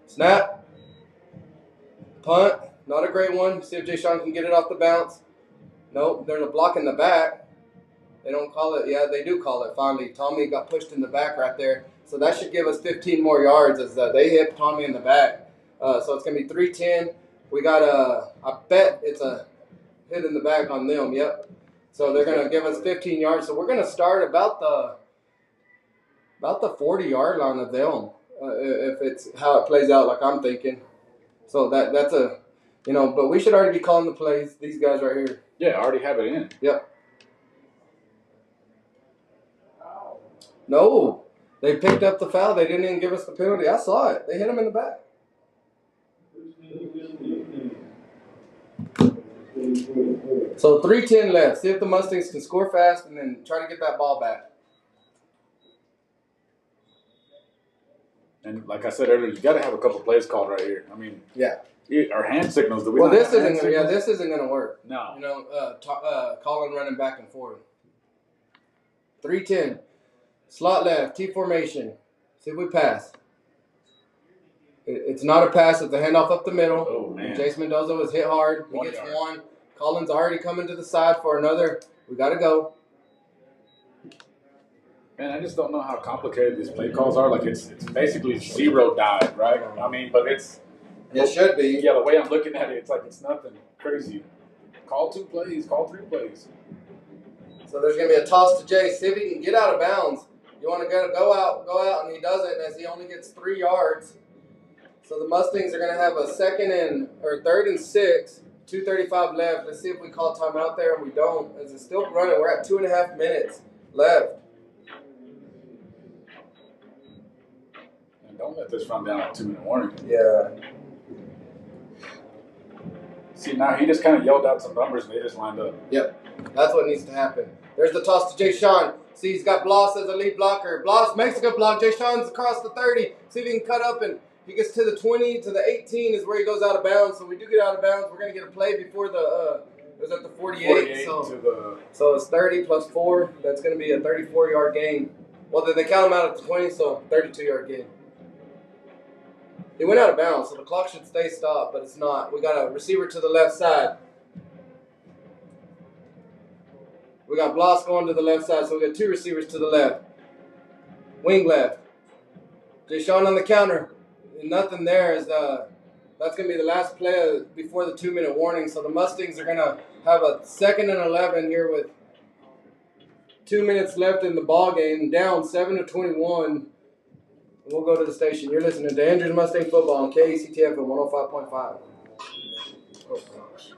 Snap. Punt. Not a great one. See if Jay Sean can get it off the bounce. Nope. There's a block in the back. They don't call it. Yeah, they do call it. Finally, Tommy got pushed in the back right there. So that should give us 15 more yards as they hit Tommy in the back. So it's going to be 3-10. We got I bet it's a hit in the back on them. Yep. So they're gonna give us 15 yards. So we're gonna start about the 40-yard line of them, if it's how it plays out like I'm thinking. So that's a, but we should already be calling the plays. These guys right here. Yeah, I already have it in. Yep. No, they picked up the foul. They didn't even give us the penalty. I saw it. They hit him in the back. So 3:10 left. See if the Mustangs can score fast and then try to get that ball back. And like I said earlier, you got to have a couple plays called right here. I mean, yeah. Our hand signals. This isn't gonna work. No. Colin running back and forth. 3:10. Slot left. T formation. See if we pass. It's not a pass. It's a handoff up the middle. Oh, man. Jace Mendoza was hit hard. He gets one. Colin's already coming to the side for another. We got to go. Man, I just don't know how complicated these play calls are. Like, it's basically zero dive, right? I mean, but it's... It should be. Yeah, the way I'm looking at it, it's like it's nothing crazy. Call 2 plays. Call 3 plays. So there's going to be a toss to Jace. See if he can get out of bounds. You want to go out, and he doesn't as he only gets 3 yards. So the Mustangs are going to have a 3rd and 6, 2:35 left. Let's see if we call timeout there, and we don't. As it's still running, we're at 2.5 minutes left. And don't let this run down a 2-minute warning. Yeah. See, now he just kind of yelled out some numbers, and they just lined up. Yep. That's what needs to happen. There's the toss to Jay Sean. See, he's got Bloss as a lead blocker. Bloss makes a good block. Jay Sean's across the 30. See if he can cut up, and he gets to the 20, to the 18 is where he goes out of bounds. So we do get out of bounds. We're going to get a play before the, it was at the 48. So it's 30 plus 4. That's going to be a 34-yard gain. Well, they count him out at the 20, so 32-yard gain. He went out of bounds, so the clock should stay stopped, but it's not. We got a receiver to the left side. We got Bloss going to the left side, so we got 2 receivers to the left. Wing left. Deshaun on the counter. Nothing there. That's going to be the last play before the 2-minute warning. So the Mustangs are going to have a 2nd and 11 here with 2 minutes left in the ball game, down 7-21. We'll go to the station. You're listening to Andrews Mustang Football on KECTF at 105.5. Oh, gosh.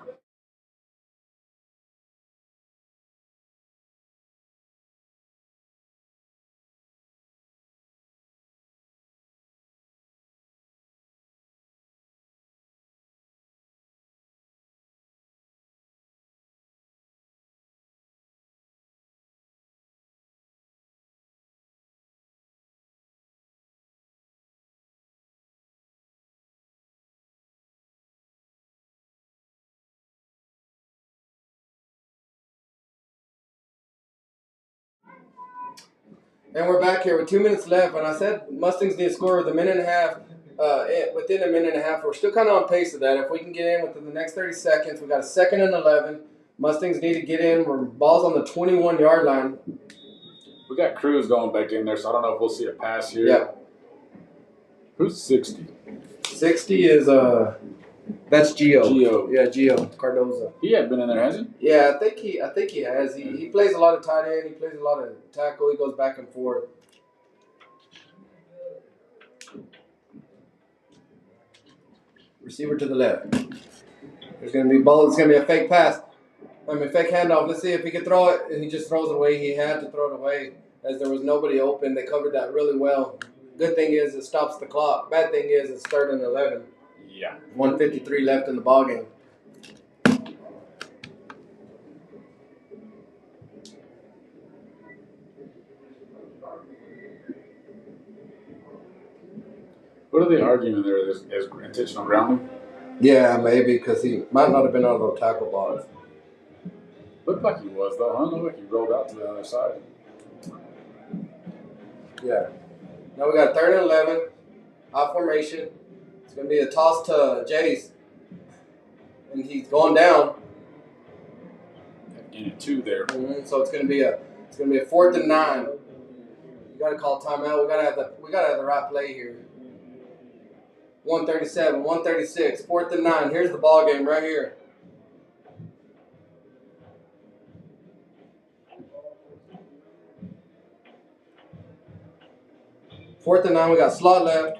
And we're back here with 2 minutes left. And I said Mustangs need to score with a minute and a half. Within a minute and a half, we're still kind of on pace of that. If we can get in within the next 30 seconds, we got a 2nd and 11. Mustangs need to get in. We're balls on the 21-yard line. We got Cruz going back in there, so I don't know if we'll see a pass here. Yeah. Who's 60? 60 is that's Gio. Yeah, Gio Cardoza. He hadn't been in there, has he? Yeah, I think he has. He plays a lot of tight end. He plays a lot of tackle. He goes back and forth. Receiver to the left. There's going to be ball. It's going to be a fake pass. Fake handoff. Let's see if he can throw it. And he just throws it away. He had to throw it away as there was nobody open. They covered that really well. Good thing is it stops the clock. Bad thing is it's 3rd and 11. Yeah. 1:53 left in the ball game. What are they arguing there as intentional grounding? Yeah, maybe because he might not have been on those tackle blocks. Looked like he was, though. I don't know if he rolled out to the other side. Yeah. Now we got 3rd and 11. High formation. It's going to be a toss to Jace. And he's going down. And a 2 there. Mm-hmm. So it's going to be a 4th and 9. You got to call timeout. We got to have the right play here. 137, 136, 4th and 9. Here's the ball game right here. Fourth and 9, we got slot left.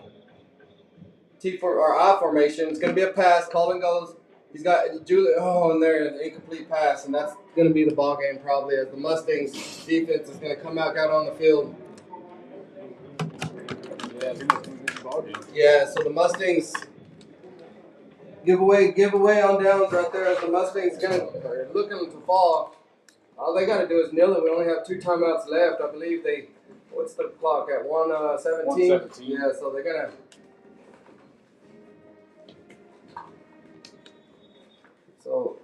I formation. It's going to be a pass. Colin goes. He's got Julie. Oh, and there, an incomplete pass, and that's going to be the ball game probably as the Mustangs defense is going to come out on the field. Yeah, so the Mustangs give away on downs right there as the Mustangs are looking to fall. All they got to do is nil it. We only have 2 timeouts left. I believe what's the clock at 1:17? 1:17. Yeah, so they're gonna. So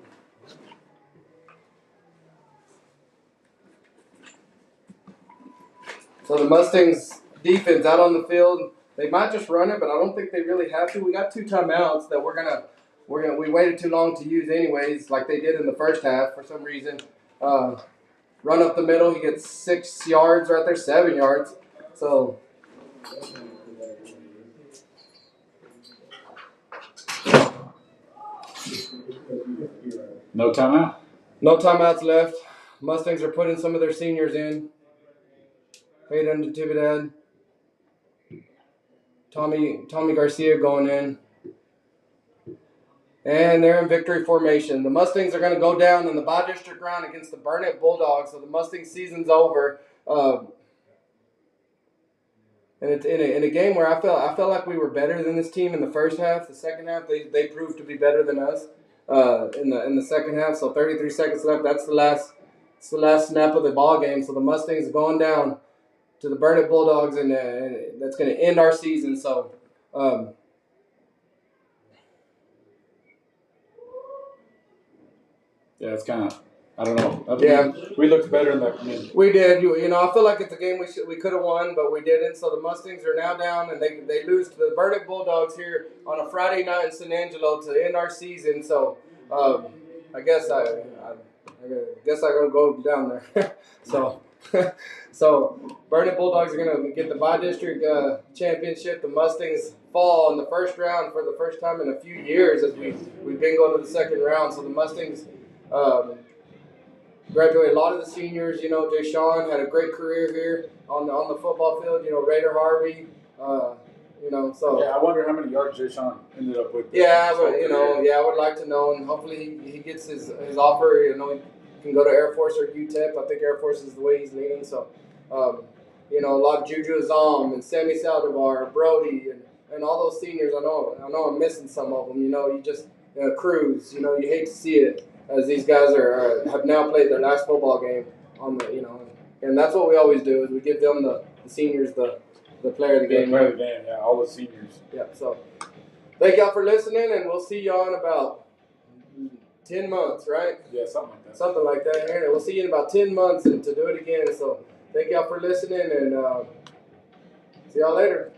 the Mustangs defense out on the field. They might just run it, but I don't think they really have to. We got 2 timeouts that we waited too long to use anyways, like they did in the first half for some reason. Run up the middle, he gets 6 yards right there, 7 yards. So no timeout. No timeouts left. Mustangs are putting some of their seniors in. Hayden Natividad. Tommy Garcia going in. And they're in victory formation. The Mustangs are going to go down in the by-district round against the Burnet Bulldogs. So the Mustang season's over. And it's in a game where I felt like we were better than this team in the first half. The second half, they proved to be better than us in the second half. So 33 seconds left. That's the last snap of the ball game. So the Mustangs are going down to the Burnet Bulldogs, and that's going to end our season. So. Yeah, it's kind of, I don't know. Yeah. We looked better in that game. We did. I feel like it's a game we could have won, but we didn't. So the Mustangs are now down, and they lose to the Burnet Bulldogs here on a Friday night in San Angelo to end our season. So I guess I gotta go down there. So Burnet Bulldogs are gonna get the by-district championship. The Mustangs fall in the first round for the first time in a few years as we've been going to the second round. So the Mustangs. Graduated a lot of the seniors. Jay Sean had a great career here on the football field. Raider Harvey. So yeah, I wonder how many yards Jay Sean ended up with. Yeah, but I would like to know, and hopefully he gets his offer. He can go to Air Force or UTEP. I think Air Force is the way he's leaning. So, a lot of Juju Azam and Sammy Saldivar, Brody, and all those seniors. I know I'm missing some of them. You just Cruz. You hate to see it. As these guys have now played their last football game and that's what we always do is we give them the seniors the player of the game. Player of the game, yeah, all the seniors. Yeah. So thank y'all for listening, and we'll see y'all in about 10 months, right? Yeah, something like that. Something like that. And we'll see you in about 10 months and to do it again. So thank y'all for listening, and see y'all later.